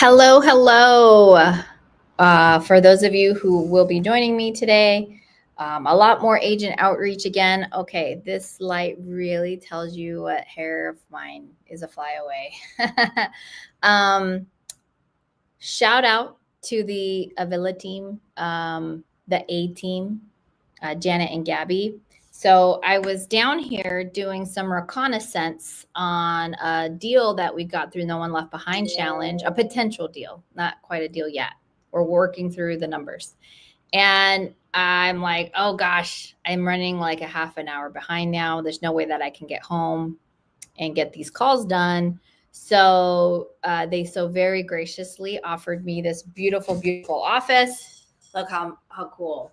Hello, hello. For those of you who will be joining me today, a lot more agent outreach again. Okay, this light really tells you what hair of mine is a fly away. Shout out to the Avila team, the A team, Janet and Gabby. So I was down here doing some reconnaissance on a deal that we got through No One Left Behind challenge, a potential deal, not quite a deal yet. We're working through the numbers. And I'm like, oh gosh, I'm running like a half an hour behind now. There's no way that I can get home and get these calls done. So they so very graciously offered me this beautiful, beautiful office. Look how cool.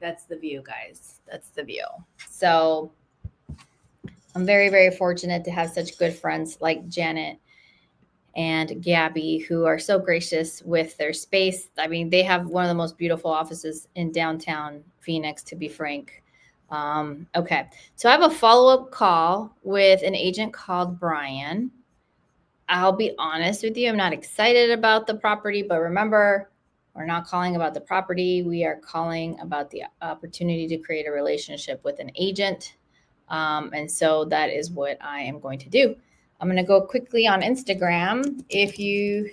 That's the view, guys. That's the view. So I'm very, very fortunate to have such good friends like Janet and Gabby, who are so gracious with their space. I mean, they have one of the most beautiful offices in downtown Phoenix, to be frank. Okay. So I have a follow-up call with an agent called Brian. I'll be honest with you. I'm not excited about the property, but remember, we're not calling about the property. We are calling about the opportunity to create a relationship with an agent. And so that is what I am going to do. I'm going to go quickly on Instagram. If you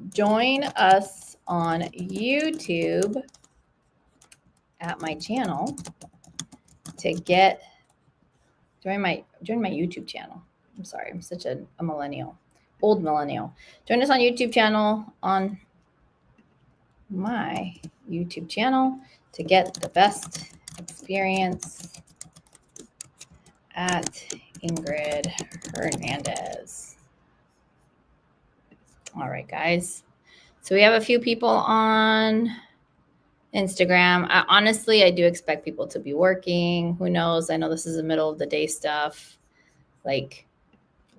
join us on YouTube at my channel to get join my YouTube channel. I'm sorry, I'm such a millennial, old millennial. Join us on YouTube channel on my YouTube channel to get the best experience at Ingryd Hernandez. All right, guys. So we have a few people on Instagram. Honestly, I do expect people to be working. Who knows? I know this is the middle of the day stuff. Like,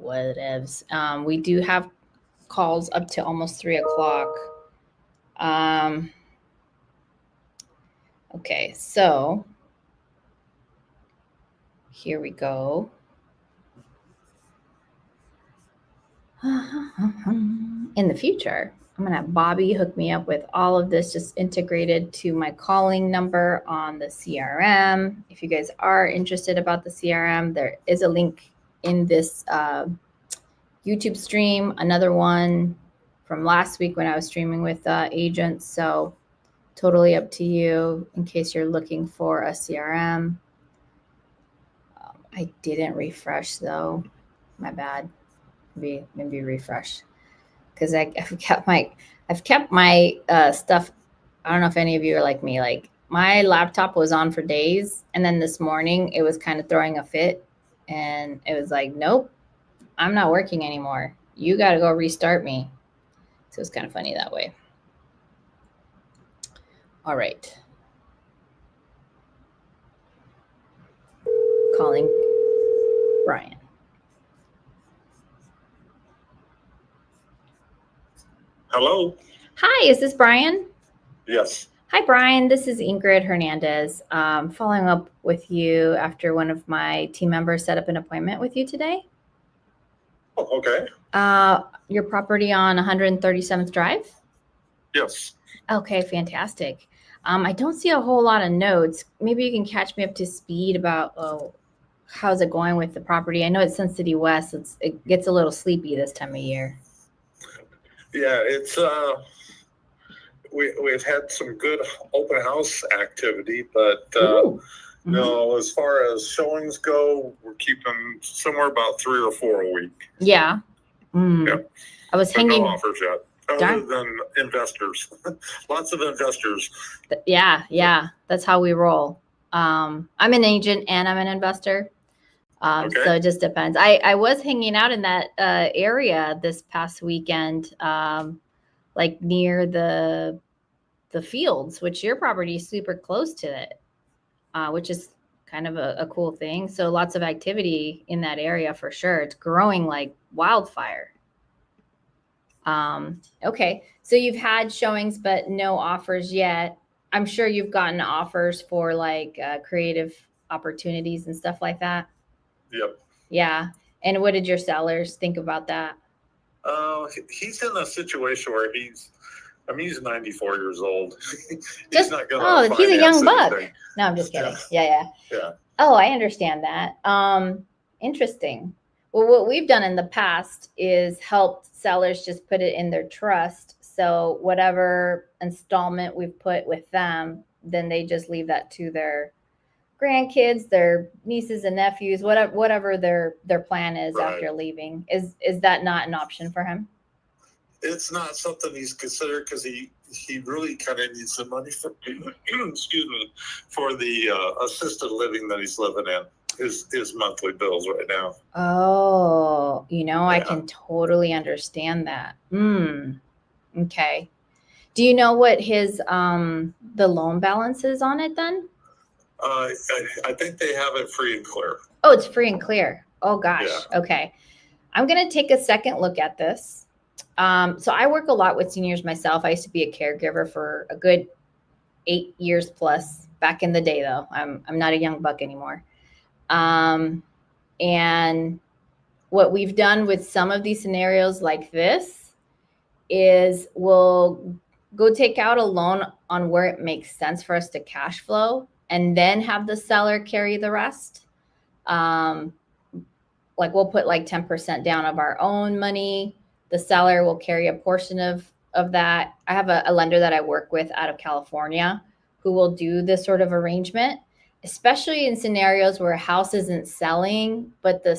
whatevs. We do have calls up to almost 3 o'clock. Okay, so here we go. In the future, I'm going to have Bobby hook me up with all of this just integrated to my calling number on the CRM. If you guys are interested about the CRM, there is a link in this YouTube stream, another one from last week when I was streaming with agents. So totally up to you in case you're looking for a CRM. I didn't refresh though. My bad. Maybe refresh because I've kept my stuff. I don't know if any of you are like me. Like my laptop was on for days, and then this morning it was kind of throwing a fit, and it was like, nope, I'm not working anymore. You got to go restart me. So it's kind of funny that way. All right. Calling Brian. Hello. Hi, is this Brian? Yes. Hi, Brian. This is Ingryd Hernandez. Following up with you after one of my team members set up an appointment with you today. Oh, okay. Your property on 137th Drive? Yes. Okay, fantastic. I don't see a whole lot of notes. Maybe you can catch me up to speed about how's it going with the property. I know it's Sun City West. It gets a little sleepy this time of year. Yeah, it's we've had some good open house activity, but no, as far as showings go, we're keeping somewhere about 3 or 4 a week. Yeah. Yeah. I was hanging. No offers yet, other than investors. Lots of investors. Yeah, that's how we roll. I'm an agent and I'm an investor. Okay. So it just depends. I was hanging out in that area this past weekend, like near the fields, which your property is super close to it, which is kind of a cool thing. So lots of activity in that area for sure. It's growing like wildfire. Okay, so you've had showings, but no offers yet. I'm sure you've gotten offers for like creative opportunities and stuff like that. Yep. Yeah. And what did your sellers think about that? He's in a situation where he's 94 years old. He's not gonna he's a young buck. No, I'm just kidding. Yeah. Oh, I understand that. Interesting. Well, what we've done in the past is helped sellers just put it in their trust. So whatever installment we've put with them, then they just leave that to their grandkids, their nieces and nephews, whatever their plan is after leaving. Is that not an option for him? It's not something he's considered because he really kind of needs the money for for the assisted living that he's living in. His monthly bills right now. Oh, I can totally understand that. Okay. Do you know what his the loan balance is on it then? I think they have it free and clear. Oh, it's free and clear. Oh gosh. Yeah. Okay. I'm gonna take a second look at this. So I work a lot with seniors myself. I used to be a caregiver for a good 8 years plus back in the day, though. I'm not a young buck anymore. And what we've done with some of these scenarios like this is we'll go take out a loan on where it makes sense for us to cash flow and then have the seller carry the rest. Like we'll put like 10% down of our own money. The seller will carry a portion of that. I have a lender that I work with out of California who will do this sort of arrangement, especially in scenarios where a house isn't selling, but the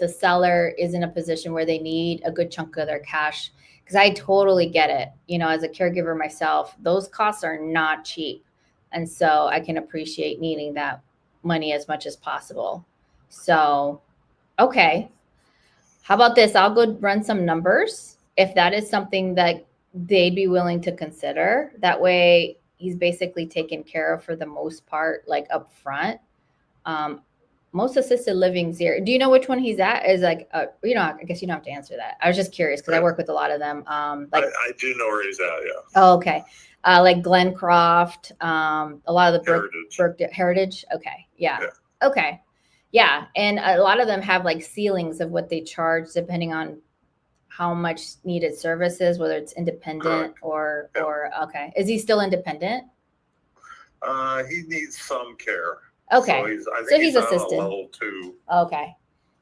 seller is in a position where they need a good chunk of their cash. Because I totally get it. As a caregiver myself, those costs are not cheap. And so I can appreciate needing that money as much as possible. So, okay. How about this? I'll go run some numbers if that is something that they'd be willing to consider. That way he's basically taken care of for the most part, like up front. Most assisted livings here. Do you know which one he's at? Is like, I guess you don't have to answer that. I was just curious because I work with a lot of them. I do know where he's at, yeah. Oh, okay. Like Glencroft, a lot of the Heritage. Okay. Yeah. Okay. Yeah. And a lot of them have like ceilings of what they charge depending on how much needed services, whether it's independent or okay. Is he still independent? He needs some care. Okay. So he's assisted. Level 2. Okay.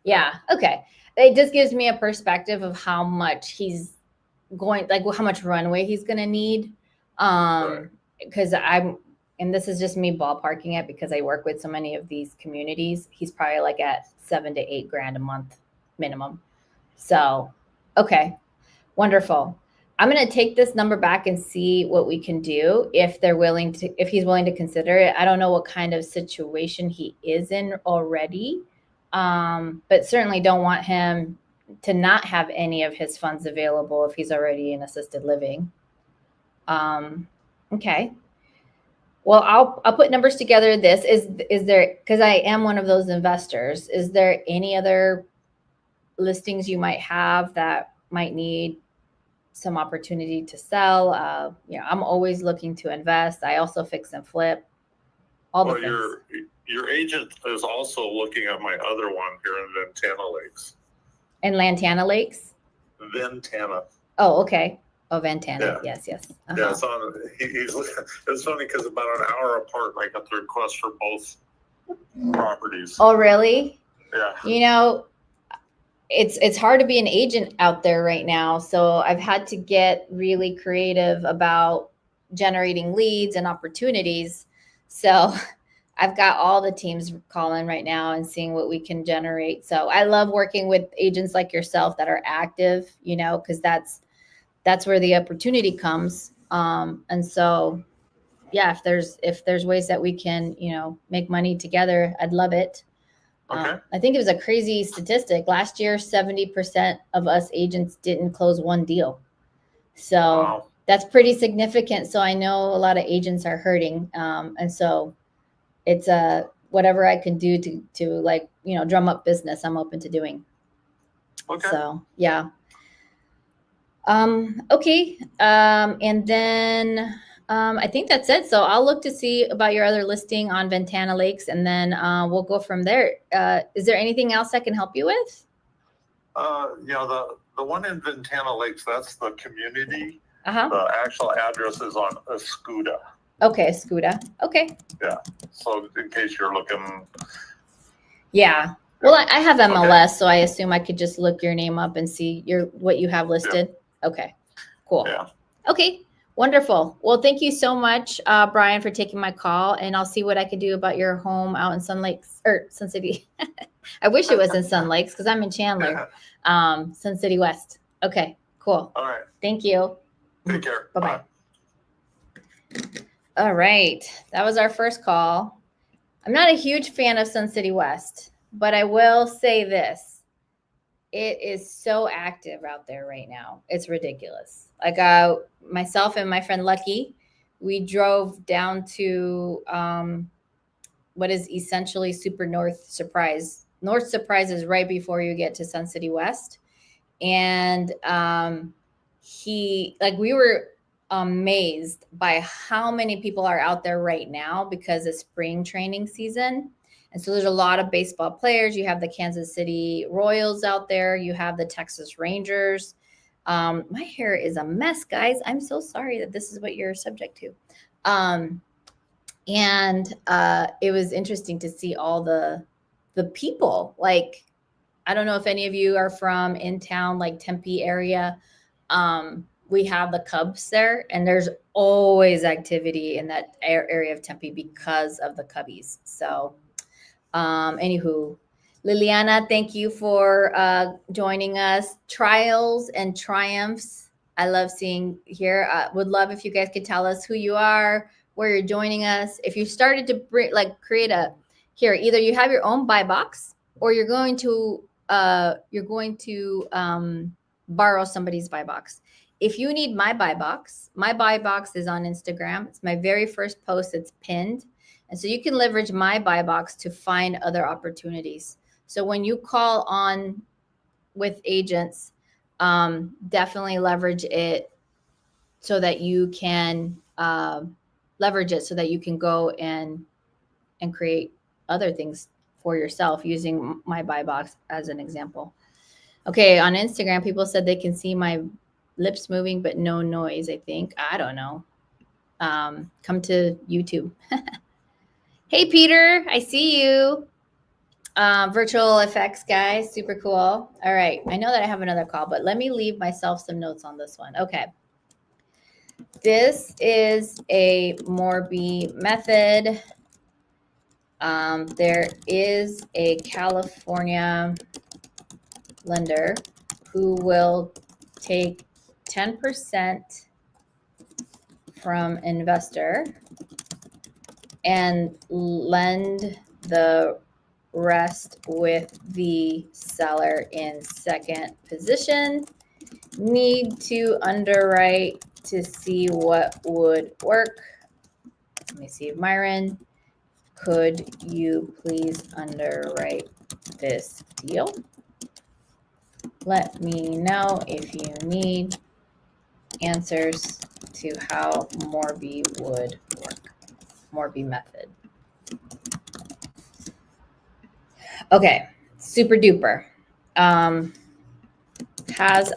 Yeah. Okay. It just gives me a perspective of how much he's going, like how much runway he's going to need. Because and this is just me ballparking it because I work with so many of these communities. He's probably like at $7,000 to $8,000 a month minimum. So, okay. Wonderful. I'm going to take this number back and see what we can do if he's willing to consider it. I don't know what kind of situation he is in already, but certainly don't want him to not have any of his funds available if he's already in assisted living. Okay. Well, I'll put numbers together. This is there, because I am one of those investors. Is there any other listings you might have that might need some opportunity to sell? I'm always looking to invest. I also fix and flip. Your agent is also looking at my other one here in Ventana Lakes. In Lantana Lakes? Ventana. Oh, okay. Oh, Ventana. Yeah. Yes. Uh-huh. Yeah, it's funny because about an hour apart, I got the request for both properties. Oh, really? Yeah. It's hard to be an agent out there right now. So I've had to get really creative about generating leads and opportunities. So I've got all the teams calling right now and seeing what we can generate. So I love working with agents like yourself that are active, because that's where the opportunity comes. And so, yeah, if there's ways that we can, make money together, I'd love it. Okay. I think it was a crazy statistic. Last year, 70% of us agents didn't close one deal. So That's pretty significant. So I know a lot of agents are hurting. And so it's whatever I can do to drum up business, I'm open to doing. Okay. So, yeah. Okay. And then I think that's it. So I'll look to see about your other listing on Ventana Lakes, and then we'll go from there. Is there anything else I can help you with? The one in Ventana Lakes, that's the community. Uh-huh. The actual address is on Escuda. Okay, Escuda. Okay. Yeah. So in case you're looking. Yeah. Well, I have MLS, so I assume I could just look your name up and see what you have listed. Yeah. Okay. Cool. Yeah. Okay. Wonderful. Well, thank you so much, Brian, for taking my call, and I'll see what I could do about your home out in Sun Lakes or Sun City. I wish it was in Sun Lakes because I'm in Chandler, Sun City West. Okay, cool. All right. Thank you. Take care. Bye-bye. All right. That was our first call. I'm not a huge fan of Sun City West, but I will say this. It is so active out there right now. It's ridiculous. Like myself and my friend Lucky, we drove down to what is essentially Super North Surprise. North Surprise is right before you get to Sun City West. And we were amazed by how many people are out there right now because it's spring training season. And so there's a lot of baseball players. You have the Kansas City Royals out there. You have the Texas Rangers. My hair is a mess, guys. I'm so sorry that this is what you're subject to. And it was interesting to see all the people. Like, I don't know if any of you are from in town, like Tempe area. We have the Cubs there, and there's always activity in that area of Tempe because of the Cubbies. So, anywho, Liliana, thank you for joining us. Trials and triumphs. I love seeing here. Would love if you guys could tell us who you are, where you're joining us. If you started to create either you have your own buy box or you're going to borrow somebody's buy box. If you need my buy box is on Instagram. It's my very first post. It's pinned. And so you can leverage my buy box to find other opportunities. So when you call on with agents, definitely leverage it so that you can go and create other things for yourself using my buy box as an example. Okay, on Instagram, people said they can see my lips moving, but no noise, I think. I don't know. Come to YouTube. Hey, Peter, I see you. Virtual effects guy, super cool. All right, I know that I have another call, but let me leave myself some notes on this one. Okay. This is a Morby method. There is a California lender who will take 10% from investor and lend the rest with the seller in second position. Need to underwrite to see what would work. Let me see. Myron, could you please underwrite this deal? Let me know if you need answers to how Morby would work. Morby method. Okay, super duper. Has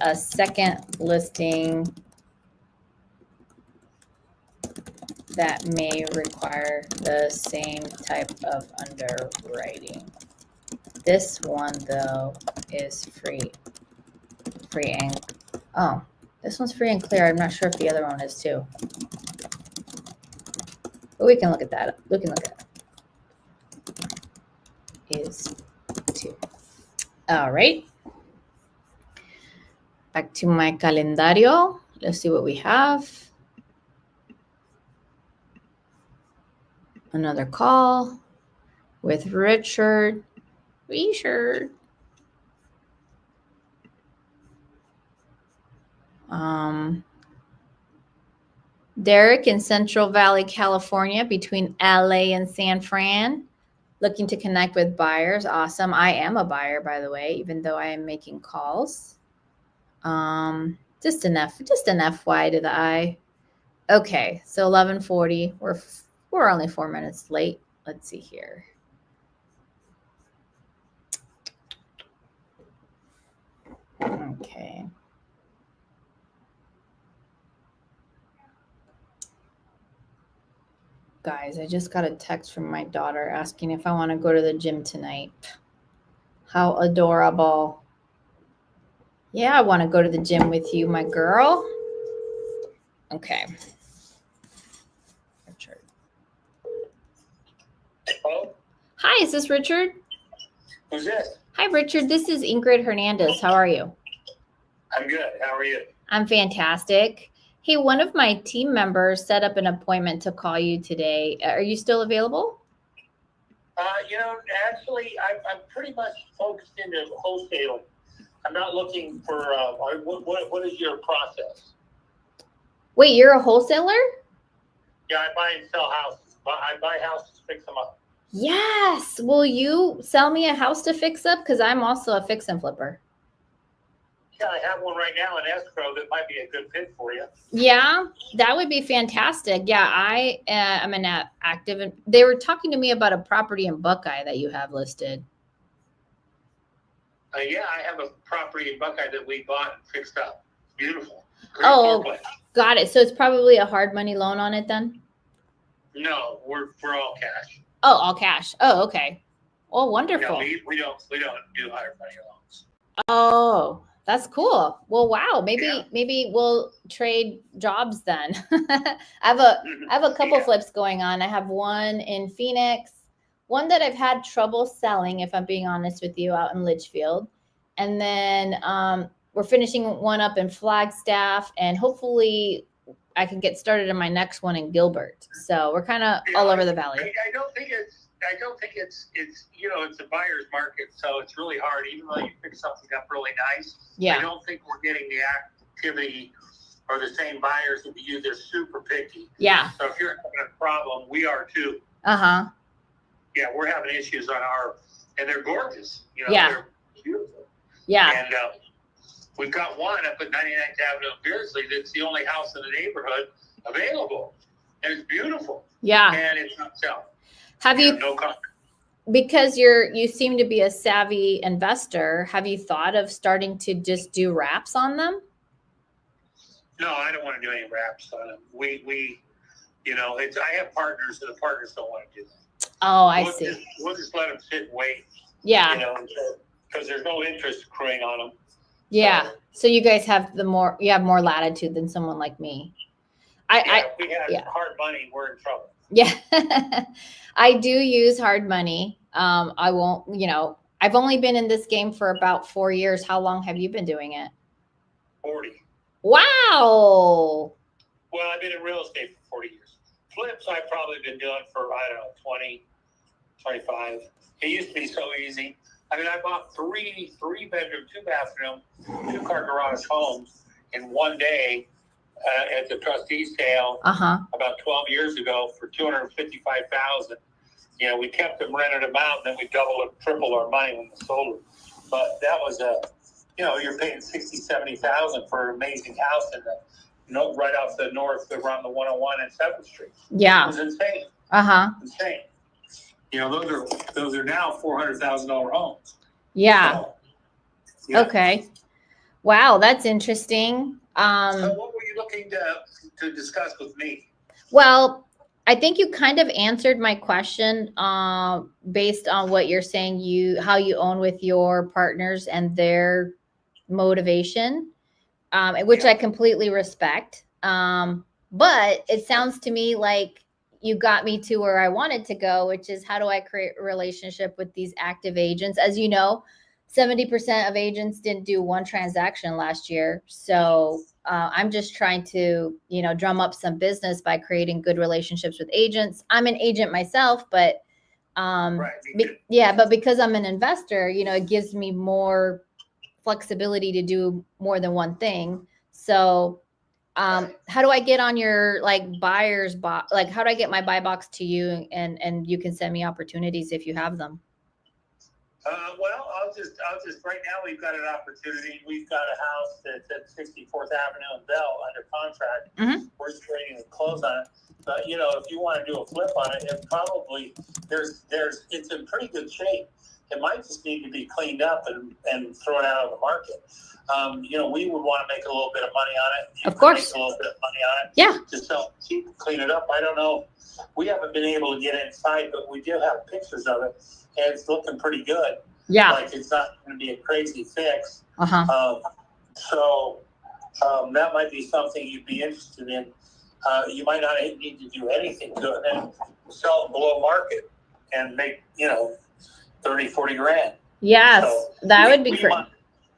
a second listing that may require the same type of underwriting. This one, though, is free and this one's free and clear. I'm not sure if the other one is too. But we can look at that. We can look at it. Is too. All right. Back to my calendario. Let's see what we have. Another call with Richard. Derek in Central Valley, California, between LA and San Fran, looking to connect with buyers. Awesome. I am a buyer, by the way, even though I am making calls. Just an FY to the I. Okay, so 11:40. We're only 4 minutes late. Let's see here. Guys, I just got a text from my daughter asking if I want to go to the gym tonight. How adorable. Yeah, I want to go to the gym with you, my girl. Okay. Richard. Hello? Hi, is this Richard? Who's this? Hi, Richard. This is Ingryd Hernandez. How are you? I'm good. How are you? I'm fantastic. Hey, one of my team members set up an appointment to call you today. Are you still available? Actually, I'm pretty much focused into wholesaling. I'm not looking for, what is your process? Wait, you're a wholesaler? Yeah, I buy and sell houses. I buy houses, fix them up. Yes. Will you sell me a house to fix up? Because I'm also a fix and flipper. Yeah, I have one right now in escrow that might be a good fit for you. Yeah, that would be fantastic. Yeah, I am an active. And they were talking to me about a property in Buckeye that you have listed. Yeah, I have a property in Buckeye that we bought and fixed up. Beautiful. Great Oh, floor plan. got it. So it's probably a hard money loan on it then? No, we're all cash. Oh, all cash. Oh, okay. Oh, wonderful. No, we don't do higher money loans. Oh, that's cool. Well, wow. Yeah. Maybe we'll trade jobs then. I have a couple flips going on. I have one in Phoenix, one that I've had trouble selling, if I'm being honest with you, out in Litchfield. And then we're finishing one up in Flagstaff, and hopefully I can get started in my next one in Gilbert. So we're kind of all over the valley. I don't think it's it's a buyer's market, so it's really hard. Even though you pick something up really nice, Yeah. I don't think we're getting the activity or the same buyers that we use. They're super picky. Yeah. So if you're having a problem, we are too. Uh-huh. Yeah, we're having issues on and they're gorgeous. Yeah. They're beautiful. Yeah. And we've got one up at 99th Avenue in Beardsley that's the only house in the neighborhood available. And it's beautiful. Yeah. And it's not selling. Have you, no comment. because you seem to be a savvy investor, have you thought of starting to just do wraps on them? No, I don't want to do any wraps on them. I have partners, and the partners don't want to do that. Oh, I see. We'll just let them sit and wait. Yeah. Because there's no interest accruing on them. Yeah. So you guys have more latitude than someone like me. If we have hard money, we're in trouble. Yeah. I do use hard money. I won't, I've only been in this game for about 4 years. How long have you been doing it? 40. Wow. Well, I've been in real estate for 40 years. Flips, I've probably been doing for, 20, 25. It used to be so easy. I mean, I bought three bedroom, 2-bathroom, 2-car garage homes in one day at the trustee's sale about 12 years ago for $255,000. We kept them, rented them out, and then we doubled or tripled our money when we sold them. But that was you're paying $60,000, $70,000 for an amazing house in right off the north around the 101 and 7th Street. Yeah, it was insane. Insane. Those are now $400,000 homes. Yeah. So, yeah. Okay. Wow, that's interesting. So what were you looking to discuss with me? Well, I think you kind of answered my question based on what you're saying, how you own with your partners and their motivation, which I completely respect. But it sounds to me like you got me to where I wanted to go, which is how do I create a relationship with these active agents? As you know, 70% of agents didn't do one transaction last year. So I'm just trying to, drum up some business by creating good relationships with agents. I'm an agent myself, but but because I'm an investor, it gives me more flexibility to do more than one thing. So how do I get on your buyer's box? How do I get my buy box to you and you can send me opportunities if you have them? Well, I'll just right now we've got an opportunity. We've got a house that's at 64th Avenue in Bell under contract. Mm-hmm. We're just waiting to close on it. But if you want to do a flip on it, it probably it's in pretty good shape. It might just need to be cleaned up and thrown out on the market. We would want to make a little bit of money on it. Of course. Make a little bit of money on it. Yeah. Just sell, cheap, clean it up. I don't know. We haven't been able to get inside, but we do have pictures of it, and it's looking pretty good. Yeah. Like it's not going to be a crazy fix. Uh-huh. That might be something you'd be interested in. You might not need to do anything to it and sell it below market and make, 30, 40 grand. Yes, So that would be great.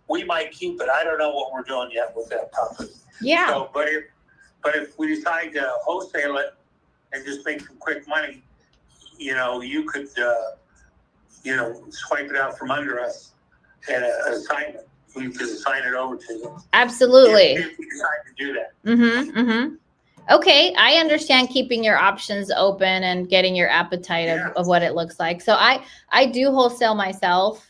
We might keep it. I don't know what we're doing yet with that property. Yeah. So, but if we decide to wholesale it and just make some quick money, you could, swipe it out from under us and assign it. We could assign it over to you. Absolutely. If we decide to do that. Mm-hmm. Mm-hmm. Okay, I understand keeping your options open and getting your appetite of what it looks like. So I do wholesale myself.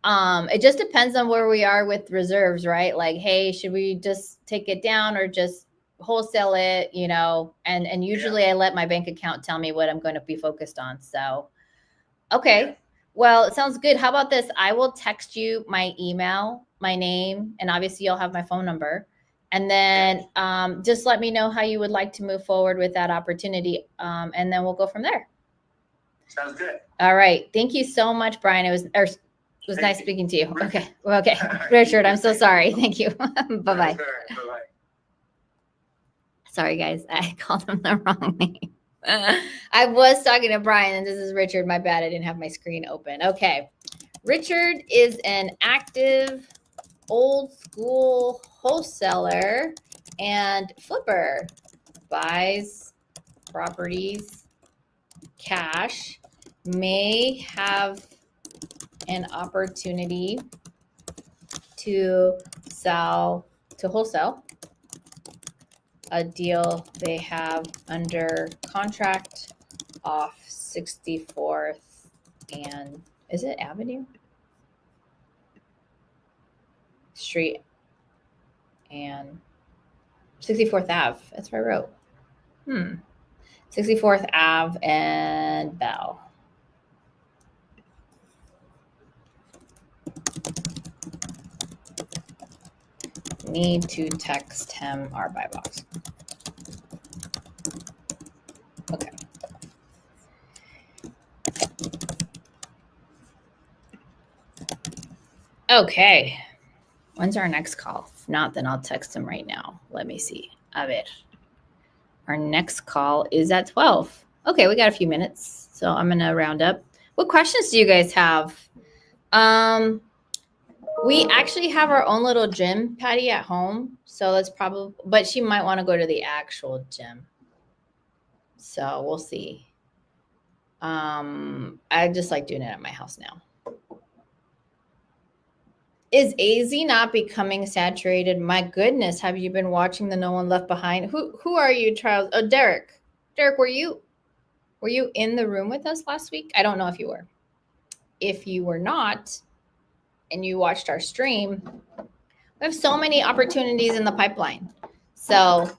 It just depends on where we are with reserves, right? Like, hey, should we just take it down or just wholesale it, and usually I let my bank account tell me what I'm going to be focused on. So, okay. Yeah. Well, it sounds good. How about this? I will text you my email, my name, and obviously you'll have my phone number. And then just let me know how you would like to move forward with that opportunity. And then we'll go from there. Sounds good. All right. Thank you so much, Brian. It was nice speaking to you. Okay. Okay. Richard, I'm so sorry. Thank you. Bye-bye. Bye-bye. Sorry, guys. I called him the wrong name. I was talking to Brian, and this is Richard. My bad. I didn't have my screen open. Okay. Richard is an active old school wholesaler and flipper, buys properties cash, may have an opportunity to wholesale a deal they have under contract off 64th and is it Avenue? Street and 64th Ave. That's what I wrote. 64th Ave and Bell. Need to text him our buy box. Okay. Okay. When's our next call? If not, then I'll text him right now. Let me see. A ver. Our next call is at 12. Okay, we got a few minutes. So I'm going to round up. What questions do you guys have? We actually have our own little gym, Patty, at home. So that's probably, but she might want to go to the actual gym. So we'll see. I just like doing it at my house now. Is AZ not becoming saturated? My goodness, have you been watching the No One Left Behind? Who are you, Charles? Oh, Derek. Derek, were you in the room with us last week? I don't know if you were. If you were not, and you watched our stream, we have so many opportunities in the pipeline. So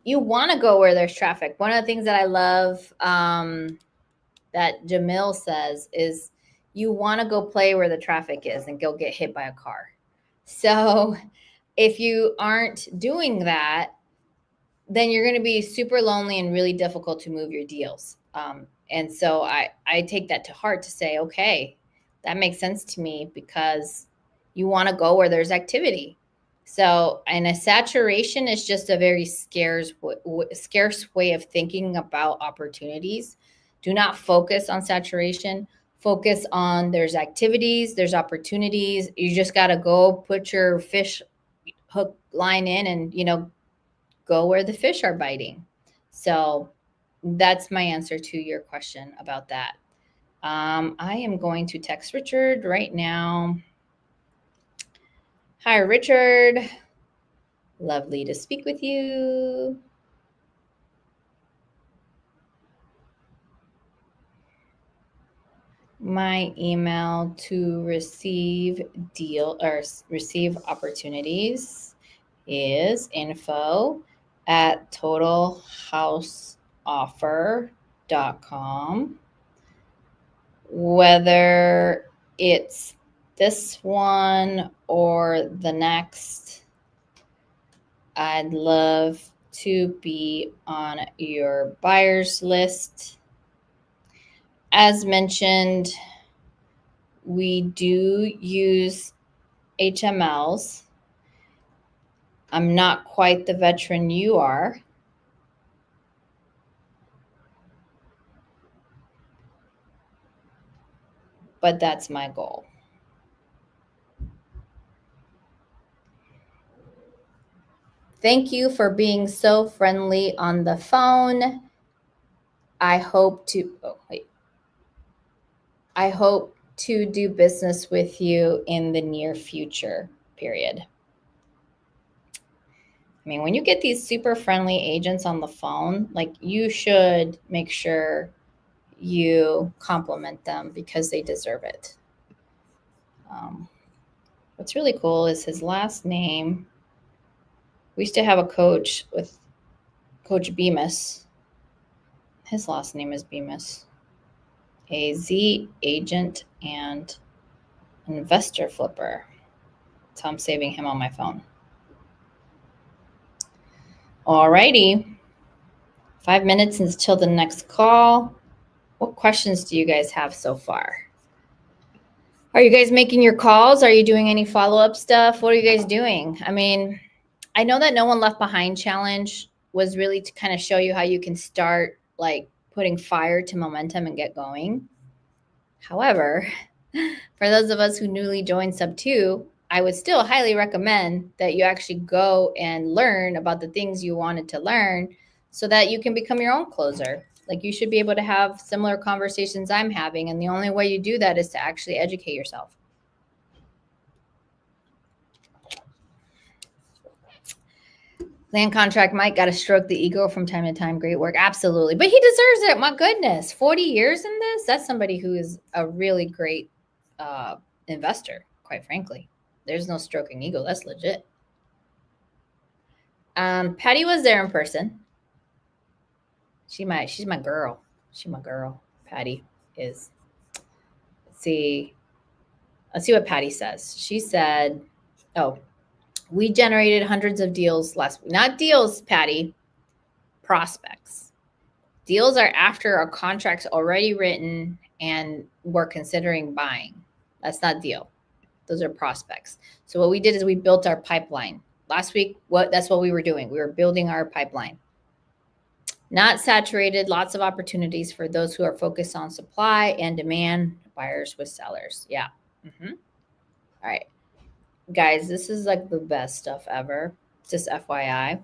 you want to go where there's traffic. One of the things that I love that Jamil says is, you want to go play where the traffic is and go get hit by a car. So if you aren't doing that, then you're going to be super lonely and really difficult to move your deals. And so I take that to heart to say, okay, that makes sense to me because you want to go where there's activity. So, and a saturation is just a very scarce way of thinking about opportunities. Do not focus on saturation. Focus on there's activities, there's opportunities. You just got to go put your fish hook line in and, go where the fish are biting. So that's my answer to your question about that. I am going to text Richard right now. Hi, Richard. Lovely to speak with you. My email to receive opportunities is info@totalhouseoffer.com. Whether it's this one or the next, I'd love to be on your buyers list. As mentioned, we do use HMLs. I'm not quite the veteran you are. But that's my goal. Thank you for being so friendly on the phone. I hope to do business with you in the near future, period. I mean, when you get these super friendly agents on the phone, like, you should make sure you compliment them because they deserve it. What's really cool is his last name. We used to have a coach with Coach Bemis. His last name is Bemis. AZ agent and investor flipper. So I'm saving him on my phone. Alrighty. 5 minutes until the next call. What questions do you guys have so far? Are you guys making your calls? Are you doing any follow-up stuff? What are you guys doing? I mean, I know that No One Left Behind challenge was really to kind of show you how you can start like putting fire to momentum and get going. However, for those of us who newly joined Sub 2, I would still highly recommend that you actually go and learn about the things you wanted to learn so that you can become your own closer. Like, you should be able to have similar conversations I'm having. And the only way you do that is to actually educate yourself. Land contract Mike got to stroke the ego from time to time. Great work. Absolutely. But he deserves it. My goodness. 40 years in this? That's somebody who is a really great investor, quite frankly. There's no stroking ego. That's legit. Patty was there in person. She's my girl. She's my girl. Patty is. Let's see what Patty says. She said, we generated hundreds of deals last week. Not deals, Patty. Prospects. Deals are after a contract's already written and we're considering buying. That's not deal. Those are prospects. So what we did is we built our pipeline. Last week, that's what we were doing. We were building our pipeline. Not saturated, lots of opportunities for those who are focused on supply and demand, buyers with sellers. Yeah. All right. Guys, this is like the best stuff ever. Just FYI.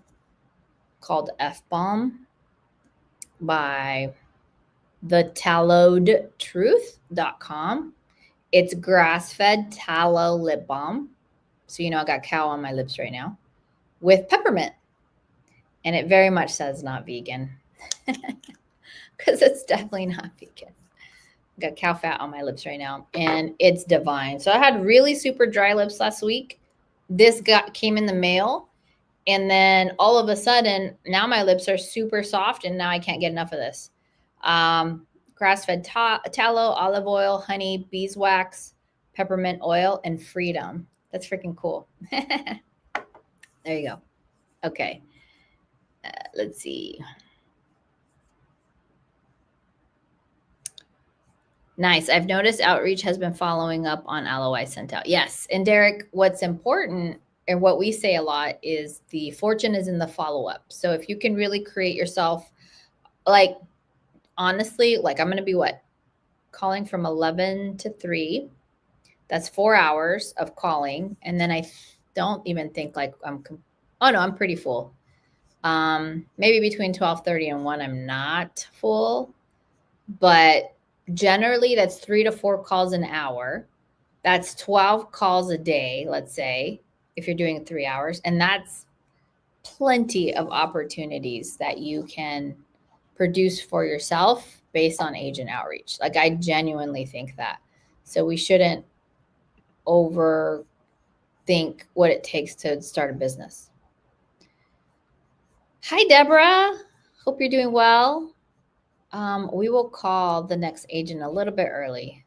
Called F-Bomb by thetallowedtruth.com. It's grass-fed tallow lip balm. So, I got cow on my lips right now with peppermint. And it very much says not vegan because it's definitely not vegan. Got cow fat on my lips right now and it's divine. So I had really super dry lips last week. This came in the mail. And then all of a sudden, now my lips are super soft and now I can't get enough of this. Grass-fed tallow, olive oil, honey, beeswax, peppermint oil, and freedom. That's freaking cool. There you go. Okay. Let's see. Nice. I've noticed Outreach has been following up on LOI sent out. Yes. And Derek, what's important and what we say a lot is the fortune is in the follow-up. So if you can really create yourself, like, honestly, like, I'm going to be calling from 11 to 3. That's 4 hours of calling. And then I don't even think like I'm pretty full. Maybe between 12:30 and 1, I'm not full, but generally that's 3 to 4 calls an hour. That's 12 calls a day, let's say, if you're doing 3 hours. And that's plenty of opportunities that you can produce for yourself based on agent outreach. Like, I genuinely think that. So we shouldn't overthink what it takes to start a business. Hi, Deborah. Hope you're doing well. We will call the next agent a little bit early.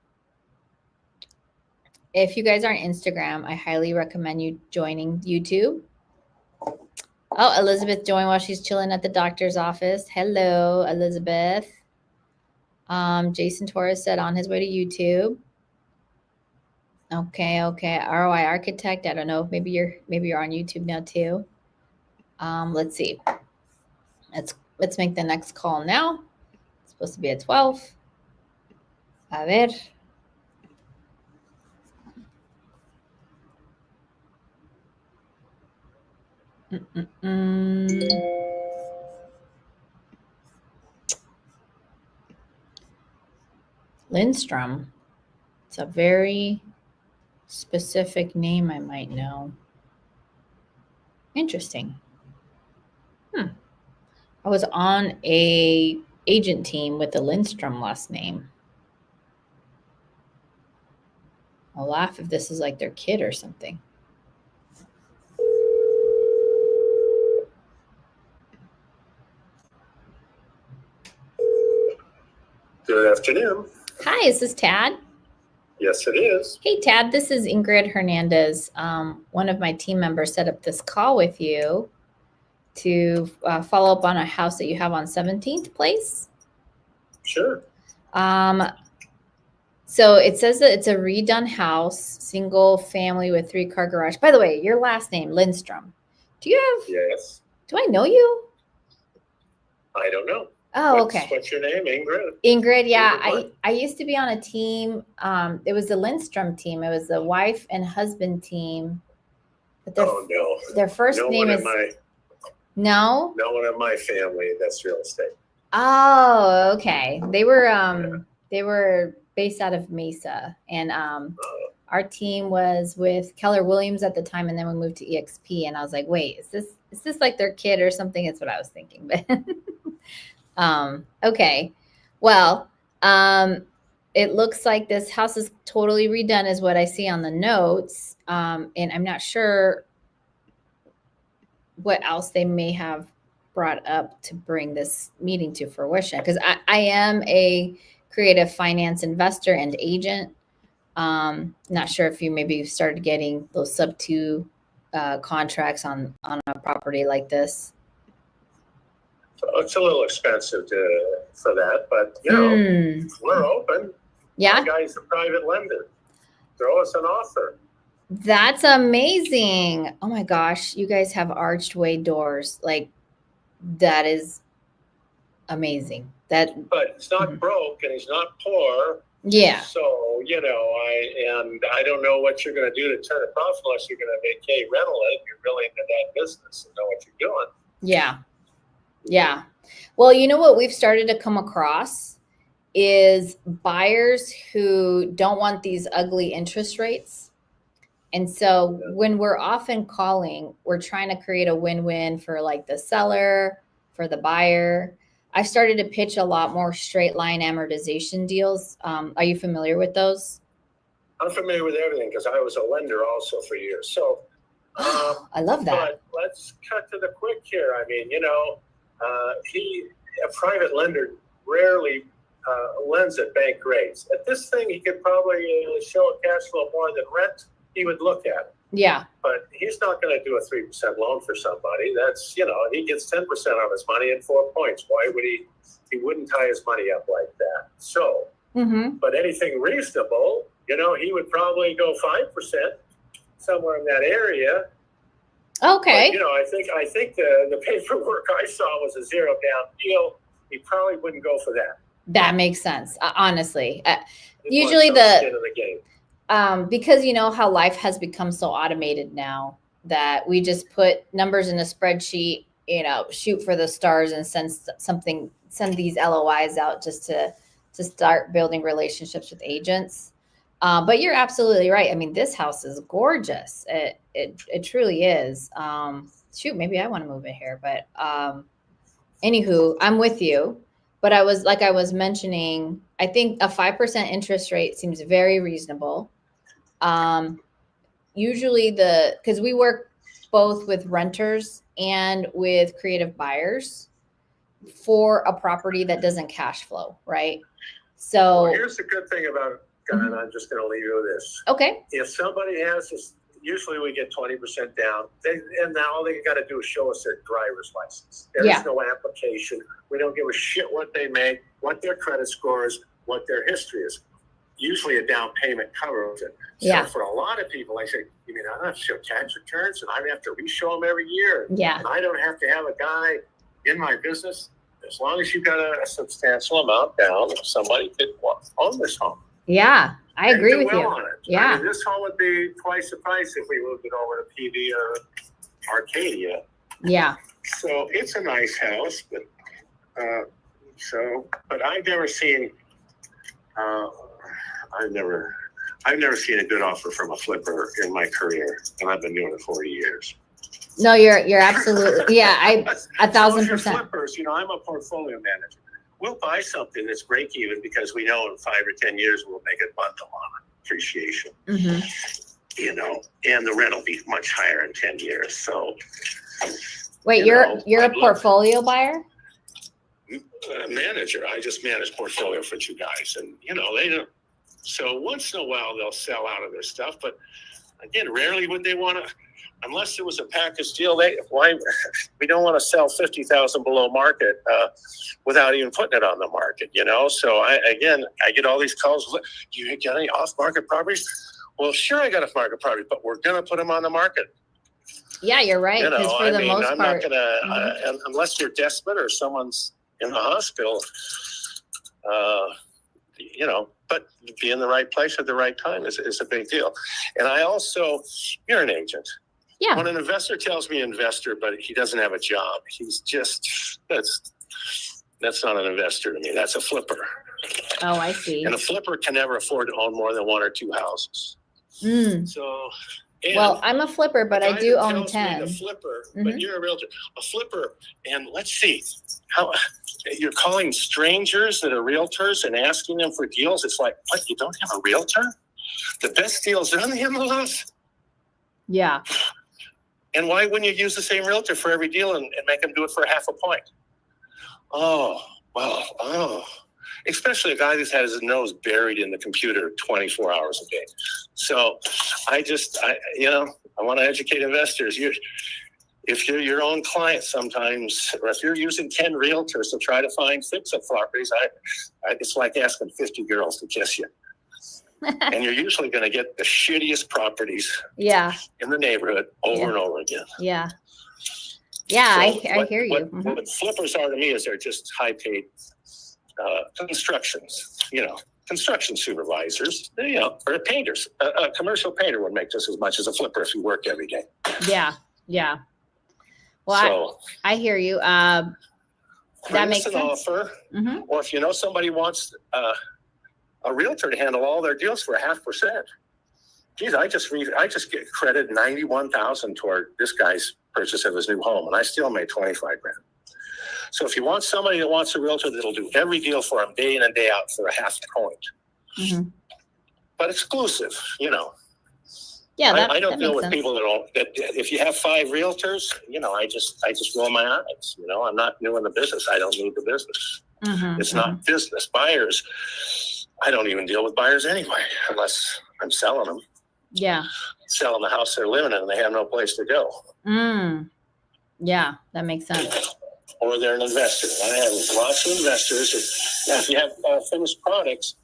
if you guys are on Instagram, I highly recommend you joining YouTube. Oh, Elizabeth joined while she's chilling at the doctor's office. Hello, Elizabeth. Jason Torres said on his way to YouTube. Okay. ROI Architect. I don't know. Maybe you're on YouTube now too. Let's see. Let's make the next call now. It's supposed to be at 12. A ver. Lindstrom. It's a very specific name I might know. Interesting. I was on a agent team with the Lindstrom last name. I'll laugh if this is like their kid or something. Good afternoon. Hi, is this Tad? Yes, it is. Hey, Tad, this is Ingryd Hernandez. One of my team members set up this call with you to follow up on a house that you have on 17th Place. Sure. So it says that it's a redone house, single family with 3-car garage. By the way, your last name, Lindstrom. Do you have? Yes. Do I know you? I don't know. Oh, okay. What's your name, Ingryd? Ingryd, yeah. I used to be on a team. It was the Lindstrom team. It was the wife and husband team. But their first name is no. No one in my family that's real estate. Oh, okay. They were based out of Mesa, and our team was with Keller Williams at the time, and then we moved to EXP. And I was like, wait, is this like their kid or something? That's what I was thinking, but okay. Well, it looks like this house is totally redone, is what I see on the notes, and I'm not sure what else they may have brought up to bring this meeting to fruition, because I am a creative finance investor and agent. Not sure if you maybe started getting those sub 2 contracts on a property like this. It's a little expensive for that, but we're open. Yeah, My guy's a private lender. Throw us an offer. That's amazing. Oh my gosh, you guys have archway doors. Like, that is amazing. But he's not broke and he's not poor. Yeah. So, I don't know what you're going to do to turn it off unless you're going to vacate rental it. You're really into that business and know what you're doing. Yeah. Well, you know what we've started to come across is buyers who don't want these ugly interest rates. And so when we're often calling, we're trying to create a win-win for like the seller, for the buyer. I've started to pitch a lot more straight line amortization deals. Are you familiar with those? I'm familiar with everything because I was a lender also for years. So I love that. But let's cut to the quick here. I mean, a private lender rarely lends at bank rates. At this thing, he could probably show a cash flow more than rent. He would look at it. Yeah. But he's not going to do a 3% loan for somebody. That's, he gets 10% on his money and 4 points. Why would he wouldn't tie his money up like that. So, but anything reasonable, he would probably go 5% somewhere in that area. Okay. But, I think the paperwork I saw was a 0 down deal. He probably wouldn't go for that. That makes sense. Honestly, usually skin in the game. Because how life has become so automated now that we just put numbers in a spreadsheet, shoot for the stars and send these LOIs out just to start building relationships with agents. But you're absolutely right. I mean, this house is gorgeous. It truly is. Shoot, maybe I want to move in here, but anywho, I'm with you. But I was mentioning, I think a 5% interest rate seems very reasonable. Usually because we work both with renters and with creative buyers for a property that doesn't cash flow, right? So here's the good thing about and I'm just going to leave you with this. Okay. If somebody has this, usually we get 20% down, and now all they got to do is show us their driver's license. There is no application. We don't give a shit what they make, what their credit score is, what their history is. Usually a down payment covers it. So for a lot of people, I say, you mean I don't have to show tax returns and I have to re-show them every year? Yeah. And I don't have to have a guy in my business? As long as you've got a substantial amount down, somebody could own this home. Yeah, I agree with you. On it. Yeah. I mean, this home would be twice the price if we moved it over to PD or Arcadia. Yeah. So it's a nice house, but but I've never seen I've never seen a good offer from a flipper in my career, and I've been doing it 40 years. No, you're absolutely, yeah, 1,000%. Flippers, you know, I'm a portfolio manager. We'll buy something that's break even because we know in 5 or 10 years we'll make a bundle on appreciation. Mm-hmm. You know, and the rent will be much higher in 10 years. So, wait, you're a portfolio buyer? Manager. I just manage portfolio for 2 guys, and you know they don't. So once in a while they'll sell out of their stuff, but again, rarely would they want to, unless it was a package deal. We don't want to sell 50,000 below market without even putting it on the market, you know. So I get all these calls. Do you get any off-market properties? Well, sure, I got off-market properties, but we're going to put them on the market. Yeah, you're right. Because for the most I'm part, not going to, unless you're desperate or someone's in the hospital, you know, but be in the right place at the right time is a big deal. And I also, you're an agent. Yeah. When an investor tells me investor, but he doesn't have a job, he's just, that's not an investor to me. That's a flipper. Oh, I see. And a flipper can never afford to own more than 1 or 2 houses. Mm. So, well, I'm a flipper, but I do own 10. A flipper, but you're a realtor. A flipper, and let's see how you're calling strangers that are realtors and asking them for deals. It's like, what? You don't have a realtor? The best deals on the MLS. Yeah. And why wouldn't you use the same realtor for every deal and make them do it for half a point? Oh, well, especially a guy who's had his nose buried in the computer 24 hours a day. So I want to educate investors. If you're your own client sometimes, or if you're using 10 realtors to try to find fix-up properties, it's like asking 50 girls to kiss you. And you're usually going to get the shittiest properties in the neighborhood over and over again. Yeah. Yeah, so I hear you. What flippers are to me is they're just high-paid construction supervisors, you know, or painters. A commercial painter would make just as much as a flipper if he worked every day. Yeah, yeah. Well, so, I hear you. That makes sense. Offer, or if you know somebody wants a realtor to handle all their deals for 0.5%. Geez, I just get credit $91,000 toward this guy's purchase of his new home, and I still made $25,000. So if you want somebody that wants a realtor that'll do every deal for him day in and day out for a 0.5 point, but exclusive, you know. Yeah, I don't deal with people that if you have 5 realtors, you know, I just roll my eyes. You know, I'm not new in the business. I don't need the business. It's not business. Buyers, I don't even deal with buyers anyway, unless I'm selling them. Yeah. Selling the house they're living in and they have no place to go. Yeah, that makes sense. Or they're an investor. I have lots of investors. If you have finished products,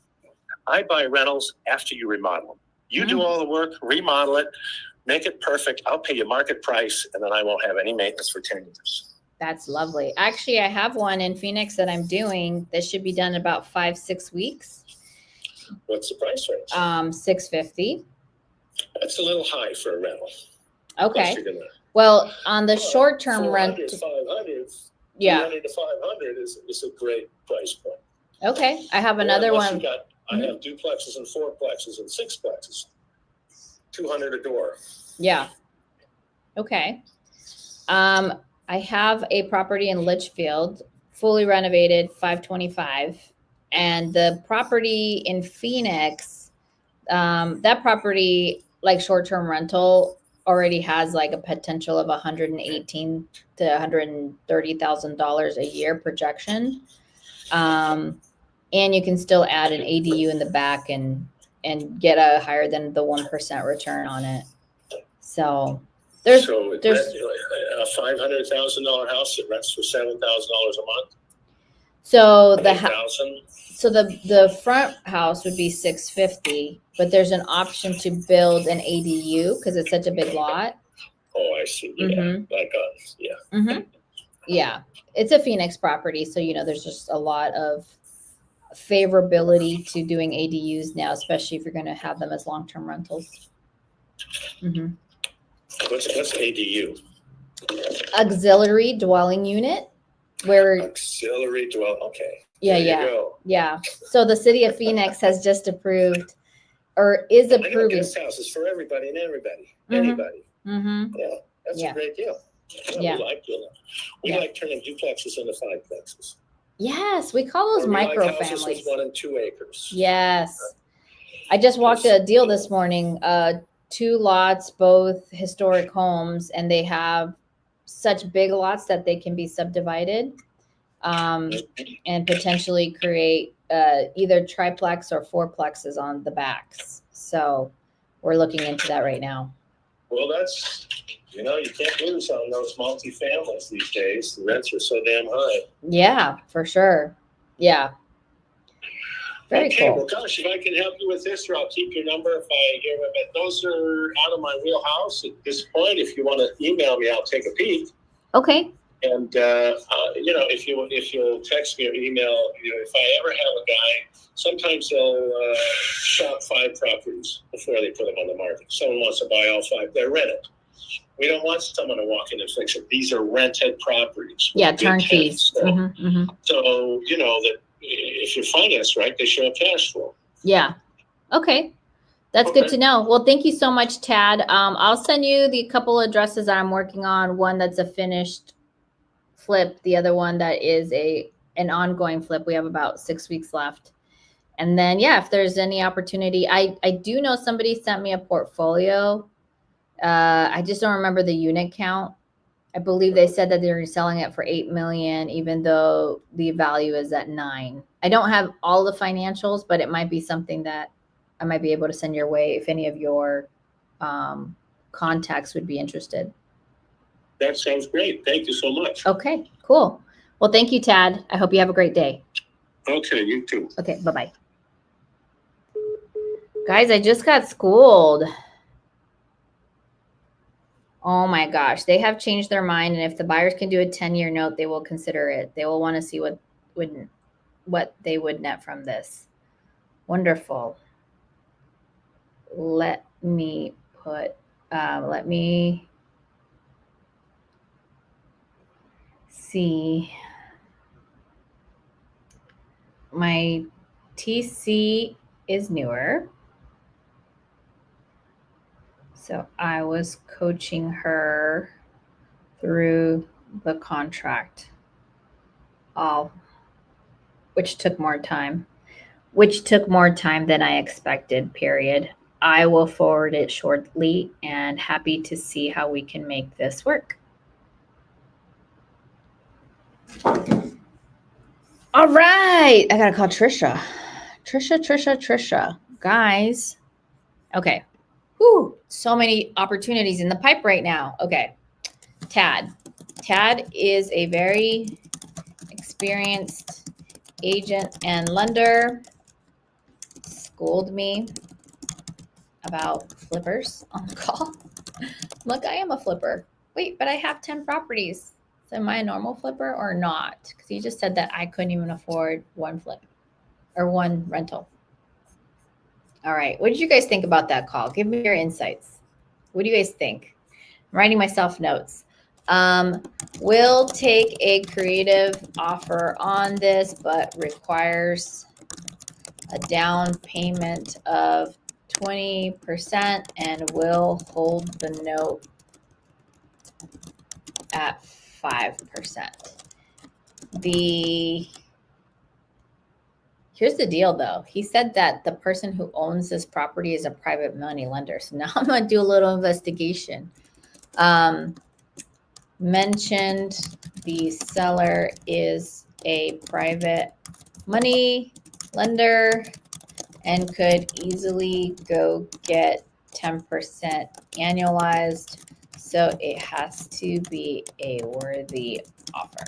I buy rentals after you remodel them. You do all the work, remodel it, make it perfect. I'll pay you market price, and then I won't have any maintenance for 10 years. That's lovely. Actually, I have one in Phoenix that I'm doing that should be done in about 5-6 weeks. What's the price range? $650. That's a little high for a rental. Okay. Well, on the short-term rent, 500. Yeah. 400 to 500 is a great price point. Okay, I have another one. I have duplexes and 4plexes and 6plexes. $200 a door. Yeah. Okay. I have a property in Litchfield, fully renovated, $525, and the property in Phoenix, that property, like short-term rental, already has like a potential of $118,000 to $130,000 a year projection. And you can still add an ADU in the back and and get a higher than the 1% return on it. So there's a $500,000 house that rents for $7,000 a month. So the front house would be 650, but there's an option to build an ADU because it's such a big lot. Oh, I see. Yeah, yeah. Mm-hmm. Yeah, it's a Phoenix property, so there's just a lot of favorability to doing ADUs now, especially if you're going to have them as long-term rentals. Mm-hmm. What's ADU? Auxiliary dwelling unit. Auxiliary dwelling. Okay. Yeah. So the city of Phoenix has just approved, or is approving. Guest houses for everybody and anybody. Mm-hmm. Yeah, that's a great deal. Yeah. We like doing that. We like turning duplexes into fiveplexes. Yes, we call those micro families. With 1 and 2 acres. Yes. I just walked a deal this morning. 2 lots, both historic homes, and they have such big lots that they can be subdivided and potentially create either triplex or fourplexes on the backs. So we're looking into that right now. Well, that's, you can't lose on those multi-families these days. The rents are so damn high. Yeah, for sure. Yeah. Very cool. Well, gosh, if I can help you with this, or I'll keep your number if I hear of it. Those are out of my wheelhouse at this point. If you want to email me, I'll take a peek. Okay. And if you'll text me or email, if I ever have a guy, sometimes they'll shop 5 properties before they put them on the market. Someone wants to buy all 5; they're rented. We don't want someone to walk in and fix it. These are rented properties. Yeah, turnkeys. So, that if you're financed right, they show cash flow. Yeah. Okay. That's good to know. Well, thank you so much, Tad. I'll send you the couple addresses that I'm working on. One that's a finished flip. The other one that is an ongoing flip. We have about 6 weeks left. And then, if there's any opportunity, I do know somebody sent me a portfolio. I just don't remember the unit count. I believe they said that they're selling it for $8 million, even though the value is at $9 million. I don't have all the financials, but it might be something that I might be able to send your way if any of your contacts would be interested. That sounds great. Thank you so much. Okay, cool. Well, thank you, Tad. I hope you have a great day. Okay, you too. Okay, bye-bye. Guys, I just got schooled. Oh my gosh, they have changed their mind, and if the buyers can do a 10-year note, they will consider it. They will want to see what they would net from this. Wonderful. Let me see. My TC is newer. So I was coaching her through the contract, which took more time than I expected, period. I will forward it shortly and happy to see how we can make this work. All right. I got to call Trisha. Trisha. Guys. Okay. Whew, so many opportunities in the pipe right now. Okay. Tad is a very experienced agent and lender. Schooled me about flippers on the call. Look, I am a flipper. Wait, but I have 10 properties. So am I a normal flipper or not? Because you just said that I couldn't even afford one flip or one rental. All right. What did you guys think about that call? Give me your insights. What do you guys think? I'm writing myself notes. We'll take a creative offer on this, but requires a down payment of 20% and will hold the note at 5%. Here's the deal, though. He said that the person who owns this property is a private money lender. So now I'm going to do a little investigation. Mentioned the seller is a private money lender and could easily go get 10% annualized. So it has to be a worthy offer.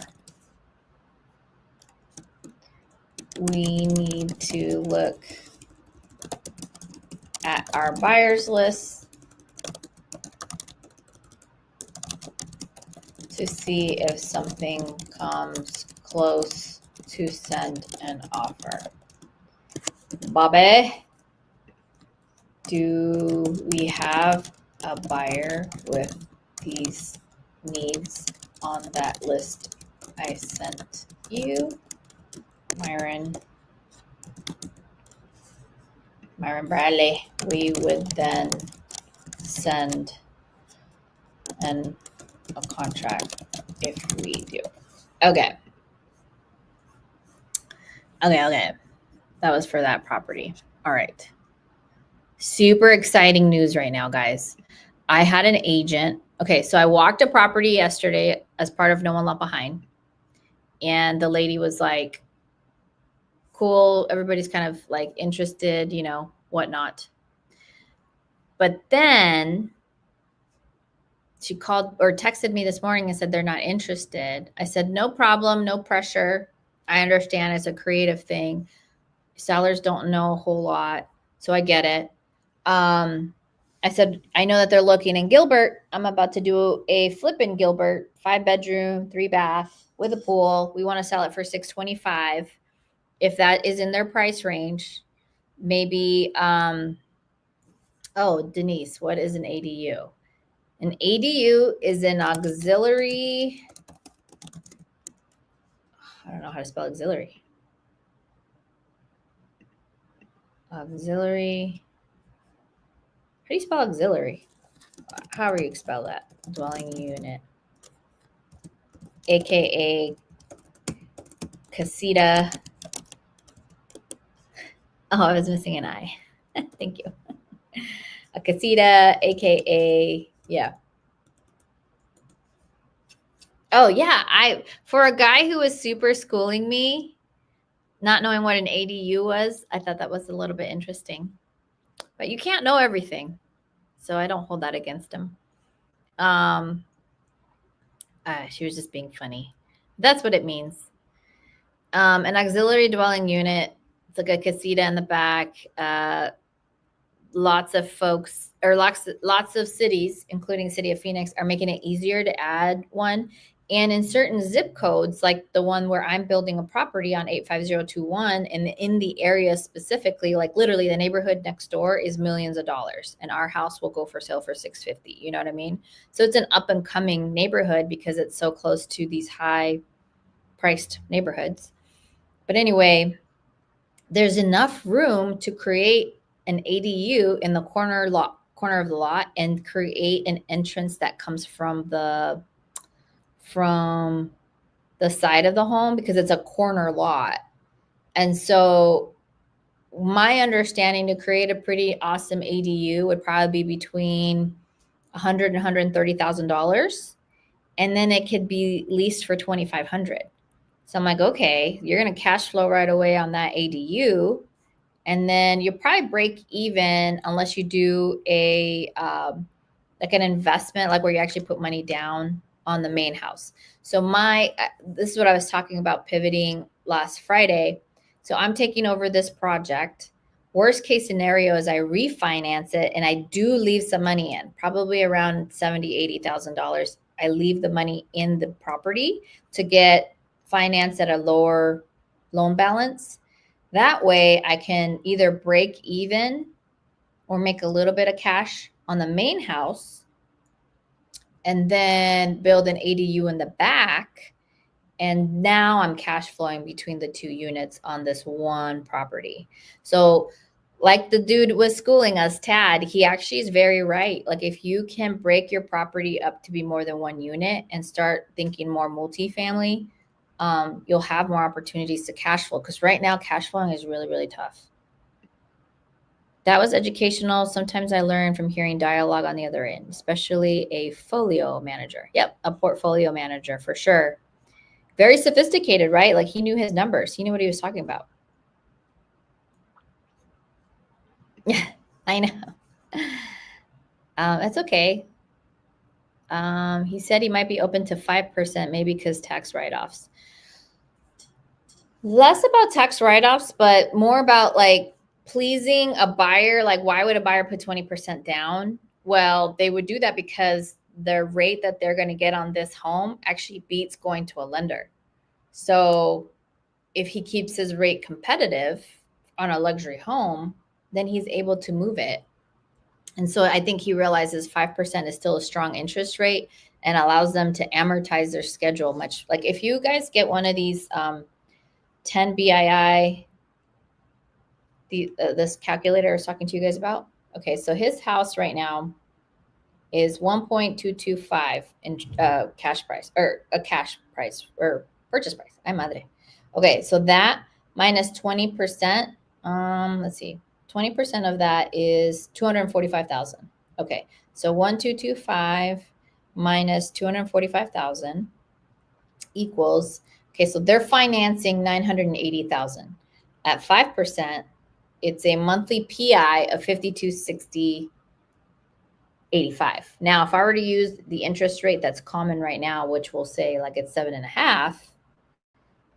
We need to look at our buyers list to see if something comes close to send an offer. Bobby, do we have a buyer with these needs on that list I sent you? Myron Bradley. We would then send a contract if we do. Okay. That was for that property. All right. Super exciting news right now, guys. I had an agent. Okay, so I walked a property yesterday as part of No One Left Behind. And the lady was like, cool, everybody's kind of like interested, you know, whatnot. But then she called or texted me this morning and said they're not interested. I said, no problem, no pressure. I understand it's a creative thing. Sellers don't know a whole lot, so I get it. I said, I know that they're looking in Gilbert. I'm about to do a flip in Gilbert, 5-bedroom, 3-bath with a pool. We want to sell it for $625. If that is in their price range, maybe, oh, Denise, what is an ADU? An ADU is an auxiliary. I don't know how to spell auxiliary. Auxiliary. How do you spell auxiliary? However you spell that. Dwelling unit. AKA casita. Oh, I was missing an I. Thank you. A casita, AKA, yeah. Oh, yeah. For a guy who was super schooling me, not knowing what an ADU was, I thought that was a little bit interesting. But you can't know everything, so I don't hold that against him. She was just being funny. That's what it means. An auxiliary dwelling unit. It's like a casita in the back. Lots of folks or lots of cities, including the city of Phoenix, are making it easier to add one. And in certain zip codes, like the one where I'm building a property on 85021, and in the area specifically, like literally the neighborhood next door is millions of dollars, and our house will go for sale for $650. You know what I mean? So it's an up and coming neighborhood because it's so close to these high priced neighborhoods. But anyway, there's enough room to create an ADU in the corner of the lot and create an entrance that comes from the side of the home because it's a corner lot. And so my understanding to create a pretty awesome ADU would probably be between $100,000 and $130,000. And then it could be leased for $2,500. So I'm like, okay, you're going to cash flow right away on that ADU. And then you'll probably break even unless you do a like an investment, like where you actually put money down on the main house. So this is what I was talking about pivoting last Friday. So I'm taking over this project. Worst case scenario is I refinance it and I do leave some money in, probably around $70,000, $80,000. I leave the money in the property to get financed at a lower loan balance. That way I can either break even or make a little bit of cash on the main house and then build an ADU in the back. And now I'm cash flowing between the two units on this one property. So like the dude was schooling us, Tad, he actually is very right. Like if you can break your property up to be more than one unit and start thinking more multifamily, you'll have more opportunities to cash flow, because right now cash flowing is really, really tough. That was educational. Sometimes I learn from hearing dialogue on the other end, especially a folio manager. Yep, a portfolio manager for sure. Very sophisticated, right? Like he knew his numbers. He knew what he was talking about. I know. That's okay. He said he might be open to 5%, maybe because tax write-offs. Less about tax write-offs, but more about like pleasing a buyer. Like, why would a buyer put 20% down? Well, they would do that because the rate that they're going to get on this home actually beats going to a lender. So if he keeps his rate competitive on a luxury home, then he's able to move it. And so I think he realizes 5% is still a strong interest rate and allows them to amortize their schedule much. Like if you guys get one of these 10 BII, this calculator I was talking to you guys about. Okay, so his house right now is 1.225 in cash price, or a cash price, or purchase price. Ay madre. Okay, so that minus 20%. Let's see, 20% of that is 245,000. Okay, so 1.225 minus 245,000 equals. Okay, so they're financing 980,000 at 5%. It's a monthly PI of 5260.85. Now, if I were to use the interest rate that's common right now, which we'll say like it's 7.5,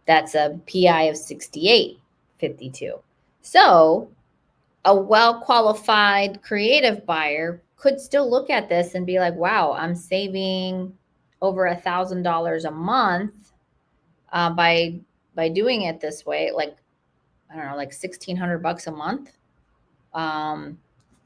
that's a PI of 68.52. So a well-qualified creative buyer could still look at this and be like, wow, I'm saving over $1,000 a month by doing it this way. Like, I don't know, like $1,600 a month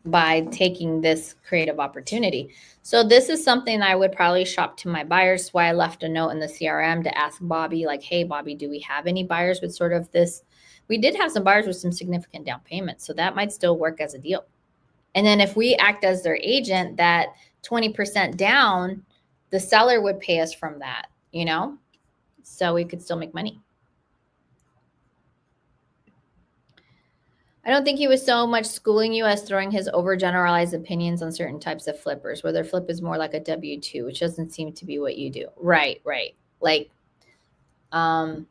by taking this creative opportunity. So this is something I would probably shop to my buyers. Why I left a note in the CRM to ask Bobby, like, hey, Bobby, do we have any buyers with sort of this? We did have some buyers with some significant down payments. So that might still work as a deal. And then if we act as their agent, that 20% down, the seller would pay us from that, you know? So we could still make money. I don't think he was so much schooling you as throwing his overgeneralized opinions on certain types of flippers, where their flip is more like a W-2, which doesn't seem to be what you do. Right. Like, I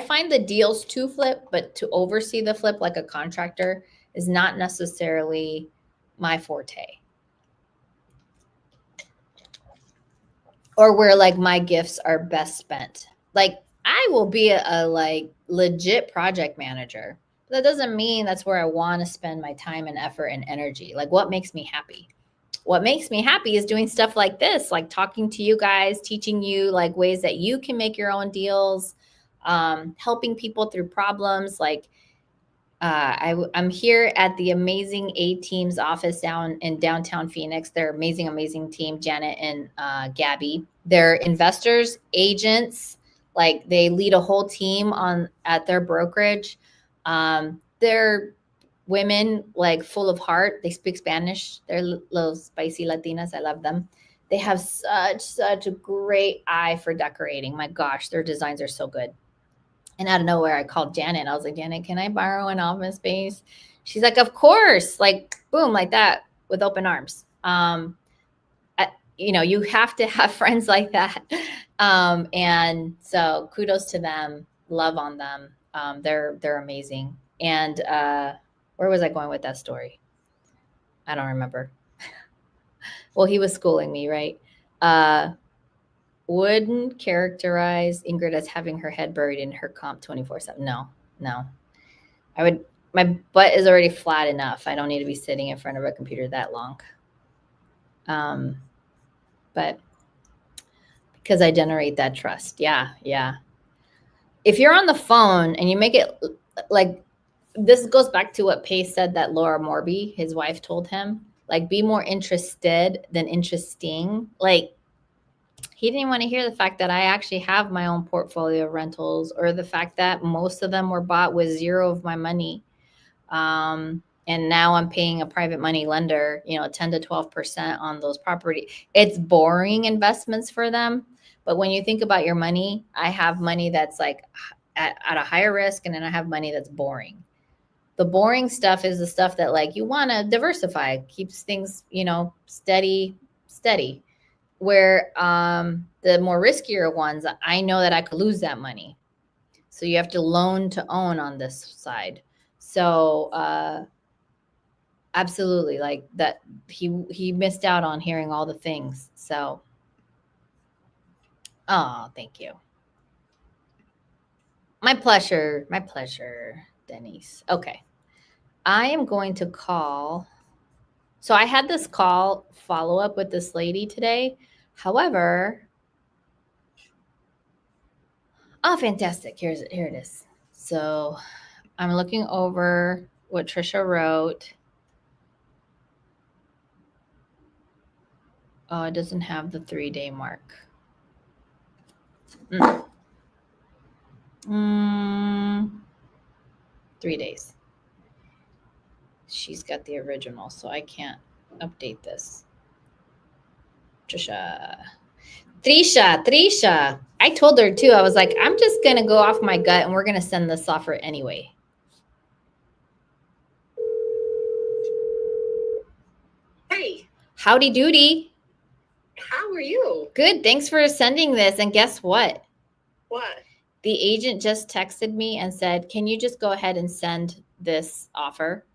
find the deals to flip, but to oversee the flip like a contractor is not necessarily my forte. Or where like my gifts are best spent. Like, I will be a like legit project manager. But that doesn't mean that's where I want to spend my time and effort and energy. Like, what makes me happy? What makes me happy is doing stuff like this, like talking to you guys, teaching you like ways that you can make your own deals, helping people through problems. Like, I'm here at the amazing A-Team's office down in downtown Phoenix. They're amazing, amazing team, Janet and Gabby. They're investors, agents. Like, they lead a whole team at their brokerage. They're women, like, full of heart. They speak Spanish. They're little spicy Latinas. I love them. They have such a great eye for decorating. My gosh, their designs are so good. And out of nowhere, I called Janet. I was like, Janet, can I borrow an office space? She's like, of course. Like, boom, like that, with open arms. You have to have friends like that. And so kudos to them. Love on them. They're amazing. And where was I going with that story? I don't remember. Well, he was schooling me, right? Wouldn't characterize Ingryd as having her head buried in her comp 24/7. No. My butt is already flat enough. I don't need to be sitting in front of a computer that long. But because I generate that trust. Yeah. If you're on the phone and you make it like, this goes back to what Pace said that Laura Morby, his wife, told him, like, be more interested than interesting. Like, he didn't want to hear the fact that I actually have my own portfolio of rentals, or the fact that most of them were bought with zero of my money. And now I'm paying a private money lender, 10 to 12% on those properties. It's boring investments for them. But when you think about your money, I have money that's like at a higher risk, and then I have money that's boring. The boring stuff is the stuff that, like, you want to diversify, keeps things, steady. Where the more riskier ones, I know that I could lose that money. So you have to loan to own on this side. So absolutely, like that he missed out on hearing all the things. So oh, thank you. My pleasure, Denise. Okay. I am going to call. So I had this call follow up with this lady today. However, oh, fantastic. Here it is. So I'm looking over what Trisha wrote. Oh, it doesn't have the 3-day mark. 3 days. She's got the original, so I can't update this. Trisha. I told her too. I was like, I'm just going to go off my gut and we're going to send this offer anyway. Hey. Howdy doody. How are you? Good. Thanks for sending this. And guess what? What? The agent just texted me and said, can you just go ahead and send this offer?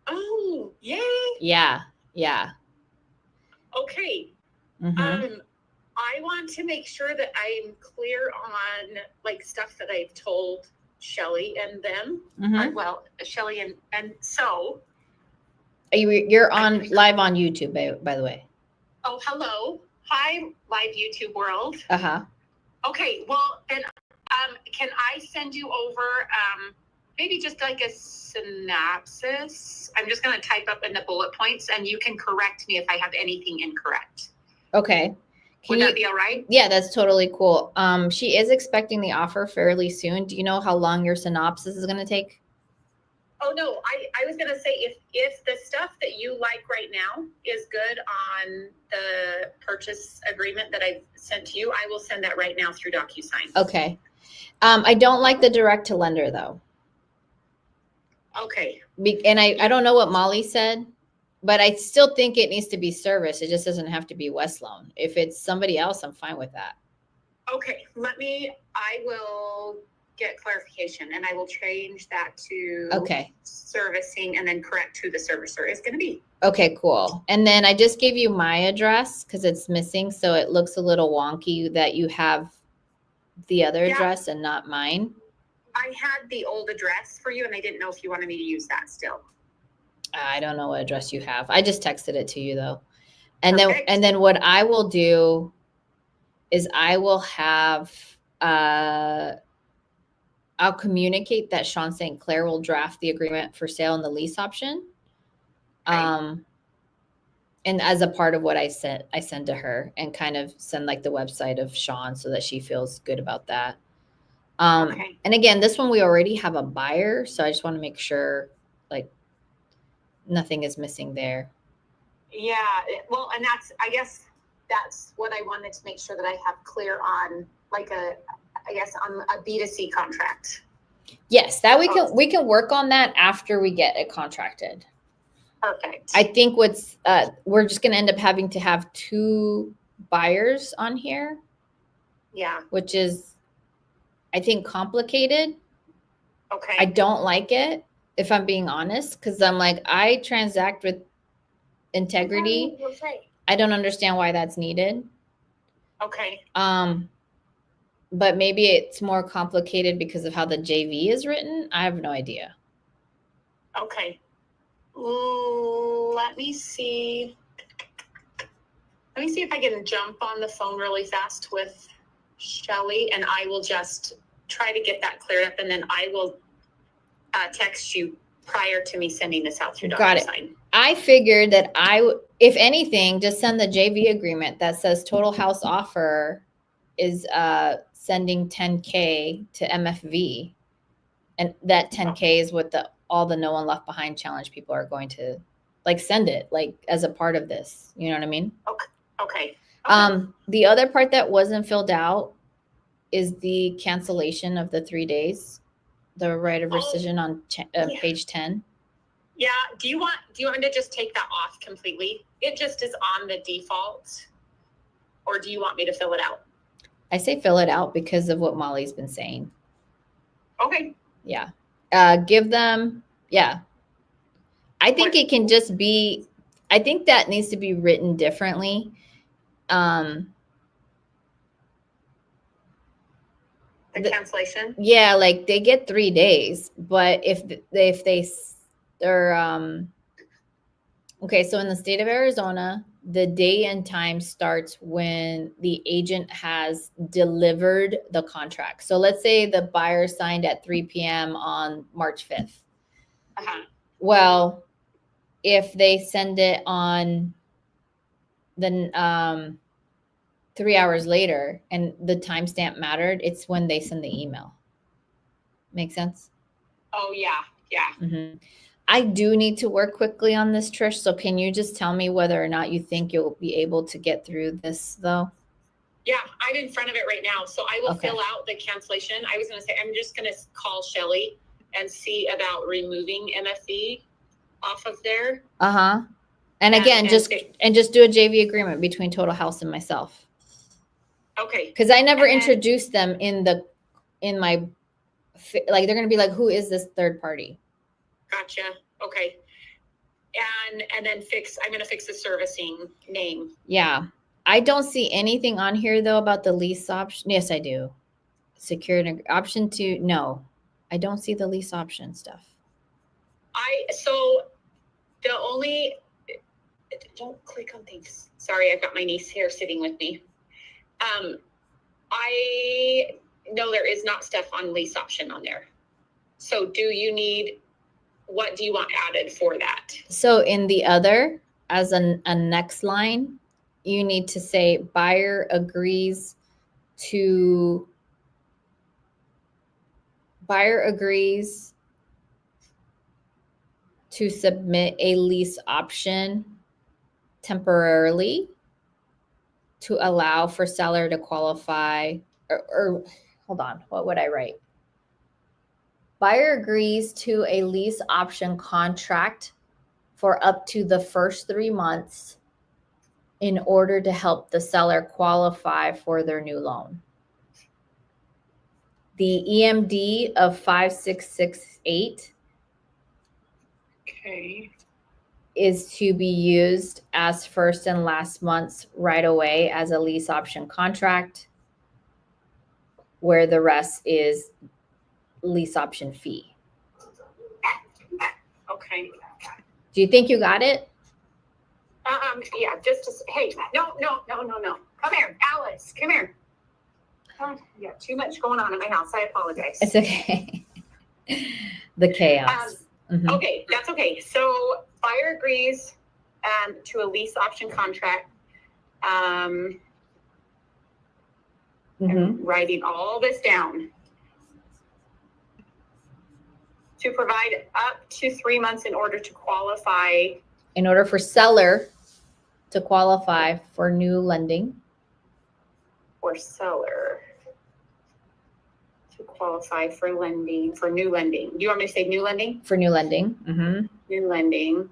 Oh, yay. Yeah. Okay. Mm-hmm. I want to make sure that I'm clear on like stuff that I've told Shelly and them. Mm-hmm. Well, Shelly and so. You're on live on YouTube, by the way. Oh, hello. Hi, live YouTube world. Uh-huh. Okay, well, then can I send you over maybe just like a synopsis? I'm just going to type up in the bullet points and you can correct me if I have anything incorrect. Okay. Would that be all right? Yeah, that's totally cool. She is expecting the offer fairly soon. Do you know how long your synopsis is going to take? Oh, no, I was going to say if the stuff that you like right now is good on the purchase agreement that I've sent to you, I will send that right now through DocuSign. Okay. I don't like the direct to lender though. Okay. And I don't know what Molly said, but I still think it needs to be service. It just doesn't have to be West Loan. If it's somebody else, I'm fine with that. Okay. I will get clarification and I will change that to servicing and then correct who the servicer is going to be. Okay, cool. And then I just gave you my address because it's missing. So it looks a little wonky that you have the other address and not mine. I had the old address for you and I didn't know if you wanted me to use that still. I don't know what address you have. I just texted it to you though. And then what I will do is I will have I'll communicate that Sean St. Clair will draft the agreement for sale and the lease option. And as a part of what I send to her and kind of send like the website of Sean so that she feels good about that. And again, this one we already have a buyer, so I just want to make sure like nothing is missing there. Yeah, well, and I guess that's what I wanted to make sure that I have clear on, like on a B2C contract. Yes, that we can work on that after we get it contracted. Perfect. I think we're just going to end up having to have 2 buyers on here. Yeah. Which is, I think, complicated. Okay. I don't like it, if I'm being honest, because I'm like, I transact with integrity. I don't understand why that's needed. Okay. But maybe it's more complicated because of how the JV is written. I have no idea. Okay. Let me see if I can jump on the phone really fast with Shelly, and I will just try to get that cleared up, and then I will text you prior to me sending this out through DocuSign. Got it. I figured that if anything, just send the JV agreement that says total house offer is sending $10K to MFV, and that $10K is what all the No One Left Behind challenge people are going to like send it like as a part of this. You know what I mean? Okay. The other part that wasn't filled out is the cancellation of the 3 days, the right of rescission on page 10. Yeah. Do you want me to just take that off completely? It just is on the default, or do you want me to fill it out? I say fill it out because of what Molly's been saying. Okay. Yeah. give them, yeah. I think it can just be, I think that needs to be written differently. The cancellation? Yeah, like they get 3 days, but if they're okay, so in the state of Arizona, the day and time starts when the agent has delivered the contract. So let's say the buyer signed at 3 p.m. on March 5th. Uh-huh. Well, if they send it on the 3 hours later and the timestamp mattered, it's when they send the email. Make sense? Oh, yeah. Yeah. Mm-hmm. I do need to work quickly on this, Trish. So can you just tell me whether or not you think you'll be able to get through this, though? Yeah, I'm in front of it right now. So I will fill out the cancellation. I was going to say, I'm just going to call Shelly and see about removing MFE off of there. Uh-huh. And again, just do a JV agreement between Total House and myself. Okay. Because I never introduced them in my, like, they're going to be like, who is this third party? Gotcha. Okay. And then I'm going to fix the servicing name. Yeah. I don't see anything on here though about the lease option. Yes, I do. Secured option to, no, I don't see the lease option stuff. So the only, don't click on things. Sorry, I've got my niece here sitting with me. I know there is not stuff on lease option on there. So what do you want added for that? So in the other, as a next line, you need to say buyer agrees to submit a lease option temporarily to allow for seller to qualify, or hold on, what would I write? Buyer agrees to a lease option contract for up to the first 3 months in order to help the seller qualify for their new loan. The EMD of 5668 is to be used as first and last months right away as a lease option contract, where the rest is lease option fee. Okay. Do you think you got it? Yeah, hey, no. Come here, Alice, come here. Yeah, too much going on in my house. I apologize. It's okay. The chaos. Okay, that's okay. So buyer agrees to a lease option contract. I'm writing all this down. To provide up to 3 months in order to qualify. In order for seller to qualify for new lending. For seller to qualify for new lending. Do you want me to say new lending? For new lending. Mm-hmm. New lending.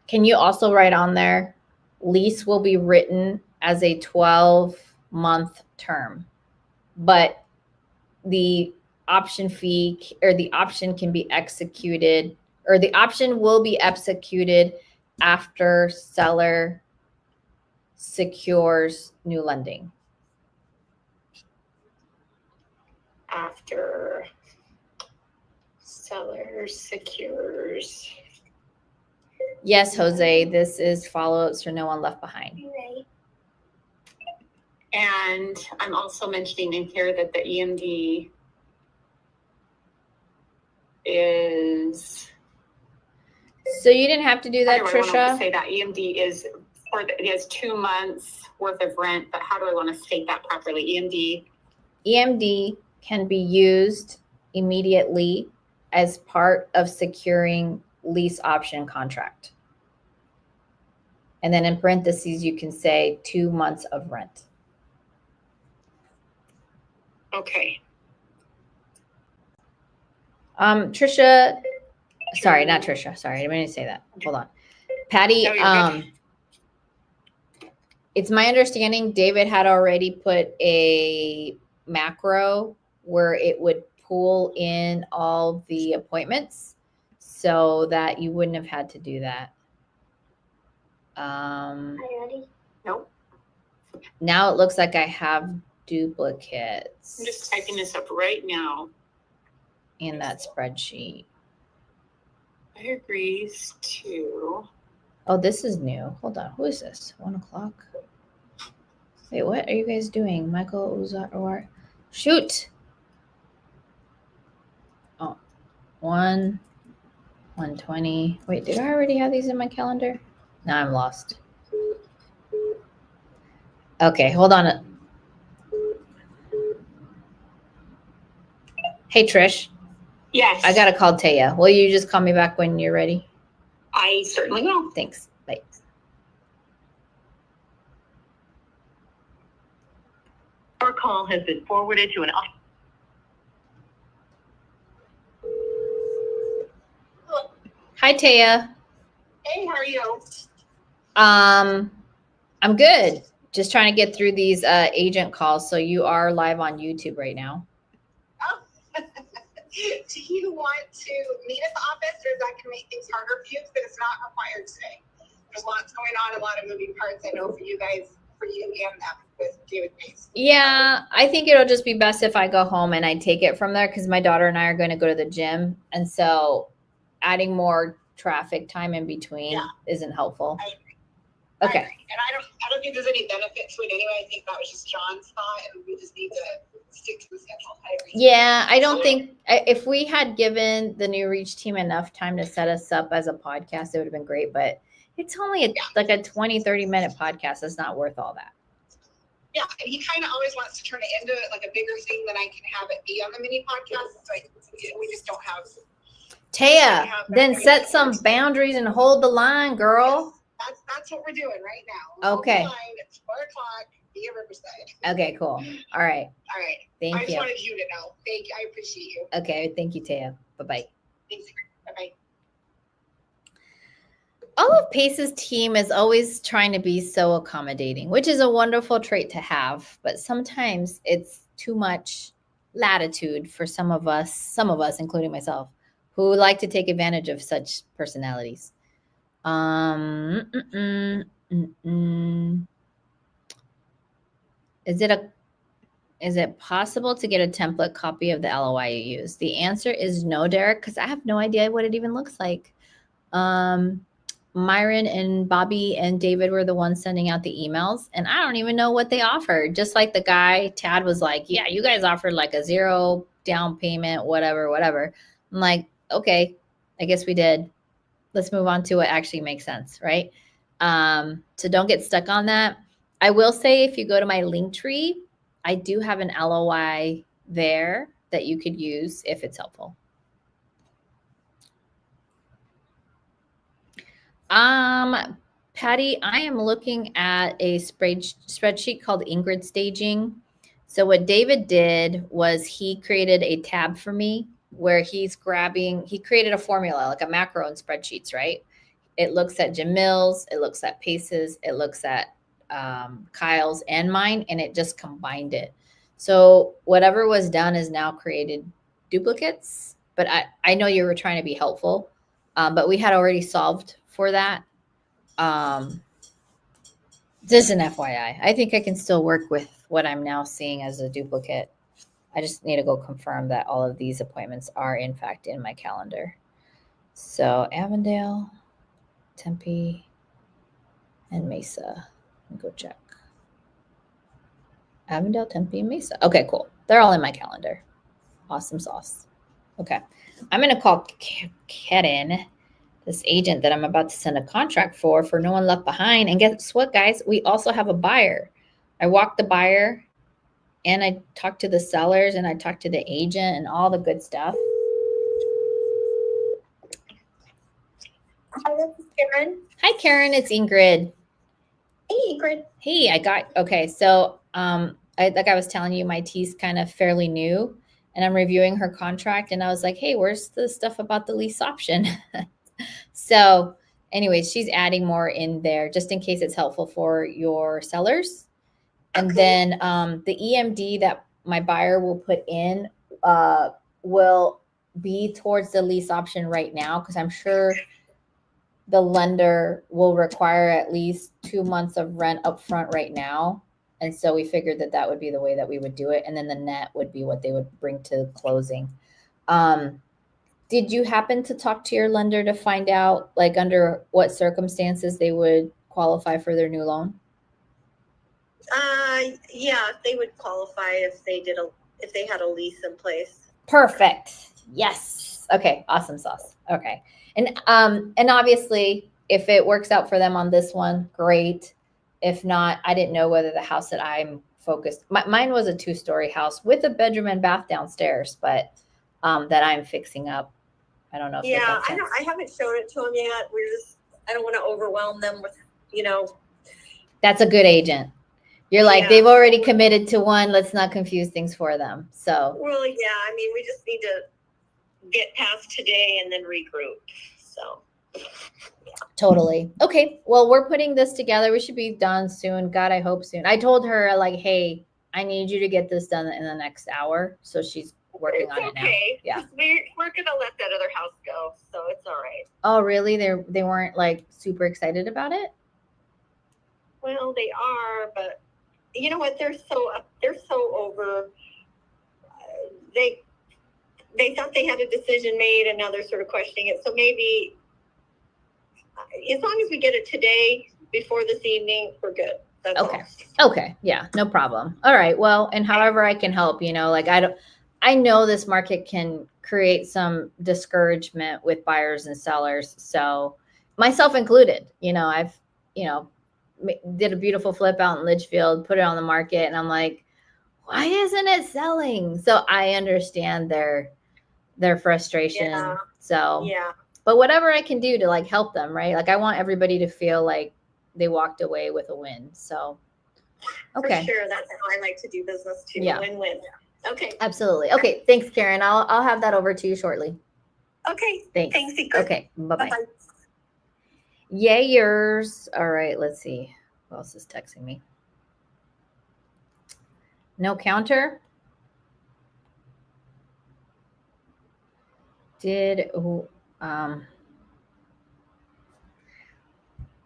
Can you also write on there, lease will be written as a 12-month term, but the option fee or the option can be executed, or the option will be executed after seller secures new lending. After seller secures. Yes, Jose, this is follow-ups for no one left behind. And I'm also mentioning in here that the EMD is. So you didn't have to do that, Trisha. I want to say that EMD is it has 2 months worth of rent, but how do I want to state that properly? EMD can be used immediately as part of securing lease option contract. And then in parentheses, you can say 2 months of rent. Okay. Trisha, sorry, not Trisha. Sorry, I didn't mean to say that. Hold on. Patty, No, it's my understanding David had already put a macro where it would pull in all the appointments so that you wouldn't have had to do that. Are you ready? Nope. Now it looks like I have duplicates. I'm just typing this up right now. In that spreadsheet. I agrees to. Oh, this is new. Hold on. Who is this? 1 o'clock. Wait, what are you guys doing? Michael Uzar. Shoot. Oh, 1:20. Wait, did I already have these in my calendar? Now I'm lost. Okay, hold on. Hey, Trish. Yes. I gotta call Taya. Will you just call me back when you're ready? I certainly will. Thanks. Bye. Your call has been forwarded to an. Hi, Taya. Hey, how are you? I'm good. Just trying to get through these agent calls. So you are live on YouTube right now. Oh. Do you want to meet at the office, or is that going to make things harder for you? Because it's not required today. There's lots going on, a lot of moving parts. I know for you guys, for you and them with David Pace. Yeah, I think it'll just be best if I go home and I take it from there because my daughter and I are going to go to the gym. And so adding more traffic time in between isn't helpful. I agree. Okay. I agree. And I don't think there's any benefit to it anyway. I think that was just John's thought, and we just need to stick to the schedule. I agree. Yeah, I don't think if we had given the New Reach team enough time to set us up as a podcast, it would have been great. But it's only like a 20, 30-minute podcast. It's not worth all that. Yeah, and he kind of always wants to turn it into like a bigger thing than I can have it be on the mini podcast. So we just don't have. Taya, then set some boundaries and hold the line, girl. Yes, that's what we're doing right now. Okay. It's 4 o'clock. Be at Riverside. Okay, cool. All right. All right. Thank I just you. wanted you to know. Thank you. I appreciate you. Okay, thank you, Taya. Bye-bye. Thanks. Bye-bye. All of Pace's team is always trying to be so accommodating, which is a wonderful trait to have, but sometimes it's too much latitude for some of us, including myself, who like to take advantage of such personalities. Is it possible to get a template copy of the LOI you use? The answer is no, Derek, because I have no idea what it even looks like. Myron and Bobby and David were the ones sending out the emails, and I don't even know what they offered. Just like the guy, Tad was like, yeah, you guys offered like a 0 down payment, whatever. I'm like, okay, I guess we did. Let's move on to what actually makes sense, right? So don't get stuck on that. I will say if you go to my link tree, I do have an LOI there that you could use if it's helpful. Patty, I am looking at a spreadsheet called Ingryd Staging. So what David did was he created a tab for me where he created a formula, like a macro in spreadsheets, right? It looks at Jamil's, it looks at Pace's, it looks at Kyle's and mine, and it just combined it. So whatever was done is now created duplicates, but I know you were trying to be helpful, but we had already solved for that. Just an FYI. I think I can still work with what I'm now seeing as a duplicate. I just need to go confirm that all of these appointments are in fact in my calendar. So Avondale, Tempe, and Mesa. Let me go check. Avondale, Tempe, and Mesa. Okay, cool. They're all in my calendar. Awesome sauce. Okay. I'm going to call Karen, this agent that I'm about to send a contract for No One Left Behind. And guess what, guys? We also have a buyer. I walked the buyer and I talked to the sellers and I talked to the agent and all the good stuff. Hi, this is Karen. Hi, Karen. It's Ingryd. Hey, Ingrid. Hey, so like I was telling you, my tea's kind of fairly new and I'm reviewing her contract and I was like, hey, where's the stuff about the lease option? So anyways, she's adding more in there just in case it's helpful for your sellers. And then the EMD that my buyer will put in will be towards the lease option right now, because I'm sure the lender will require at least 2 months of rent up front right now. And so we figured that that would be the way that we would do it. And then the net would be what they would bring to closing. Did you happen to talk to your lender to find out, like, under what circumstances they would qualify for their new loan? Yeah, they would qualify if they had a lease in place. Perfect. Yes. Okay. Awesome sauce. Okay. And obviously, if it works out for them on this one, great. If not, I didn't know whether the house that I'm focused. Mine was a 2-story house with a bedroom and bath downstairs, but that I'm fixing up. I don't know. Yeah, I haven't shown it to them yet. I don't want to overwhelm them with, That's a good agent. You're like, they've already committed to one. Let's not confuse things for them. So. Well, yeah. I mean, we just need to get past today and then regroup. So. Yeah. Totally. Okay. Well, we're putting this together. We should be done soon. God, I hope soon. I told her, like, hey, I need you to get this done in the next hour. So she's working on it now. Yeah. We're going to let that other house go. So it's all right. Oh, really? They weren't like super excited about it? Well, they are, but you know what? They're so over. They thought they had a decision made, and now they're sort of questioning it. So maybe, as long as we get it today before this evening, we're good. That's okay. all. Okay. Yeah. No problem. All right. Well, and however I can help, like, I know this market can create some discouragement with buyers and sellers. So myself included, I've, did a beautiful flip out in Litchfield, put it on the market, and I'm like, why isn't it selling? So I understand their frustration. Yeah. So, yeah. But whatever I can do to, like, help them, right? Like, I want everybody to feel like they walked away with a win. So, okay. For sure. That's how I like to do business too. Yeah. Win-win. Okay. Absolutely. Okay. Thanks, Karen. I'll have that over to you shortly. Okay. Thanks. Thanks. Okay. Bye-bye. Bye-bye. Yay, yours. All right. Let's see. Who else is texting me? No counter?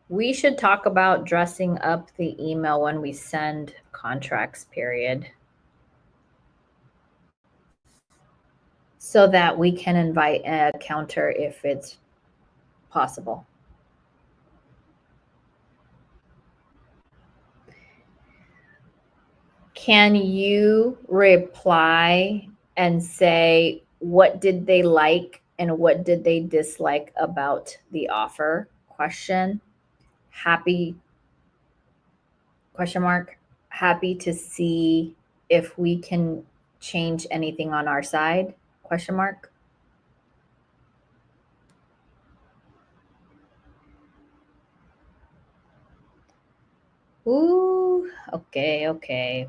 We should talk about dressing up the email when we send contracts, period. So that we can invite a counter if it's possible. Can you reply and say, what did they like and what did they dislike about the offer? Happy to see if we can change anything on our side? Ooh, okay.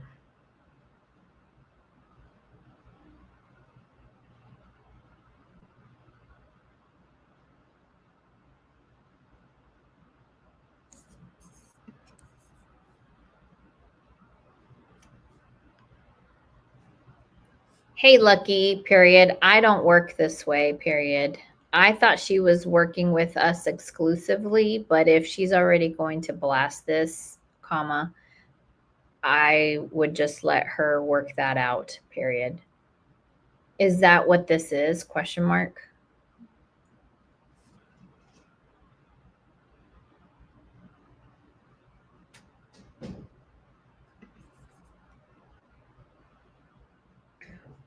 Hey, Lucky, period. I don't work this way, period. I thought she was working with us exclusively, but if she's already going to blast this, I would just let her work that out, period. Is that what this is?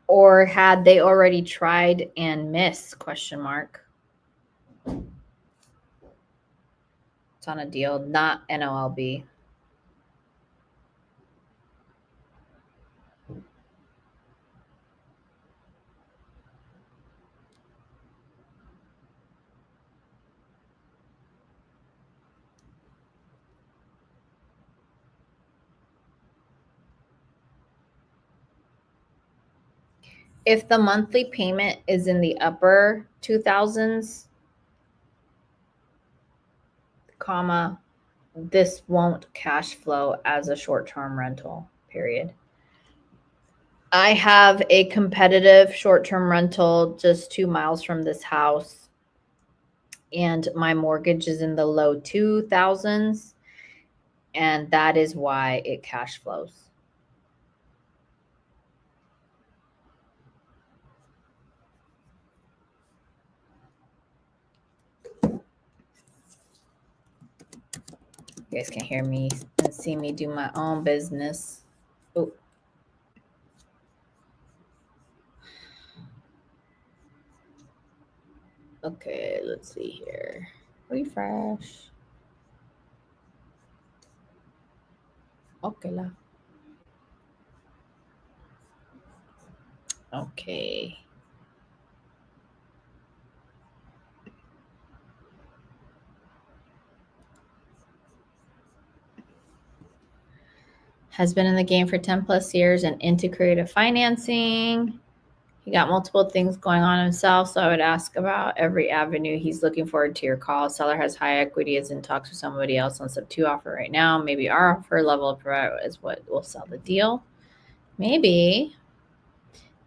Or had they already tried and missed? It's on a deal, not NOLB. If the monthly payment is in the upper 2000s, this won't cash flow as a short-term rental, period. I have a competitive short-term rental just 2 miles from this house, and my mortgage is in the low 2000s, and that is why it cash flows. You guys can hear me and see me do my own business. Oh. Okay, let's see here. Refresh. Okay. Okay. Has been in the game for 10 plus years and into creative financing. He got multiple things going on himself, so I would ask about every avenue. He's looking forward to your call. Seller has high equity, is in talks with somebody else on sub 2 offer right now. Maybe our offer level of provider is what will sell the deal. Maybe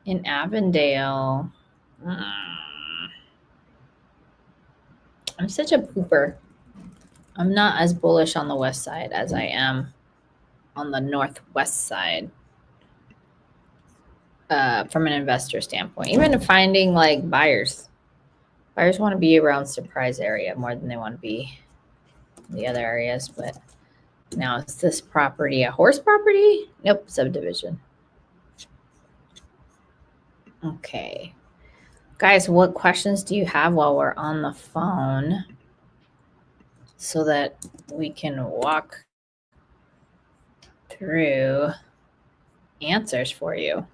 in Avondale. I'm such a pooper. I'm not as bullish on the west side as I am on the northwest side. From an investor standpoint, even finding like buyers want to be around Surprise area more than they want to be in the other areas. But now is this property a horse property? Nope, subdivision. Okay, guys, what questions do you have while we're on the phone so that we can walk through answers for you?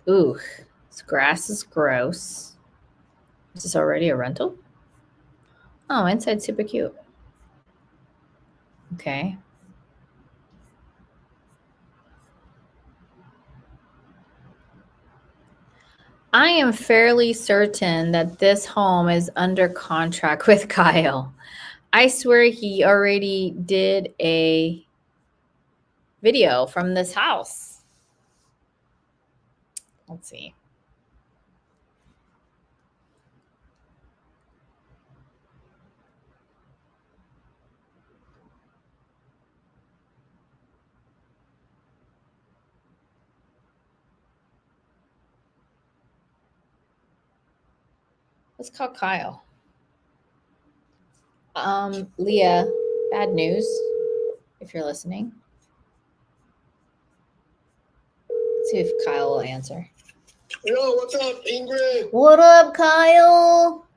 Ooh, this grass is gross. Is this already a rental? Oh, inside's super cute. Okay. I am fairly certain that this home is under contract with Kyle. I swear he already did a video from this house. Let's see. Let's call Kyle. Leah, bad news, if you're listening. Let's see if Kyle will answer. Yo, what's up, Ingrid? What up, Kyle?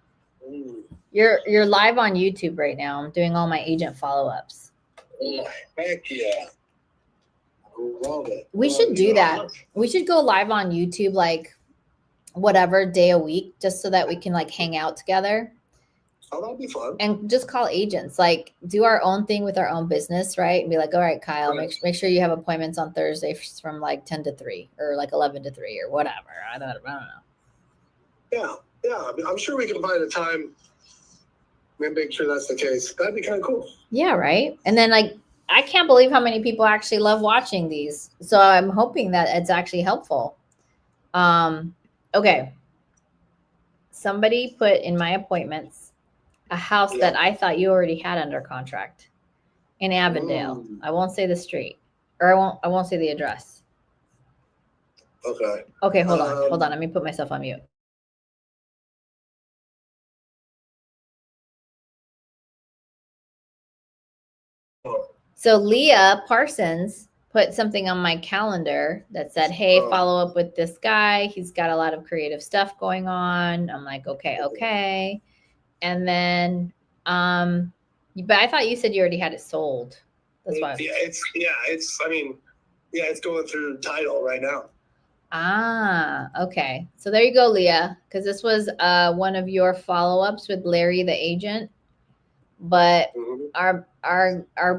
You're live on YouTube right now. I'm doing all my agent follow-ups. Oh, heck yeah. Love it. We should do that. We should go live on YouTube like whatever day a week, just so that we can like hang out together. Oh, that'd be fun. And just call agents, like do our own thing with our own business, right? And be like, all right, Kyle, Right. make sure you have appointments on Thursday from like 10 to 3 or like 11 to 3 or whatever. I don't know. Yeah. I'm sure we can find a time and make sure that's the case. That'd be kind of cool. Yeah, right. And then like, I can't believe how many people actually love watching these. So I'm hoping that it's actually helpful. Okay. Somebody put in my appointments a house that I thought you already had under contract in Avondale. I won't say the street, or I won't say the address. Okay. Okay, hold on. Let me put myself on mute. So Leah Parsons put something on my calendar that said, hey, follow up with this guy. He's got a lot of creative stuff going on. I'm like, okay. And then, but I thought you said you already had it sold. That's why. It's going through title right now. Ah, okay. So there you go, Leah, because this was one of your follow-ups with Larry, the agent. But our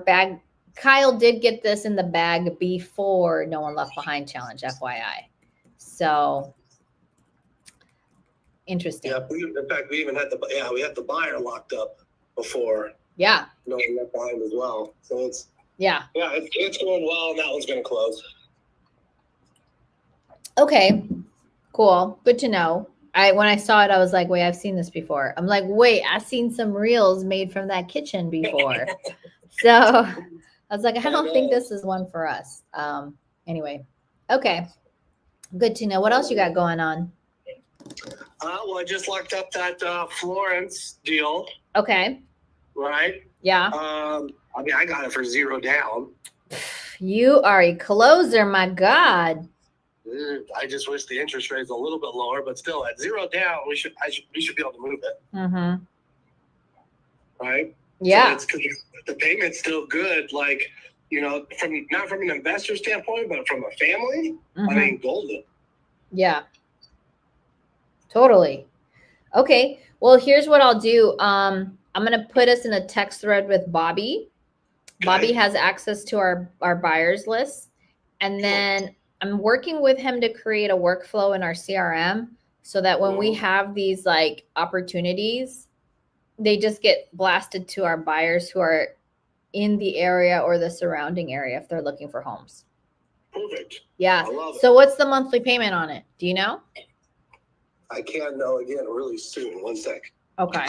bag, Kyle did get this in the bag before No One Left Behind Challenge, FYI. So interesting. Yeah, in fact, we even had the buyer locked up before. Yeah. No One Left Behind as well. So it's it's going well, and that one's going to close. Okay, cool. Good to know. When I saw it, I was like, wait, I've seen this before. I'm like, wait, I've seen some reels made from that kitchen before. So I was like, I don't think this is one for us. Anyway, okay. Good to know. What else you got going on? Well, I just locked up that Florence deal, Okay. right? Yeah. I mean, I got it for 0 down. You are a closer, my God. I just wish the interest rate is a little bit lower, but still at 0 down, we should be able to move it, Mm-hmm. right? Yeah. So it's 'cause the payment's still good, like, you know, not from an investor standpoint, but from a family. Mm-hmm. I mean, golden. Yeah. Totally. Okay. Well, here's what I'll do. I'm gonna put us in a text thread with Bobby. Okay. Bobby has access to our buyers list. And then I'm working with him to create a workflow in our CRM so that when we have these like opportunities, they just get blasted to our buyers who are in the area or the surrounding area if they're looking for homes. Perfect. Yeah. I love it. So what's the monthly payment on it? Do you know? I can know again really soon. 1 sec. Okay.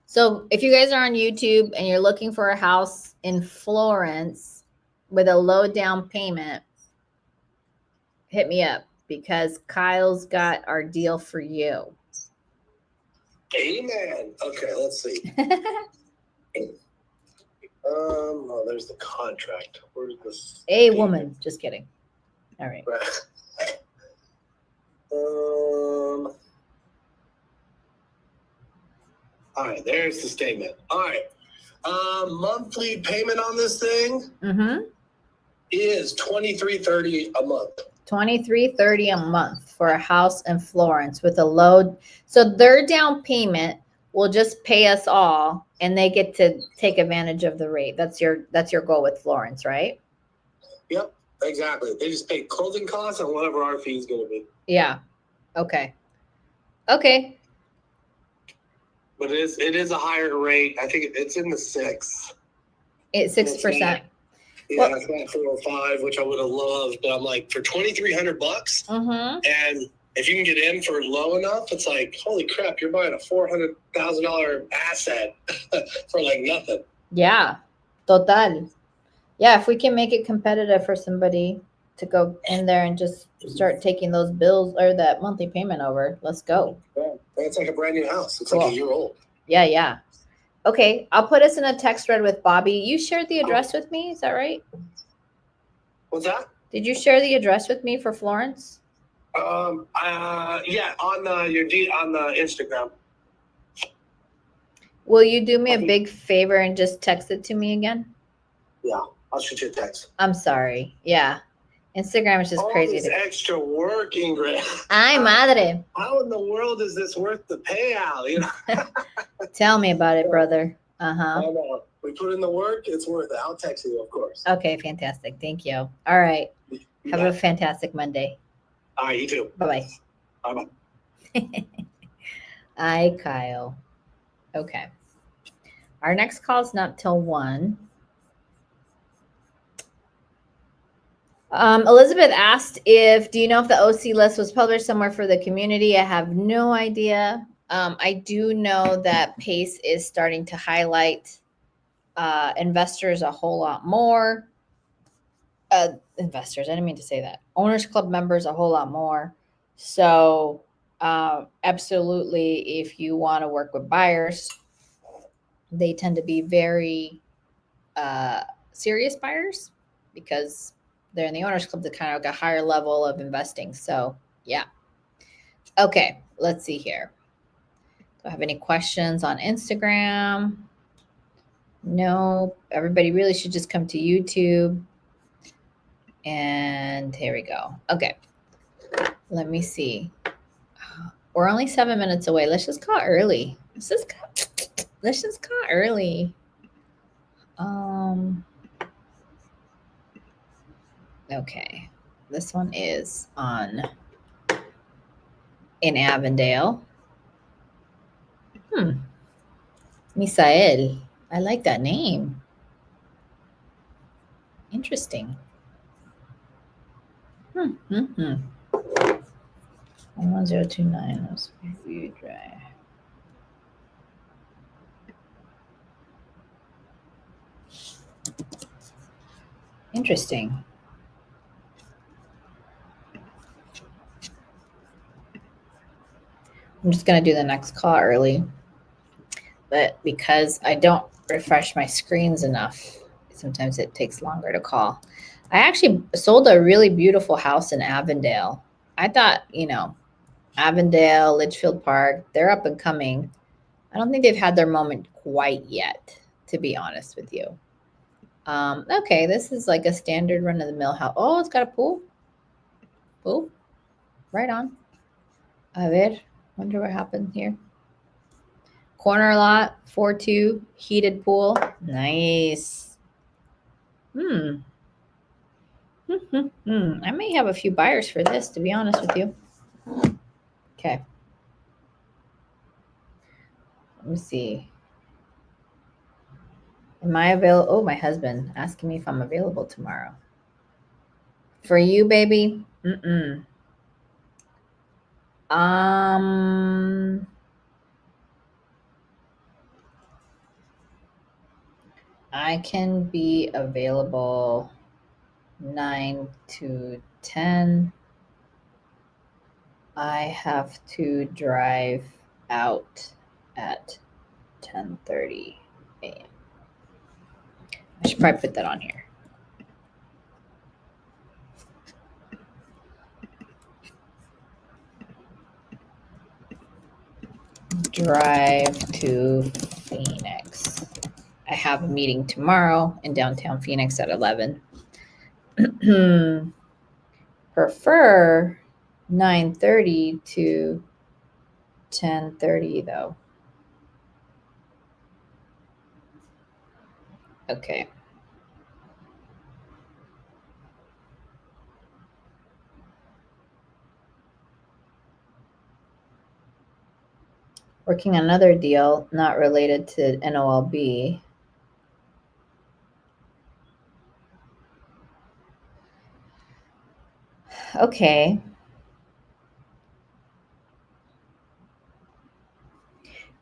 So if you guys are on YouTube and you're looking for a house in Florence with a low down payment, hit me up because Kyle's got our deal for you. Amen. Okay, let's see. Oh, there's the contract. Where's this? A woman. Just kidding. All right. All right, there's the statement. All right. Monthly payment on this thing is $23.30 a month. $23.30 a month for a house in Florence with a low. So their down payment will just pay us all, and they get to take advantage of the rate. That's your goal with Florence, right? Yep, exactly. They just pay closing costs and whatever our fee is going to be. Yeah. Okay. Okay. But it is a higher rate. I think it's in the 6. It's 6%. Yeah, it's not 4 or 5, which I would have loved. But I'm like, for $2,300, and if you can get in for low enough, it's like, holy crap, you're buying a $400,000 asset for like nothing. Yeah, total. Yeah, if we can make it competitive for somebody to go in there and just start taking those bills or that monthly payment over, let's go. Yeah, it's like a brand new house. It's Cool. like a year old. Yeah, yeah. Okay, I'll put us in a text thread with Bobby. You shared the address with me, is that right? What's that? Did you share the address with me for Florence? Yeah, on the Instagram. Will you do me a big favor and just text it to me again? Yeah, I'll shoot you a text. I'm sorry. Yeah. Instagram is just All crazy. this extra work, Ingrid. Ay, madre. How in the world is this worth the payout? You know? Tell me about it, brother. Uh-huh. I know. We put in the work, it's worth it. I'll text you, of course. Okay, fantastic. Thank you. All right. Have a fantastic Monday. All right, you too. Bye-bye. Bye-bye. Hi, Kyle. Okay. Our next call is not till 1. Elizabeth asked do you know if the OC list was published somewhere for the community? I have no idea. I do know that PACE is starting to highlight investors a whole lot more. Investors, I didn't mean to say that. Owners Club members a whole lot more. So absolutely, if you want to work with buyers, they tend to be very serious buyers because they're in the Owners Club that kind of like a higher level of investing. So yeah. Okay, let's see here. Do I have any questions on Instagram? No, everybody really should just come to YouTube. And here we go. Okay, let me see. We're only 7 minutes away. Let's just call early. Let's just call early. Okay, this one is in Avondale. Misael. I like that name. Interesting. 1029. Let's review dry. Interesting. I'm just going to do the next call early. But because I don't refresh my screens enough, sometimes it takes longer to call. I actually sold a really beautiful house in Avondale. I thought, Avondale, Litchfield Park, they're up and coming. I don't think they've had their moment quite yet, to be honest with you. Okay, this is like a standard run-of-the-mill house. Oh, it's got a pool. Pool. Right on. A ver, wonder what happened here. Corner lot, 4-2, heated pool. Nice. I may have a few buyers for this, to be honest with you. Okay. Let me see. Am I available? Oh, my husband asking me if I'm available tomorrow. For you, baby? I can be available 9 to 10. I have to drive out at 10:30 a.m. I should probably put that on here. Drive to Phoenix. I have a meeting tomorrow in downtown Phoenix at 11. Prefer 9:30 to 10:30 though. Okay. Working on another deal not related to NOLB. Okay.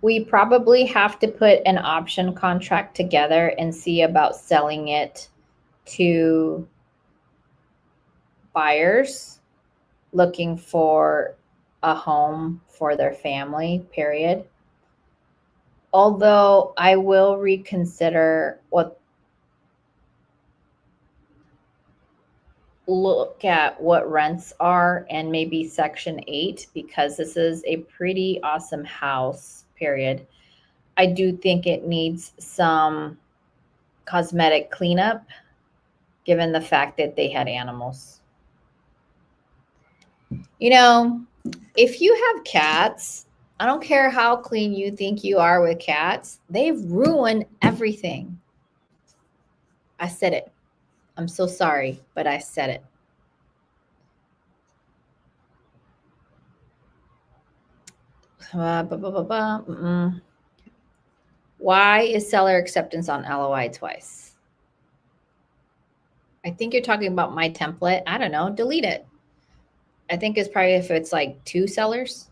We probably have to put an option contract together and see about selling it to buyers looking for a home for their family, period. Although I will reconsider look at what rents are and maybe Section 8, because this is a pretty awesome house, period. I do think it needs some cosmetic cleanup given the fact that they had animals. If you have cats, I don't care how clean you think you are with cats, they've ruined everything. I said it. I'm so sorry, but I said it. Why is seller acceptance on LOI twice? I think you're talking about my template. I don't know. Delete it. I think it's probably if it's like 2 sellers.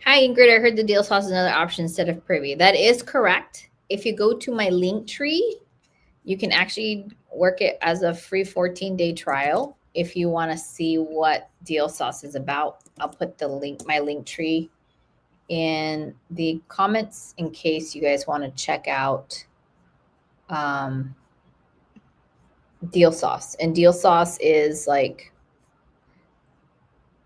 Hi, Ingrid. I heard the deal sauce is another option instead of privy. That is correct. If you go to my link tree, you can actually work it as a free 14-day trial. If you want to see what deal sauce is about, I'll put my link tree in the comments in case you guys want to check out deal sauce. And deal sauce is like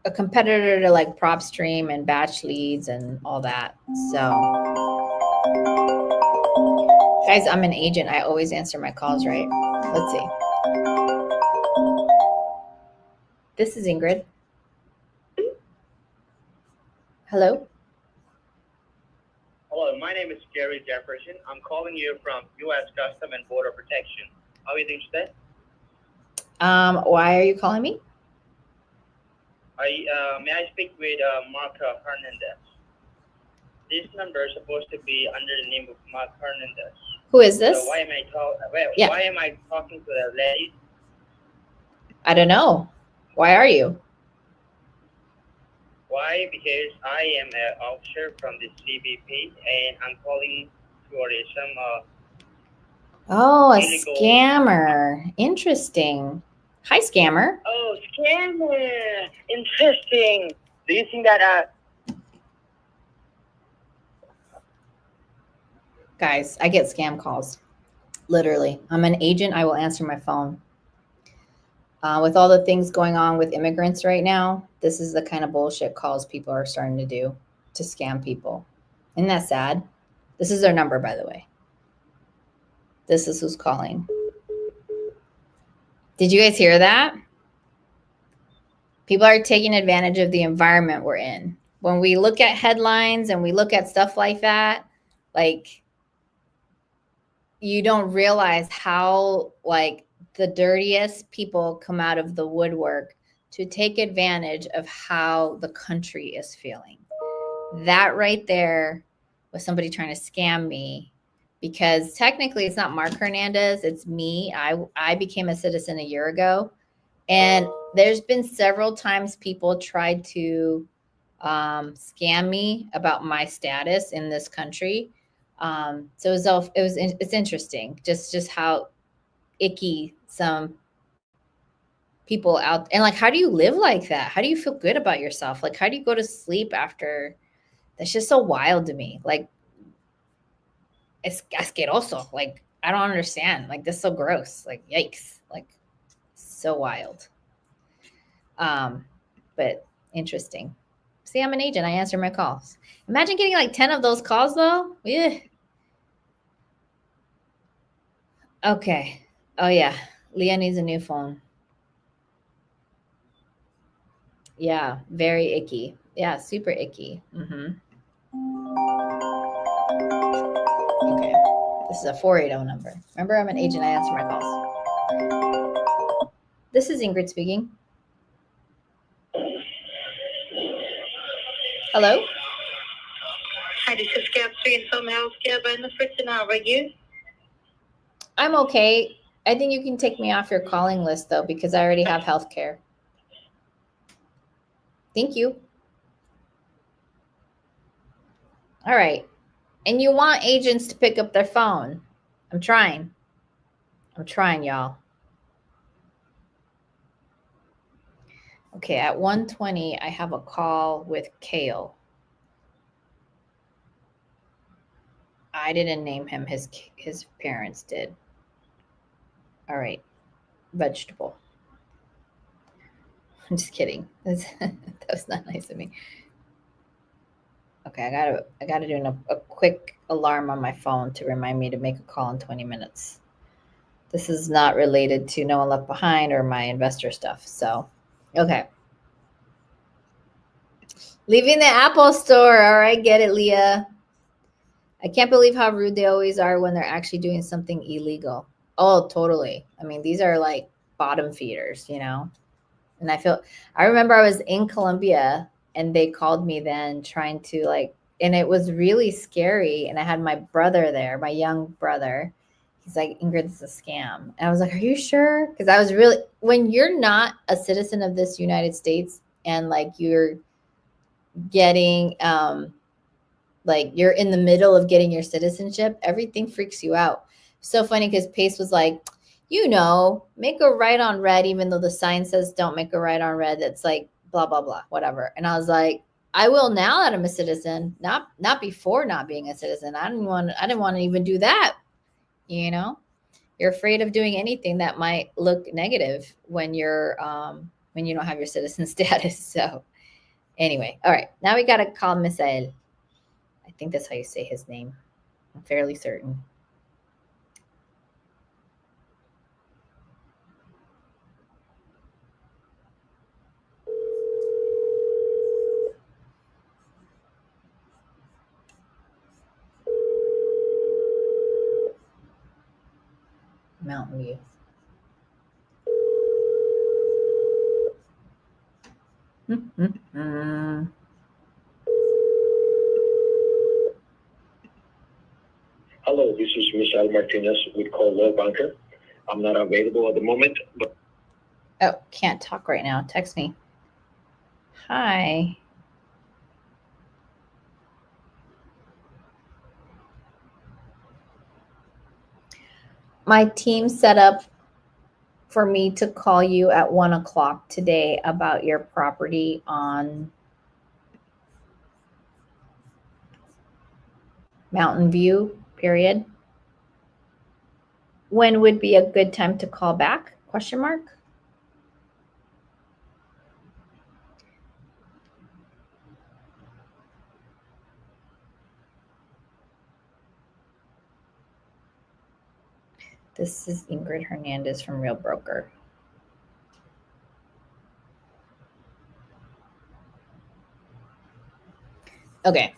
a competitor to like PropStream and Batch Leads and all that. So guys, I'm an agent. I always answer my calls, right? Let's see. This is Ingrid. Hello. Hello, my name is Jerry Jefferson. I'm calling you from U.S. Custom and Border Protection. How are you doing today? Why are you calling me? May I speak with Mark Hernandez? This number is supposed to be under the name of Mark Hernandez. Who is this? So why am I talking to the lady? I don't know. Why are you? Why? Because I am an officer from the CBP, and I'm calling for some Oh, a illegal... scammer. Interesting. Hi, scammer. Oh, scammer. Interesting. Do you think that Guys, I get scam calls. Literally. I'm an agent. I will answer my phone. With all the things going on with immigrants right now, this is the kind of bullshit calls people are starting to do to scam people. Isn't that sad? This is their number, by the way. This is who's calling. Did you guys hear that? People are taking advantage of the environment we're in. When we look at headlines and we look at stuff like that, like, you don't realize how, like, the dirtiest people come out of the woodwork to take advantage of how the country is feeling. That right there was somebody trying to scam me, because technically it's not Mark Hernandez, it's me. I became a citizen a year ago, and there's been several times people tried to scam me about my status in this country. So it's interesting just how icky some people out, and like, how do you live like that? How do you feel good about yourself? Like, how do you go to sleep after? That's just so wild to me. Like, it's asqueroso. Like, I don't understand. Like, this is so gross. Like, yikes. Like, so wild. But interesting. See, I'm an agent. I answer my calls. Imagine getting like 10 of those calls though. Yeah. Okay. Oh yeah. Leah needs a new phone. Yeah. Very icky. Yeah. Super icky. Okay. This is a 480 number. Remember, I'm an agent. I answer my calls. This is Ingrid speaking. Hello? Hi, this is Gab speaking from Healthcare Benefits, and how are you? I'm okay. I think you can take me off your calling list, though, because I already have health care. Thank you. All right. And you want agents to pick up their phone. I'm trying, y'all. Okay, at 1:20, I have a call with Kale. I didn't name him. His parents did. All right. Vegetable. I'm just kidding. That was not nice of me. Okay, I gotta do a quick alarm on my phone to remind me to make a call in 20 minutes. This is not related to No One Left Behind or my investor stuff. So, okay. Leaving the Apple store. All right, get it, Leah. I can't believe how rude they always are when they're actually doing something illegal. Oh, totally. I mean, these are like bottom feeders, you know? And I remember I was in Colombia and they called me then trying to like, and it was really scary. And I had my brother there, my young brother. He's like, Ingrid, this is a scam. And I was like, are you sure? Because I was really, when you're not a citizen of this United States and like you're getting, like you're in the middle of getting your citizenship, everything freaks you out. So funny because Pace was like, you know, make a right on red, even though the sign says don't make a right on red. That's like blah, blah, blah, whatever. And I was like, I will now that I'm a citizen, not before not being a citizen. I didn't want to even do that. You know, you're afraid of doing anything that might look negative when you're when you don't have your citizen status. So anyway, all right, now we got to call Misael. I think that's how you say his name. I'm fairly certain. Mountain View. Hello, this is Michelle Martinez with Coldwell Banker. I'm not available at the moment, but... Oh, can't talk right now. Text me. Hi. My team set up for me to call you at 1 o'clock today about your property on Mountain View, period. When would be a good time to call back? Question mark. This is Ingryd Hernandez from Real Broker. Okay.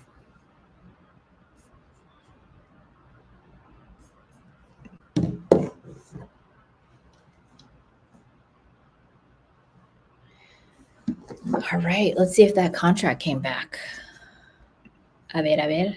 All right, let's see if that contract came back. A ver.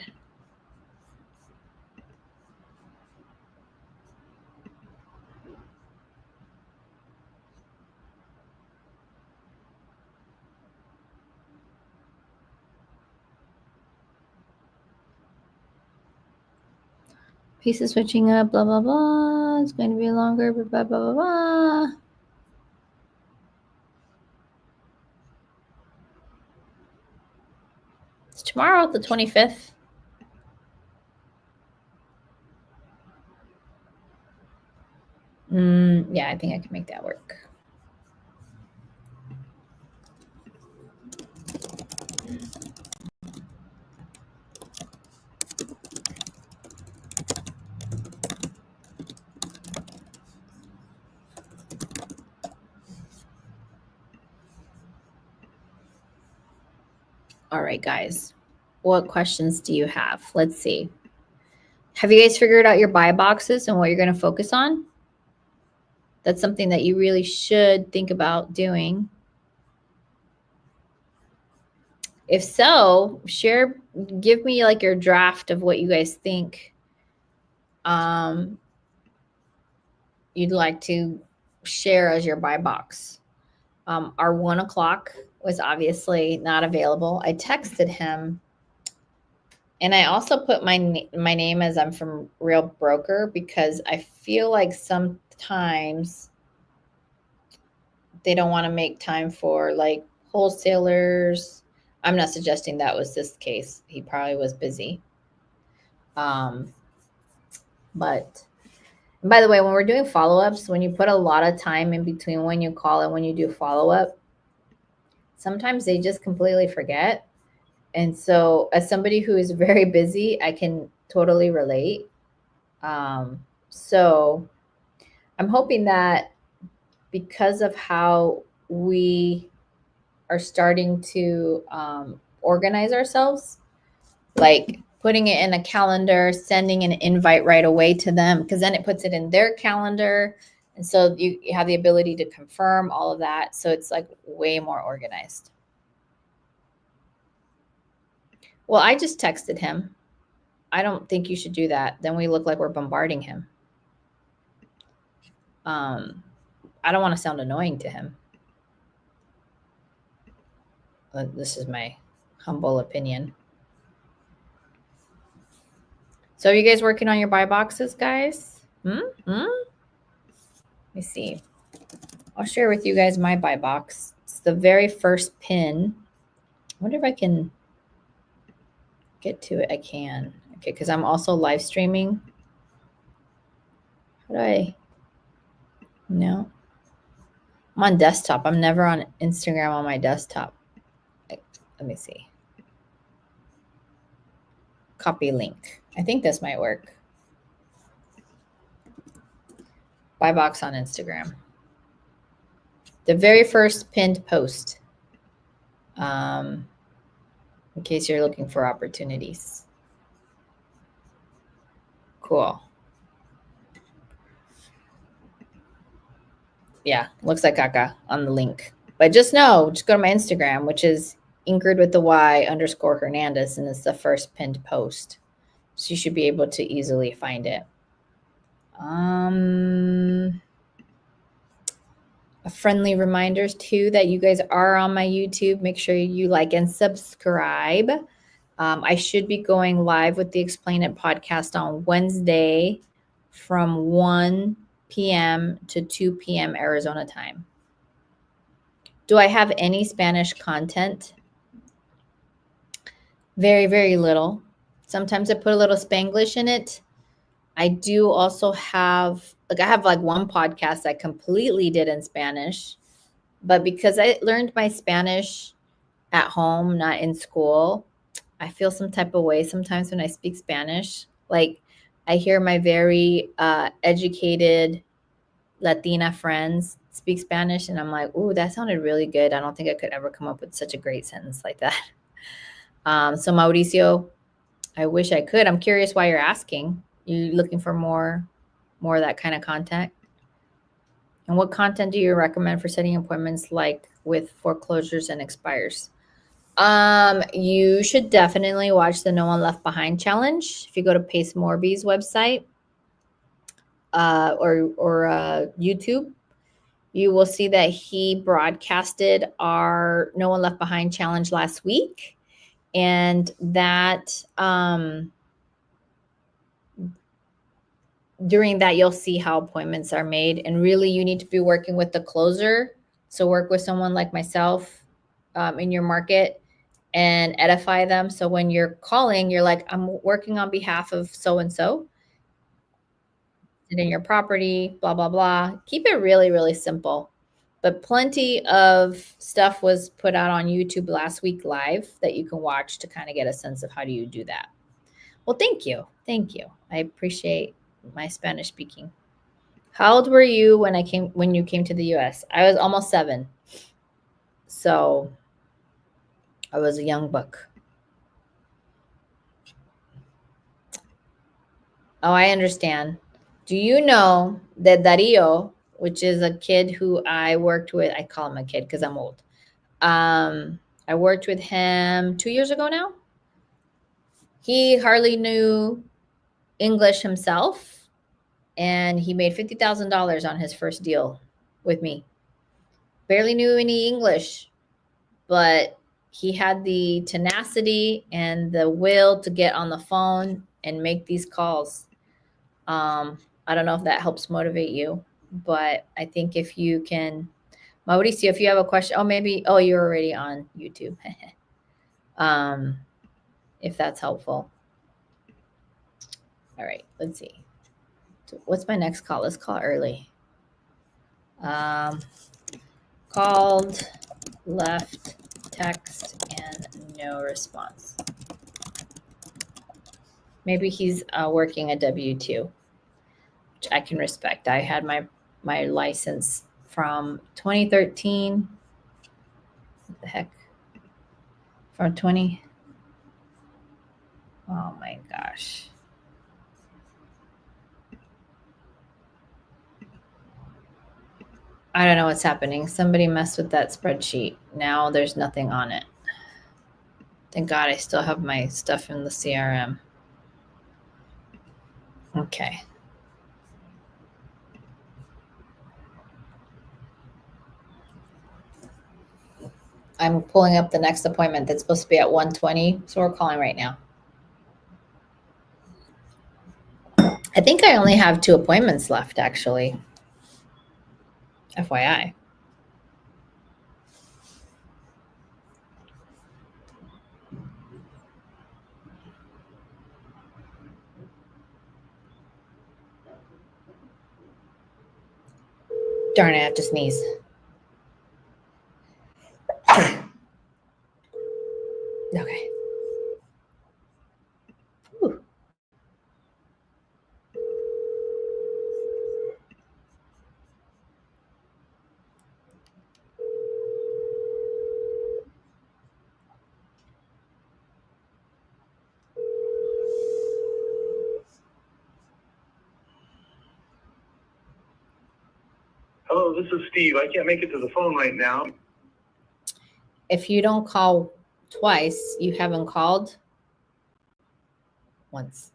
Pieces switching up, blah, blah, blah. It's going to be longer, blah, blah, blah, blah. It's tomorrow, the 25th. Yeah, I think I can make that work. All right, guys. What questions do you have? Let's see. Have you guys figured out your buy boxes and what you're going to focus on? That's something that you really should think about doing. If so, give me like your draft of what you guys think you'd like to share as your buy box. Our 1 o'clock was obviously not available. I texted him, and I also put my name as I'm from Real Broker because I feel like sometimes they don't want to make time for like wholesalers. I'm not suggesting that was this case. He probably was busy. But by the way, when we're doing follow-ups, when you put a lot of time in between when you call and when you do follow-up, sometimes they just completely forget. And so as somebody who is very busy, I can totally relate. So I'm hoping that because of how we are starting to organize ourselves, like putting it in a calendar, sending an invite right away to them, because then it puts it in their calendar. And so you have the ability to confirm all of that. So it's like way more organized. Well, I just texted him. I don't think you should do that. Then we look like we're bombarding him. I don't want to sound annoying to him. This is my humble opinion. So are you guys working on your buy boxes, guys? Let me see. I'll share with you guys my buy box. It's the very first pin. I wonder if I can get to it. I can. Okay, because I'm also live streaming. How do I? No. I'm on desktop. I'm never on Instagram on my desktop. Let me see. Copy link. I think this might work. Buy box on Instagram. The very first pinned post. In case you're looking for opportunities. Cool. Yeah, looks like caca on the link. But just know, just go to my Instagram, which is Ingryd with the Y _Hernandez, and it's the first pinned post. So you should be able to easily find it. A friendly reminders too that you guys are on my YouTube. Make sure you like and subscribe. I should be going live with the Explain It podcast on Wednesday from 1 p.m. to 2 p.m. Arizona time. Do I have any Spanish content? Very, very little. Sometimes I put a little Spanglish in it. I do also have, I have one podcast I completely did in Spanish, but because I learned my Spanish at home, not in school, I feel some type of way sometimes when I speak Spanish. Like I hear my very educated Latina friends speak Spanish and I'm like, ooh, that sounded really good. I don't think I could ever come up with such a great sentence like that. So Mauricio, I wish I could. I'm curious why you're asking. You looking for more of that kind of content? And what content do you recommend for setting appointments like with foreclosures and expires? You should definitely watch the No One Left Behind challenge. If you go to Pace Morby's website or YouTube, you will see that he broadcasted our No One Left Behind challenge last week. And that during that, you'll see how appointments are made. And really, you need to be working with the closer. So work with someone like myself in your market and edify them. So when you're calling, you're like, I'm working on behalf of so-and-so in your property, blah, blah, blah. Keep it really, really simple. But plenty of stuff was put out on YouTube last week live that you can watch to kind of get a sense of how do you do that. Well, thank you. Thank you. I appreciate my Spanish speaking. How old were you when you came to the US? I was almost 7. So I was a young buck. Oh, I understand. Do you know that Dario, which is a kid who I worked with, I call him a kid because I'm old. I worked with him 2 years ago now. He hardly knew English himself, and he made $50,000 on his first deal with me. Barely knew any English, but he had the tenacity and the will to get on the phone and make these calls. I don't know if that helps motivate you, but I think if you can, Mauricio, if you have a question, you're already on YouTube. If that's helpful. All right, let's see. So what's my next call? Let's call early. Called, left text, and no response. Maybe he's working a W-2, which I can respect. I had my license from 2013. What the heck? From 20. Oh my gosh. I don't know what's happening. Somebody messed with that spreadsheet. Now there's nothing on it. Thank God I still have my stuff in the CRM. Okay. I'm pulling up the next appointment that's supposed to be at 1:20. So we're calling right now. I think I only have 2 appointments left, actually. FYI. Darn it, I have to sneeze. Okay. Whew. Hello, this is Steve. I can't make it to the phone right now. If you don't call twice, you haven't called once.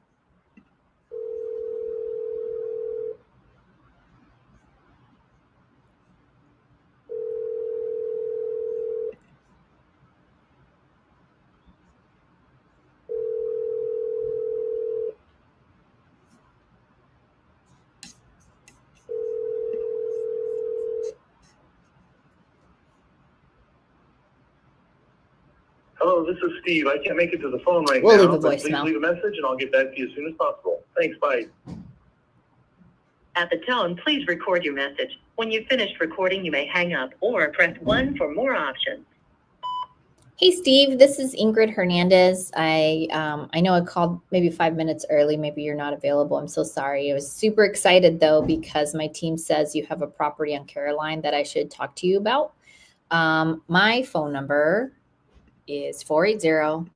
Hello, this is Steve. I can't make it to the phone right We'll now. leave a but please voicemail. leave a message and I'll get back to you as soon as possible. Thanks, bye. At the tone, please record your message. When you've finished recording, you may hang up or press 1 for more options. Hey, Steve, this is Ingryd Hernandez. I know I called maybe 5 minutes early. Maybe you're not available. I'm so sorry. I was super excited, though, because my team says you have a property on Caroline that I should talk to you about. My phone number is 480.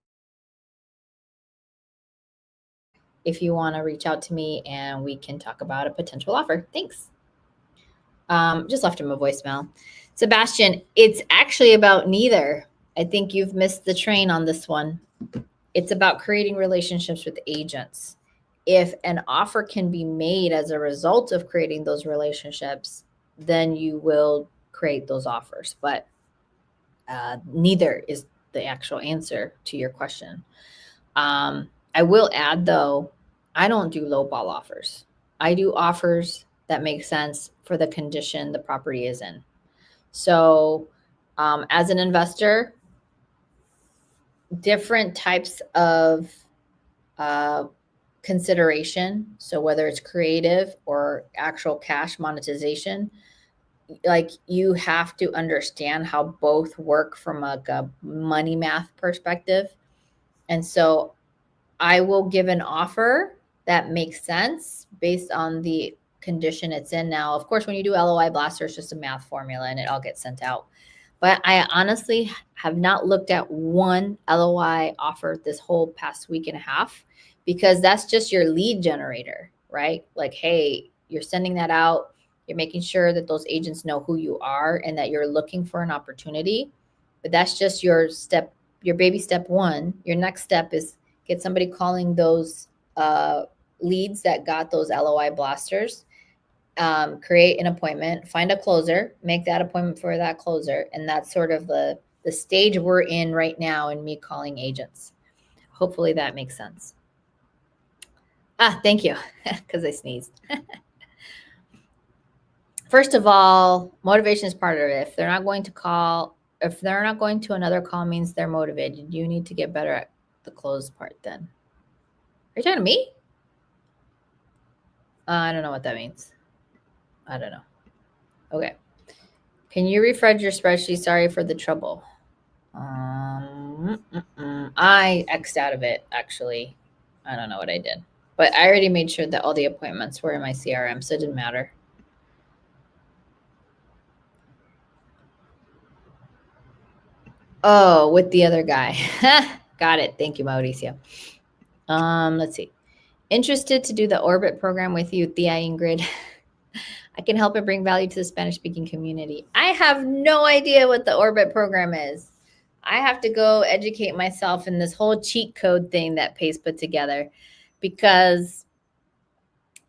If you want to reach out to me and we can talk about a potential offer. Thanks. Just left him a voicemail. Sebastian, it's actually about neither. I think you've missed the train on this one. It's about creating relationships with agents. If an offer can be made as a result of creating those relationships, then you will create those offers. But neither is the actual answer to your question. I will add, though, I don't do lowball offers. I do offers that make sense for the condition the property is in. So as an investor, different types of consideration, so whether it's creative or actual cash monetization, like you have to understand how both work from a money math perspective. And so I will give an offer that makes sense based on the condition it's in. Now, of course, when you do LOI blaster, it's just a math formula and it all gets sent out. But I honestly have not looked at one LOI offer this whole past week and a half, because that's just your lead generator, right? Like, hey, you're sending that out. You're making sure that those agents know who you are and that you're looking for an opportunity. But that's just your step, your baby step one. Your next step is get somebody calling those leads that got those LOI blasters. Create an appointment, find a closer, make that appointment for that closer. And that's sort of the stage we're in right now in me calling agents. Hopefully that makes sense. Thank you, because I sneezed. First of all, motivation is part of it. If they're not going to call, if they're not going to another call, means they're motivated. You need to get better at the close part then. Are you talking to me? I don't know what that means. I don't know. Okay. Can you refresh your spreadsheet? Sorry for the trouble. I X'd out of it, actually. I don't know what I did. But I already made sure that all the appointments were in my CRM, so it didn't matter. Oh, with the other guy. Got it. Thank you, Mauricio. Let's see. Interested to do the Orbit program with you, Thea Ingrid. I can help and bring value to the Spanish-speaking community. I have no idea what the Orbit program is. I have to go educate myself in this whole cheat code thing that Pace put together, because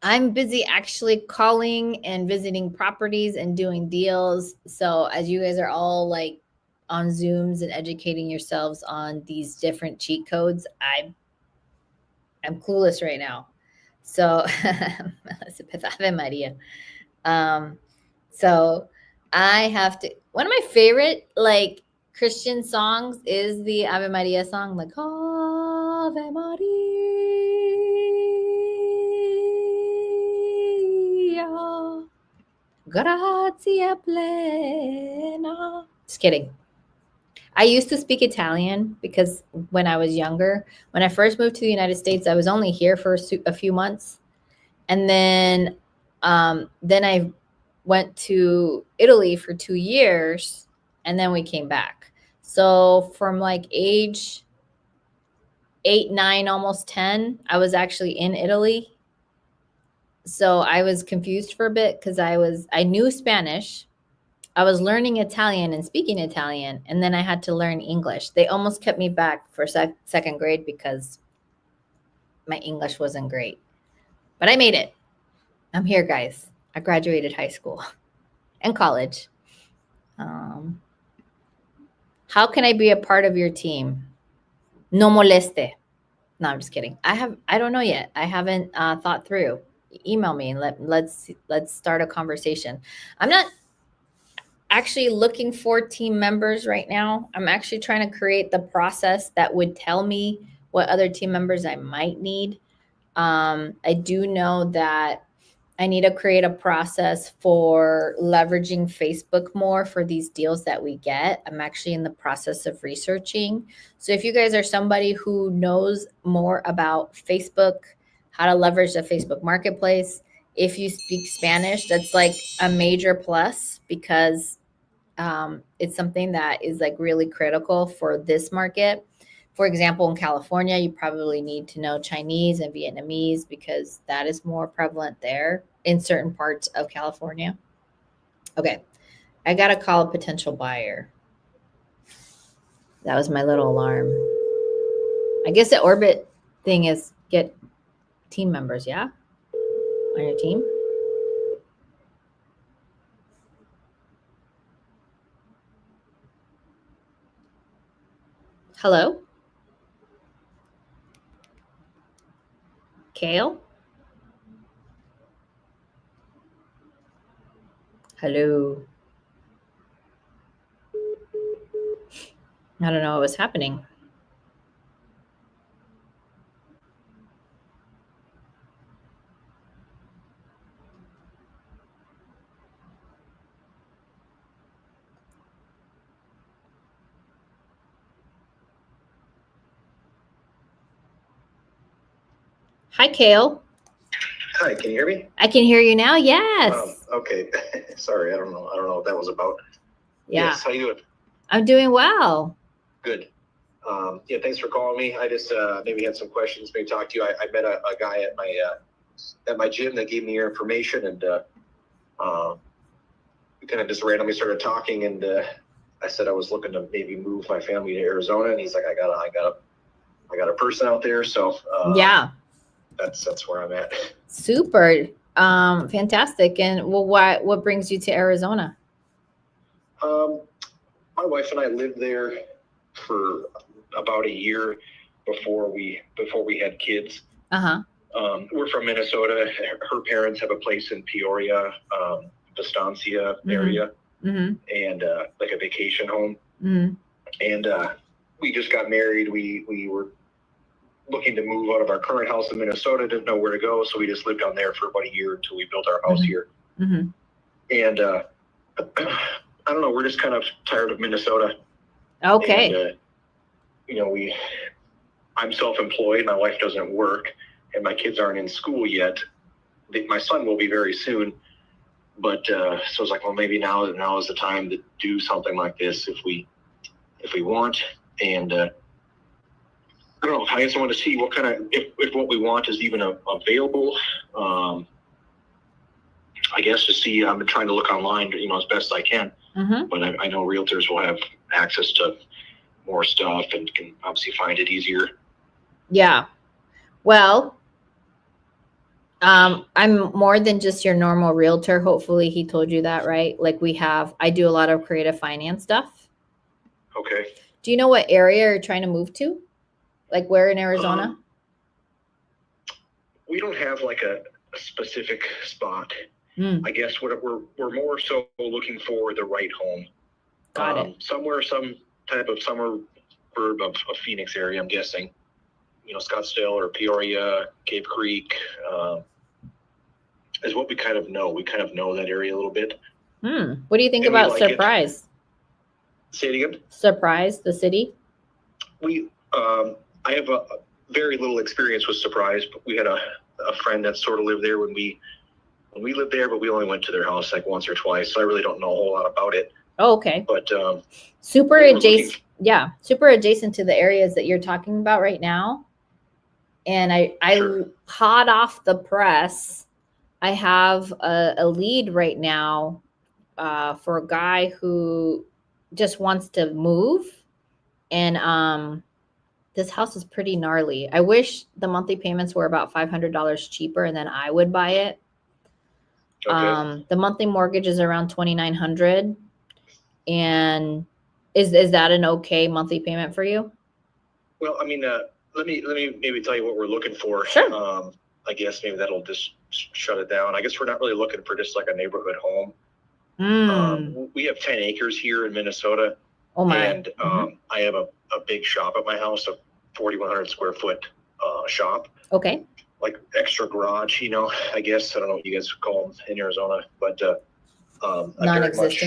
I'm busy actually calling and visiting properties and doing deals. So as you guys are all like on Zooms and educating yourselves on these different cheat codes, I'm clueless right now. So Elizabeth, Ave Maria. So I have to, one of my favorite like Christian songs is the Ave Maria song, like Ave Maria, gratia plena. Just kidding. I used to speak Italian because when I was younger, when I first moved to the United States, I was only here for a few months. And then I went to Italy for 2 years, and then we came back. So from like age 8, 9, almost 10, I was actually in Italy. So I was confused for a bit because I knew Spanish. I was learning Italian and speaking Italian, and then I had to learn English. They almost kept me back for second grade because my English wasn't great. But I made it. I'm here, guys. I graduated high school and college. How can I be a part of your team? No moleste. No, I'm just kidding. I don't know yet. I haven't thought actually looking for team members right now. I'm actually trying to create the process that would tell me what other team members I might need. I do know that I need to create a process for leveraging Facebook more for these deals that we get. I'm actually in the process of researching. So if you guys are somebody who knows more about Facebook, how to leverage the Facebook marketplace, if you speak Spanish, that's like a major plus because it's something that is like really critical for this market. For example, in California, you probably need to know Chinese and Vietnamese because that is more prevalent there in certain parts of California. Okay, I got to call a potential buyer. That was my little alarm. I guess the Orbit thing is get team members, yeah? On your team? Hello? Kale? Hello? I don't know what was happening. Hi, Kale. Hi, can you hear me? I can hear you now. Yes. Okay. Sorry, I don't know what that was about. Yeah. Yes, how you doing? I'm doing well. Good. Yeah, thanks for calling me. I just maybe had some questions, maybe talk to you. I met a guy at my gym that gave me your information, and we kind of just randomly started talking, and I said I was looking to maybe move my family to Arizona, and he's like, I got a person out there, so yeah. That's where I'm at. Super. Fantastic. And well, what brings you to Arizona? My wife and I lived there for about a year before we had kids. Uh-huh. We're from Minnesota. Her parents have a place in Peoria, Estancia area, and like a vacation home. And we just got married. We were looking to move out of our current house in Minnesota, didn't know where to go, so we just lived down there for about a year until we built our house here. And I don't know, we're just kind of tired of Minnesota. Okay. And, I'm self-employed, my wife doesn't work, and my kids aren't in school yet. My son will be very soon, but so it's like, well, maybe now is the time to do something like this if we want. And I don't know, I just want to see what kind of, if what we want is even available. I guess to see, I'm trying to look online, as best I can. But I know realtors will have access to more stuff and can obviously find it easier. Yeah. Well, I'm more than just your normal realtor. Hopefully he told you that, right? Like I do a lot of creative finance stuff. Okay. Do you know what area you're trying to move to? Like where in Arizona? We don't have like a specific spot. I guess we're more so looking for the right home. Got it. Somewhere, some type of suburb of Phoenix area, I'm guessing. Scottsdale or Peoria, Cave Creek, is what we kind of know. We kind of know that area a little bit. What do you think about Surprise? Say it again? Surprise, the city? I have a very little experience with Surprise, but we had a friend that sort of lived there when we lived there, but we only went to their house like once or twice, so I really don't know a whole lot about it. Oh, okay. But super adjacent, super adjacent to the areas that you're talking about right now. And I hot off the press, I have a lead right now for a guy who just wants to move, and this house is pretty gnarly. I wish the monthly payments were about $500 cheaper, and then I would buy it. Okay. The monthly mortgage is around $2,900, and is that an okay monthly payment for you? Well, I mean, let me maybe tell you what we're looking for. Sure. I guess maybe that'll just shut it down. I guess we're not really looking for just like a neighborhood home. We have 10 acres here in Minnesota. Oh my. And I have a big shop at my house, a 4,100 square foot shop. Okay. Like extra garage, I guess. I don't know what you guys call them in Arizona, but I'm very much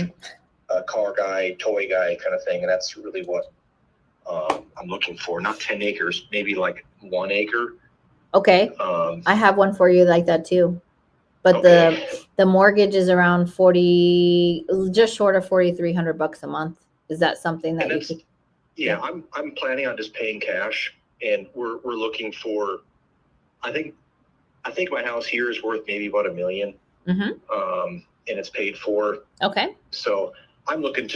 a car guy, toy guy kind of thing. And that's really what I'm looking for. Not 10 acres, maybe like 1 acre. Okay. I have one for you like that too. But the mortgage is around 40, just short of $4,300 a month. Is that something that you could? Yeah, I'm planning on just paying cash, and we're looking for. I think my house here is worth maybe about $1 million. And it's paid for. Okay. So I'm looking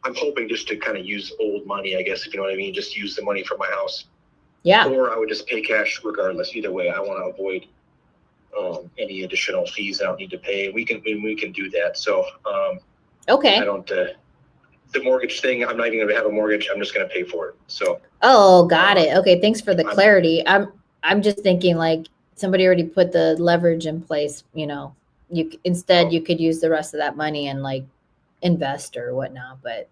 I'm hoping just to kind of use old money, I guess, if you know what I mean. Just use the money from my house. Yeah. Or I would just pay cash regardless. Either way, I want to avoid any additional fees I don't need to pay. We can do that. So okay. I don't the mortgage thing. I'm not even going to have a mortgage. I'm just going to pay for it. So. Oh, got it. Okay, thanks for the clarity. I'm just thinking like somebody already put the leverage in place. You could use the rest of that money and like invest or whatnot. But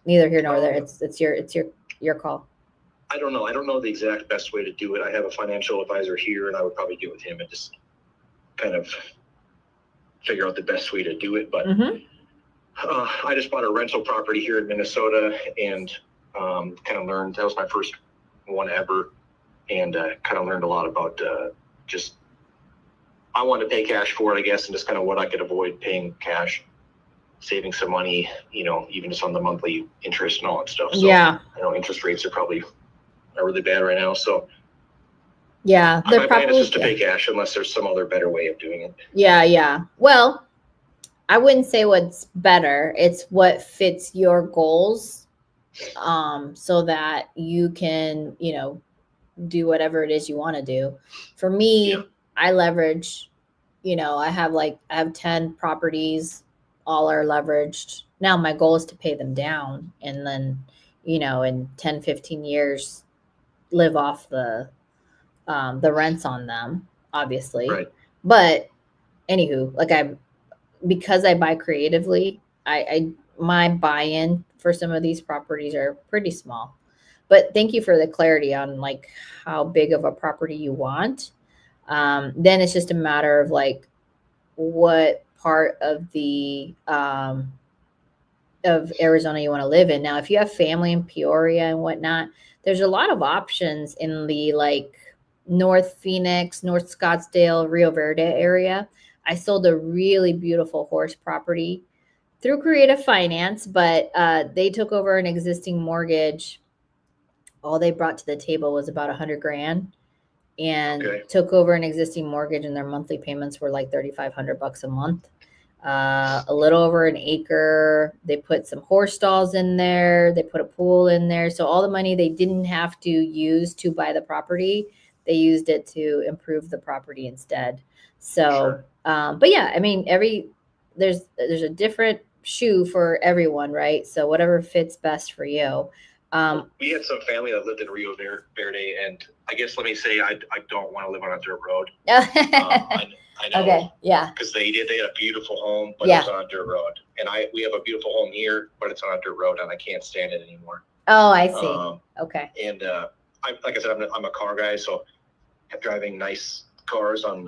neither here nor there. It's your call. I don't know. I don't know the exact best way to do it. I have a financial advisor here, and I would probably do it with him and just kind of figure out the best way to do it. But I just bought a rental property here in Minnesota, and kind of learned. That was my first one ever, and kind of learned a lot about just. I wanted to pay cash for it, I guess, and just kind of what I could avoid paying cash, saving some money, even just on the monthly interest and all that stuff. So, yeah. I know interest rates are really bad right now. So yeah, my plan is just to pay cash unless there's some other better way of doing it. Yeah. Yeah. Well, I wouldn't say what's better. It's what fits your goals. So that you can, do whatever it is you want to do. For me, I leverage, I have 10 properties, all are leveraged. Now my goal is to pay them down and then, in 10, 15 years, live off the rents on them, obviously. Right. But anywho, because I buy creatively, my buy-in for some of these properties are pretty small. But thank you for the clarity on like how big of a property you want. Then it's just a matter of like what part of the of Arizona you want to live in. Now, if you have family in Peoria and whatnot, there's a lot of options in the like North Phoenix, North Scottsdale, Rio Verde area. I sold a really beautiful horse property through Creative Finance, but they took over an existing mortgage. All they brought to the table was about $100,000 and took over an existing mortgage, and their monthly payments were like $3,500 a month. A little over an acre. They put some horse stalls in there. They put a pool in there. So all the money they didn't have to use to buy the property, they used it to improve the property instead. So, but yeah, I mean, there's a different shoe for everyone, right? So whatever fits best for you. We had some family that lived in Rio Verde, and I guess let me say I don't want to live on a dirt road. I know. Okay. Yeah. Because they had a beautiful home, but it's on a dirt road, and we have a beautiful home here, but it's on a dirt road, and I can't stand it anymore. Oh, I see. Okay. And like I said, I'm a car guy, so I'm driving nice cars on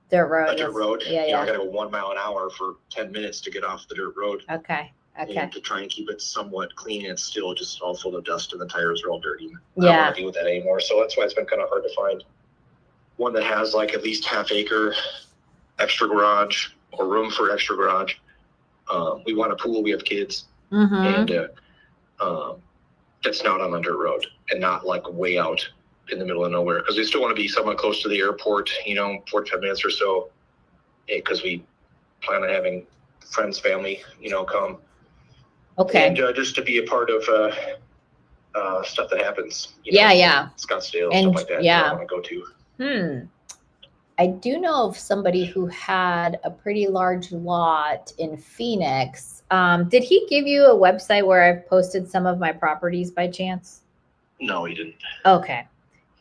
dirt road. A dirt road. Yeah, I got to go 1 mile an hour for 10 minutes to get off the dirt road. Okay. And to try and keep it somewhat clean, it's still just all full of dust and the tires are all dirty. I Yeah. don't want to deal with that anymore. So that's why it's been kind of hard to find one that has like at least half acre extra garage or room for extra garage. We want a pool. We have kids, and that's not on a dirt road and not like way out in the middle of nowhere, because we still want to be somewhat close to the airport, 45 minutes or so, because we plan on having friends, family, come. Okay. And just to be a part of stuff that happens. Scottsdale, and stuff like that. Yeah. I want to go to. I do know of somebody who had a pretty large lot in Phoenix. Did he give you a website where I've posted some of my properties by chance? No, he didn't. Okay.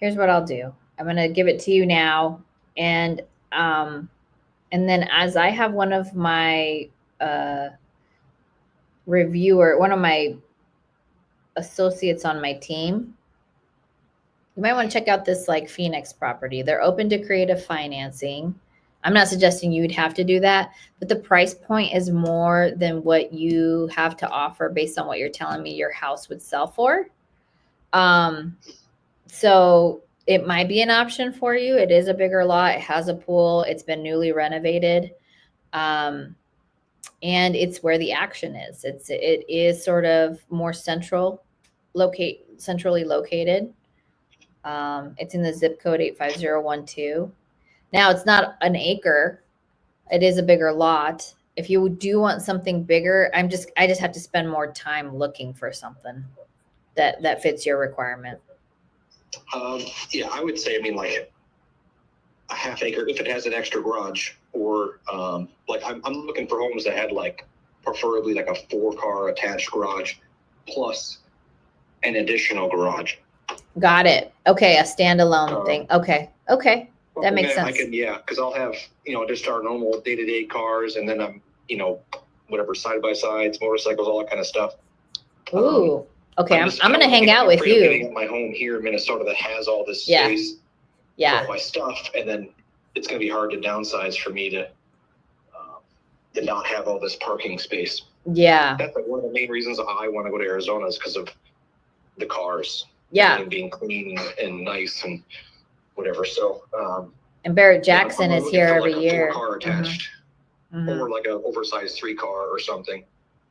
Here's what I'll do. I'm going to give it to you now. And then as I have one of my reviewer, one of my associates on my team, you might want to check out this like Phoenix property. They're open to creative financing. I'm not suggesting you'd have to do that, but the price point is more than what you have to offer based on what you're telling me your house would sell for. So it might be an option for you. It is a bigger lot. It has a pool. It's been newly renovated. And it's where the action is. It is sort of more centrally located. It's in the zip code 85012. Now it's not an acre. It is a bigger lot. If you do want something bigger, I just have to spend more time looking for something that fits your requirement. Yeah, I would say, I mean, like a half acre if it has an extra garage, or like I'm looking for homes that had like preferably like a 4-car attached garage plus an additional garage. Got it. Okay, a standalone thing. Okay, that makes sense. I can, yeah, because I'll have, you know, just our normal day-to-day cars, and then I'm, you know, whatever, side-by-sides, motorcycles, all that kind of stuff. Ooh, okay. I'm gonna hang out with you. Getting at my home here in Minnesota that has all this space for all my stuff, and then it's gonna be hard to downsize for me to not have all this parking space. Yeah, that's like one of the main reasons I want to go to Arizona is because of the cars. Yeah, and being clean and nice and whatever. So and Barrett Jackson is here every year. 4-car attached, or like a oversized 3-car or something.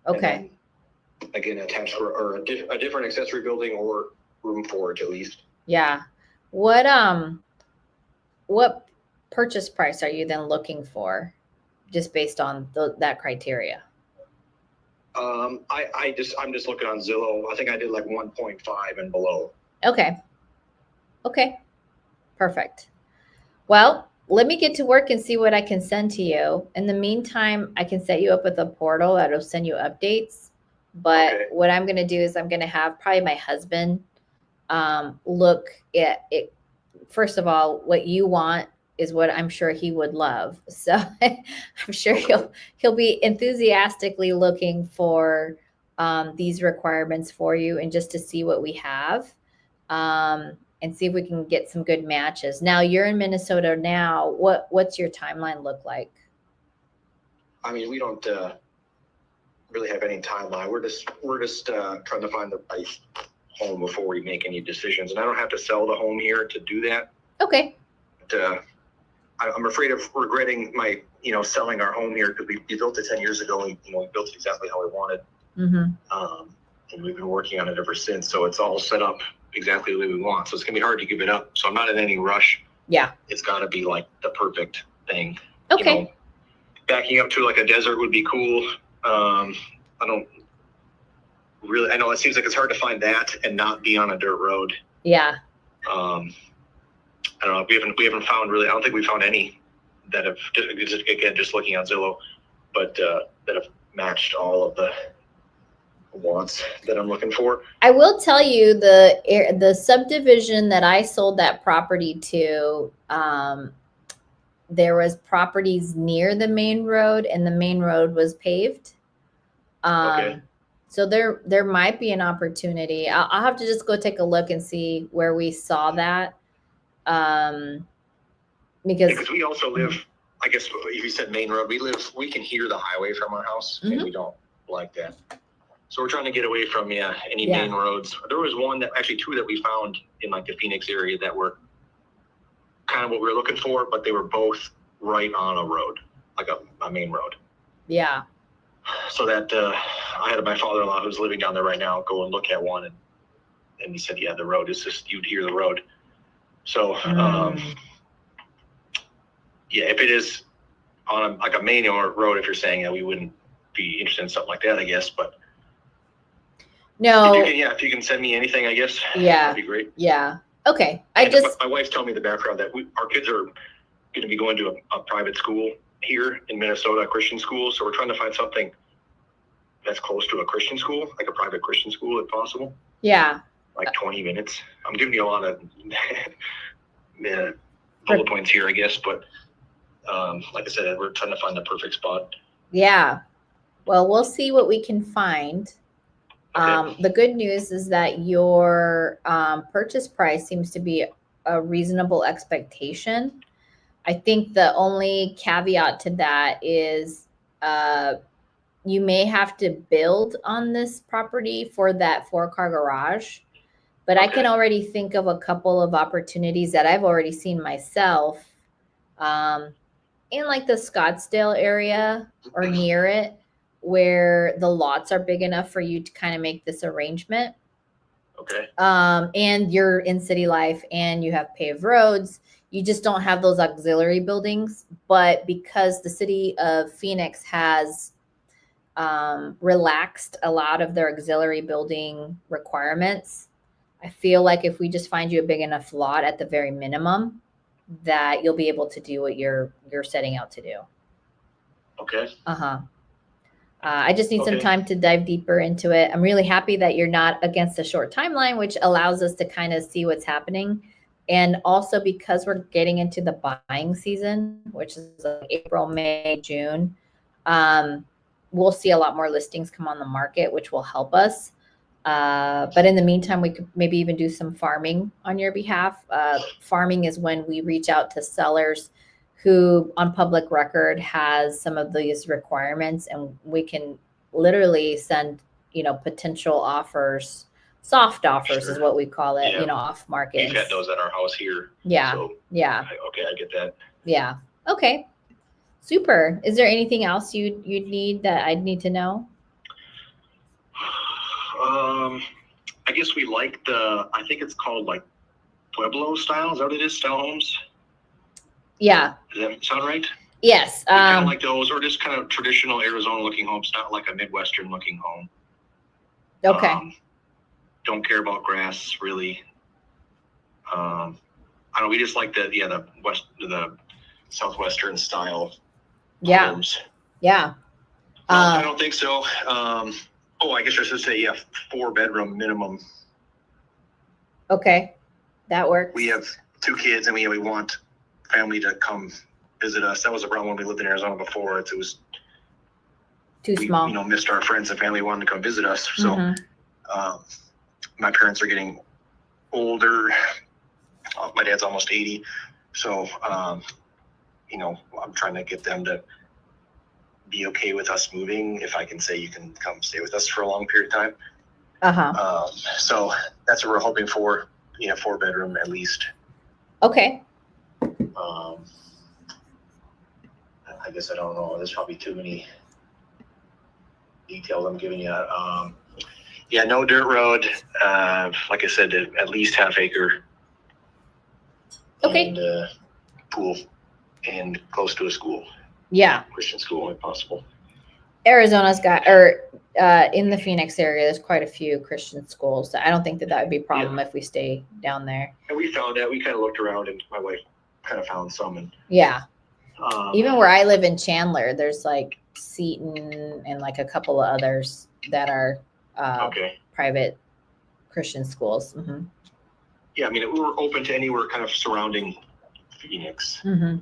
Okay. Again, attached or a different accessory building or room for it at least. Yeah. What purchase price are you then looking for, just based on that criteria? I'm just looking on Zillow. I think I did like 1.5 and below. Okay. Perfect. Well, let me get to work and see what I can send to you. In the meantime, I can set you up with a portal that'll send you updates. But what I'm going to do is I'm going to have probably my husband look at it. First of all, what you want is what I'm sure he would love. So I'm sure he'll be enthusiastically looking for these requirements for you, and just to see what we have, and see if we can get some good matches. Now you're in Minnesota now. What's your timeline look like? I mean, we don't really have any timeline. We're just trying to find the right home before we make any decisions. And I don't have to sell the home here to do that. Okay. But, I'm afraid of regretting my, selling our home here, because we built it 10 years ago. And, we built it exactly how we wanted. And we've been working on it ever since. So it's all set up exactly the way we want. So it's going to be hard to give it up. So I'm not in any rush. Yeah. It's got to be like the perfect thing. Okay. Backing up to like a desert would be cool. I know it seems like it's hard to find that and not be on a dirt road. Yeah. I don't know. We haven't found really. I don't think we found any that have just looking on Zillow, but that have matched all of the wants that I'm looking for. I will tell you the subdivision that I sold that property to. There was properties near the main road, and the main road was paved. So there might be an opportunity. I'll have to just go take a look and see where we saw that. Because we also live, I guess if you said main road, we can hear the highway from our house, and we don't like that. So we're trying to get away from any main roads. There was two that we found in like the Phoenix area that were kind of what we were looking for, but they were both right on a road, like a main road. Yeah. So that I had my father-in-law who's living down there right now go and look at one, and he said, yeah, the road is just, you'd hear the road. So if it is on like a main road, if you're saying that, we wouldn't be interested in something like that, I guess. But no, if you can send me anything, I guess that'd be great. Yeah. Okay. My wife's telling me the background that our kids are going to be going to a private school here in Minnesota, a Christian school. So we're trying to find something that's close to a Christian school, like a private Christian school, if possible. Yeah. Like 20 minutes. I'm giving you a lot of bullet points here, I guess. But like I said, we're trying to find the perfect spot. Yeah. Well, we'll see what we can find. The good news is that your purchase price seems to be a reasonable expectation. I think the only caveat to that is you may have to build on this property for that 4-car garage. But I can already think of a couple of opportunities that I've already seen myself in like the Scottsdale area or near it, where the lots are big enough for you to kind of make this arrangement. Okay. And you're in city life and you have paved roads. You just don't have those auxiliary buildings. But because the city of Phoenix has relaxed a lot of their auxiliary building requirements, I feel like if we just find you a big enough lot at the very minimum, that you'll be able to do what you're setting out to do. Okay. I just need some time to dive deeper into it. I'm really happy that you're not against a short timeline, which allows us to kind of see what's happening. And also because we're getting into the buying season, which is like April, May, June, we'll see a lot more listings come on the market, which will help us. But in the meantime, we could maybe even do some farming on your behalf. Farming is when we reach out to sellers who on public record has some of these requirements, and we can literally send, potential offers, soft offers is what we call it, off market. We've had those at our house here. Yeah. So, yeah. Okay, I get that. Yeah. Okay. Super. Is there anything else you'd need that I'd need to know? I guess we like I think it's called like Pueblo style. Is that what it is? Style homes? Yeah. Does that sound right? Yes. Kind of like those, or just kind of traditional Arizona looking homes, not like a Midwestern looking home. Okay. Don't care about grass really. I don't know. We just like the Southwestern style homes. Yeah. I don't think so. I guess I should say, 4-bedroom minimum. Okay. That works. We have 2 kids and we want family to come visit us. That was a problem when we lived in Arizona before. It was too small. We, missed our friends and family wanting to come visit us. So my parents are getting older. My dad's almost 80. So, I'm trying to get them to be okay with us moving. If I can say you can come stay with us for a long period of time. So that's what we're hoping for. 4-bedroom at least. Okay. I guess I don't know. There's probably too many details I'm giving you. No dirt road. Like I said, at least half acre. Okay. And pool and close to a school. Yeah. Christian school if possible. Arizona's got, in the Phoenix area, there's quite a few Christian schools. So I don't think that would be a problem if we stay down there. And we found that. We kind of looked around, and my wife kind of found some. And even where I live in Chandler, there's like Seton and like a couple of others that are private Christian schools. Mm-hmm. Yeah, we were open to anywhere kind of surrounding Phoenix. Mm-hmm.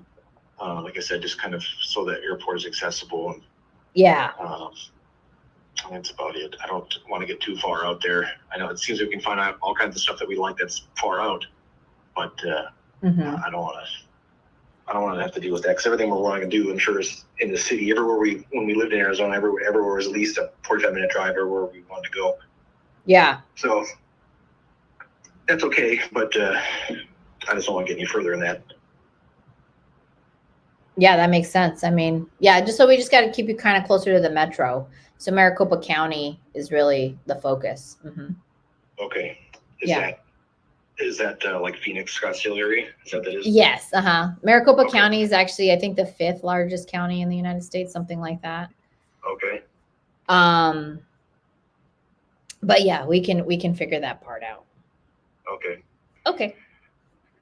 Like I said, just kind of so that airport is accessible. And, that's about it. I don't want to get too far out there. I know it seems we can find out all kinds of stuff that we like that's far out, but I don't want to have to deal with that, because everything we're wanting to do, I'm sure, is in the city. When we lived in Arizona, everywhere was at least a 45-minute drive everywhere we wanted to go. Yeah. So that's okay, but I just don't want to get any further in that. Yeah, that makes sense. So we just got to keep you kind of closer to the metro. So Maricopa County is really the focus. Mm-hmm. Okay. Is that like Phoenix, Scottsdale area? Is that what that is? Yes. Maricopa County is actually, I think, the 5th largest county in the United States, something like that. Okay. But yeah, we can figure that part out. Okay. Okay.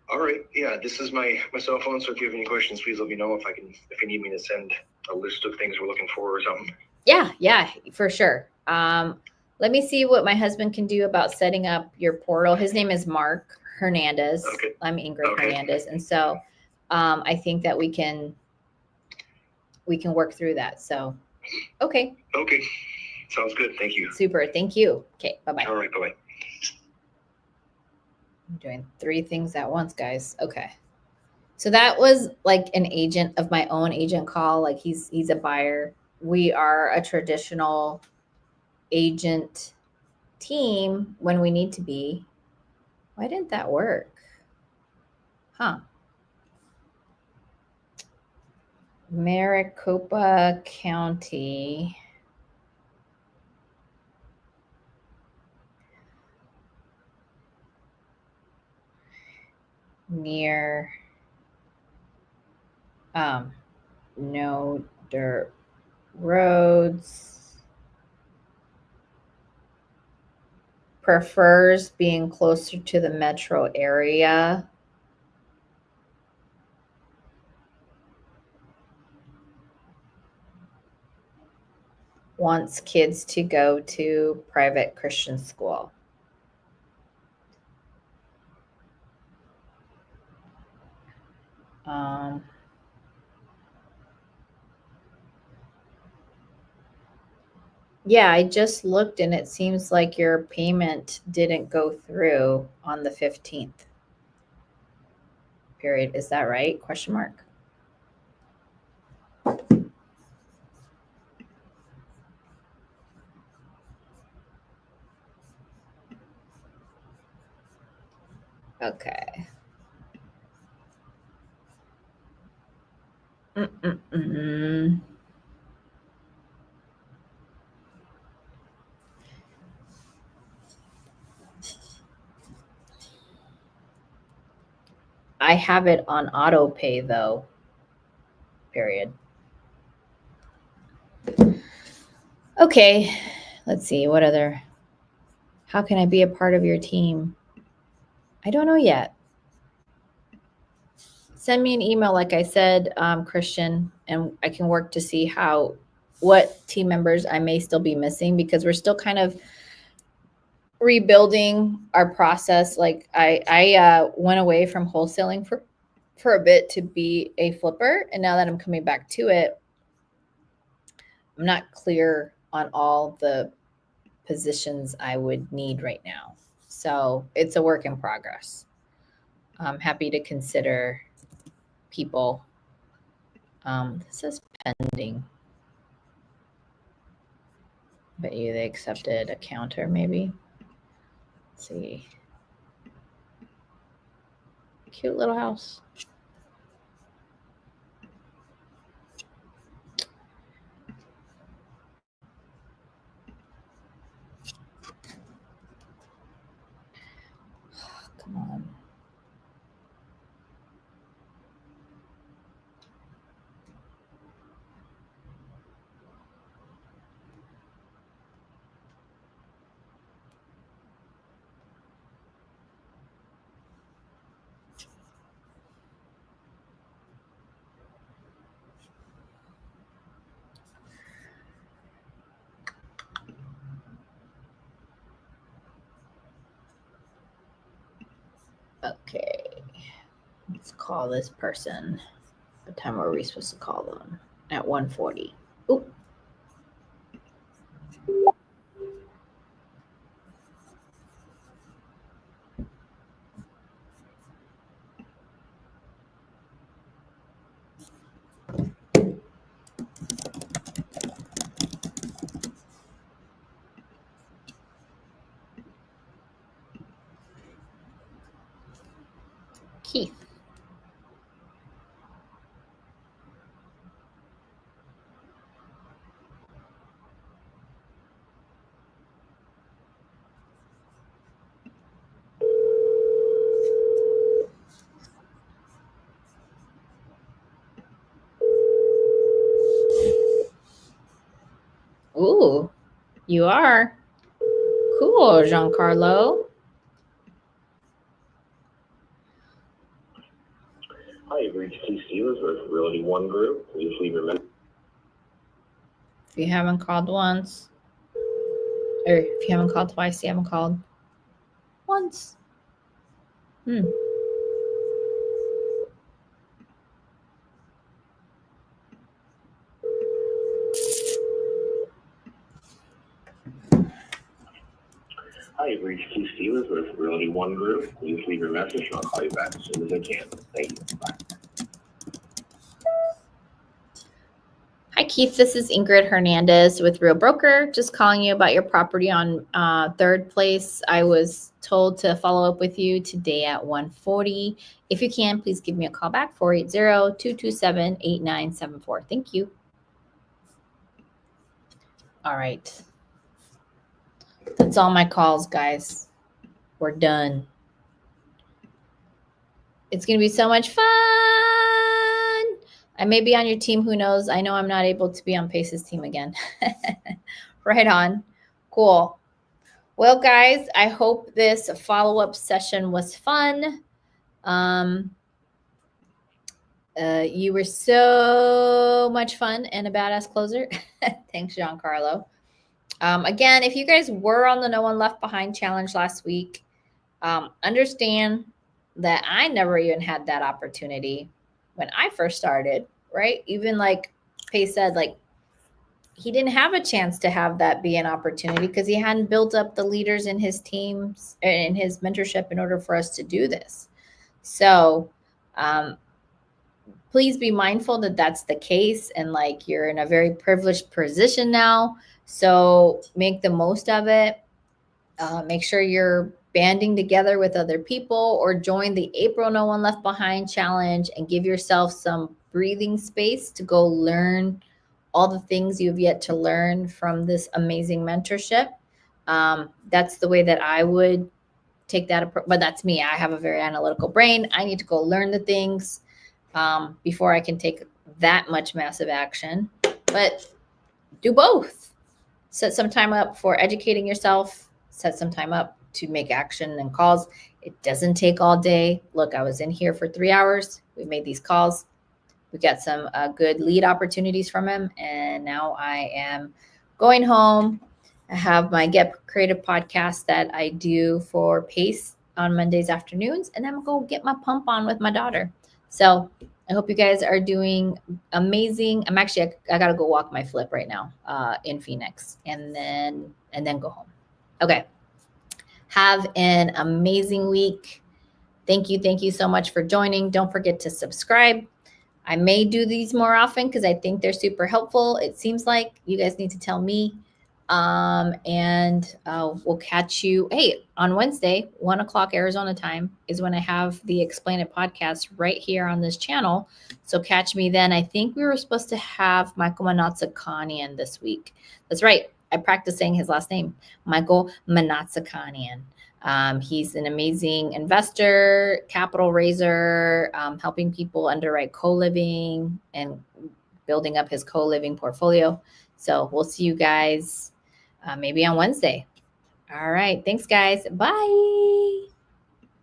All right. Yeah, this is my cell phone. So if you have any questions, please let me know. If you need me to send a list of things we're looking for or something. Yeah, for sure. Let me see what my husband can do about setting up your portal. His name is Mark Hernandez. Okay. I'm Ingryd Hernandez. And so I think that we can work through that. So Okay. Okay. Sounds good. Thank you. Super. Thank you. Okay. Bye-bye. All right. Bye-bye. I'm doing 3 things at once, guys. Okay. So that was like an agent of my own agent call. Like he's a buyer. We are a traditional agent team when we need to be. Why didn't that work? Huh. Maricopa County. Near no dirt roads. Prefers being closer to the metro area. Wants kids to go to private Christian school. Yeah, I just looked and it seems like your payment didn't go through on the 15th. Period. Is that right? Question mark. Okay. I have it on auto pay though. Period. Okay. Let's see. What other? How can I be a part of your team? I don't know yet. Send me an email, like I said, Christian, and I can work to see what team members I may still be missing because we're still kind of rebuilding our process. Like I went away from wholesaling for a bit to be a flipper, and now that I'm coming back to it, I'm not clear on all the positions I would need right now. So it's a work in progress. I'm happy to consider people. This is pending. Bet you they accepted a counter, maybe. Let's see. Cute little house. Come on. Okay. Let's call this person. What time are we supposed to call them? At 1:40. Ooh. Keith. Ooh, you are. Cool, Giancarlo. Hi, you've reached Keith Steelers with Realty One Group. Please leave your message. If you haven't called once, or if you haven't called twice, you haven't called once. Hi, you've reached Keith Stevens with Realty One Group. Please leave your message and I'll call you back as soon as I can. Thank you. Bye. Hi, Keith. This is Ingryd Hernandez with Real Broker. Just calling you about your property on Third Place. I was told to follow up with you today at 1:40. If you can, please give me a call back, 480-227-8974. Thank you. All right. That's all my calls, guys. We're done. It's going to be so much fun. I may be on your team. Who knows? I know I'm not able to be on Pace's team again. Right on. Cool. Well, guys, I hope this follow-up session was fun. You were so much fun and a badass closer. Thanks, Giancarlo. Again, if you guys were on the No One Left Behind challenge last week, understand that I never even had that opportunity when I first started, right? Even like Pace said, like he didn't have a chance to have that be an opportunity because he hadn't built up the leaders in his teams and in his mentorship in order for us to do this. So please be mindful that that's the case. And like you're in a very privileged position now. So make the most of it. Make sure you're banding together with other people or join the April No One Left Behind challenge and give yourself some breathing space to go learn all the things you've yet to learn from this amazing mentorship. That's the way that I would take that approach, but that's me. I have a very analytical brain. I need to go learn the things before I can take that much massive action, but do both. Set some time up for educating yourself, set some time up to make action and calls. It doesn't take all day. Look, I was in here for 3 hours. We made these calls. We got some good lead opportunities from him. And now I am going home. I have my Get Creative podcast that I do for Pace on Mondays afternoons. And I'm going to go get my pump on with my daughter. So I hope you guys are doing amazing. I got to go walk my flip right now in Phoenix and then go home. Okay. Have an amazing week. Thank you. Thank you so much for joining. Don't forget to subscribe. I may do these more often because I think they're super helpful. It seems like you guys need to tell me. We'll catch you. Hey, on Wednesday, 1:00 Arizona time is when I have the Explain It podcast right here on this channel. So catch me then. I think we were supposed to have Michael Manatsakanian this week. That's right. I practiced saying his last name, Michael Manatsakanian. He's an amazing investor, capital raiser, helping people underwrite co-living and building up his co-living portfolio. So we'll see you guys maybe on Wednesday. All right. Thanks, guys. Bye.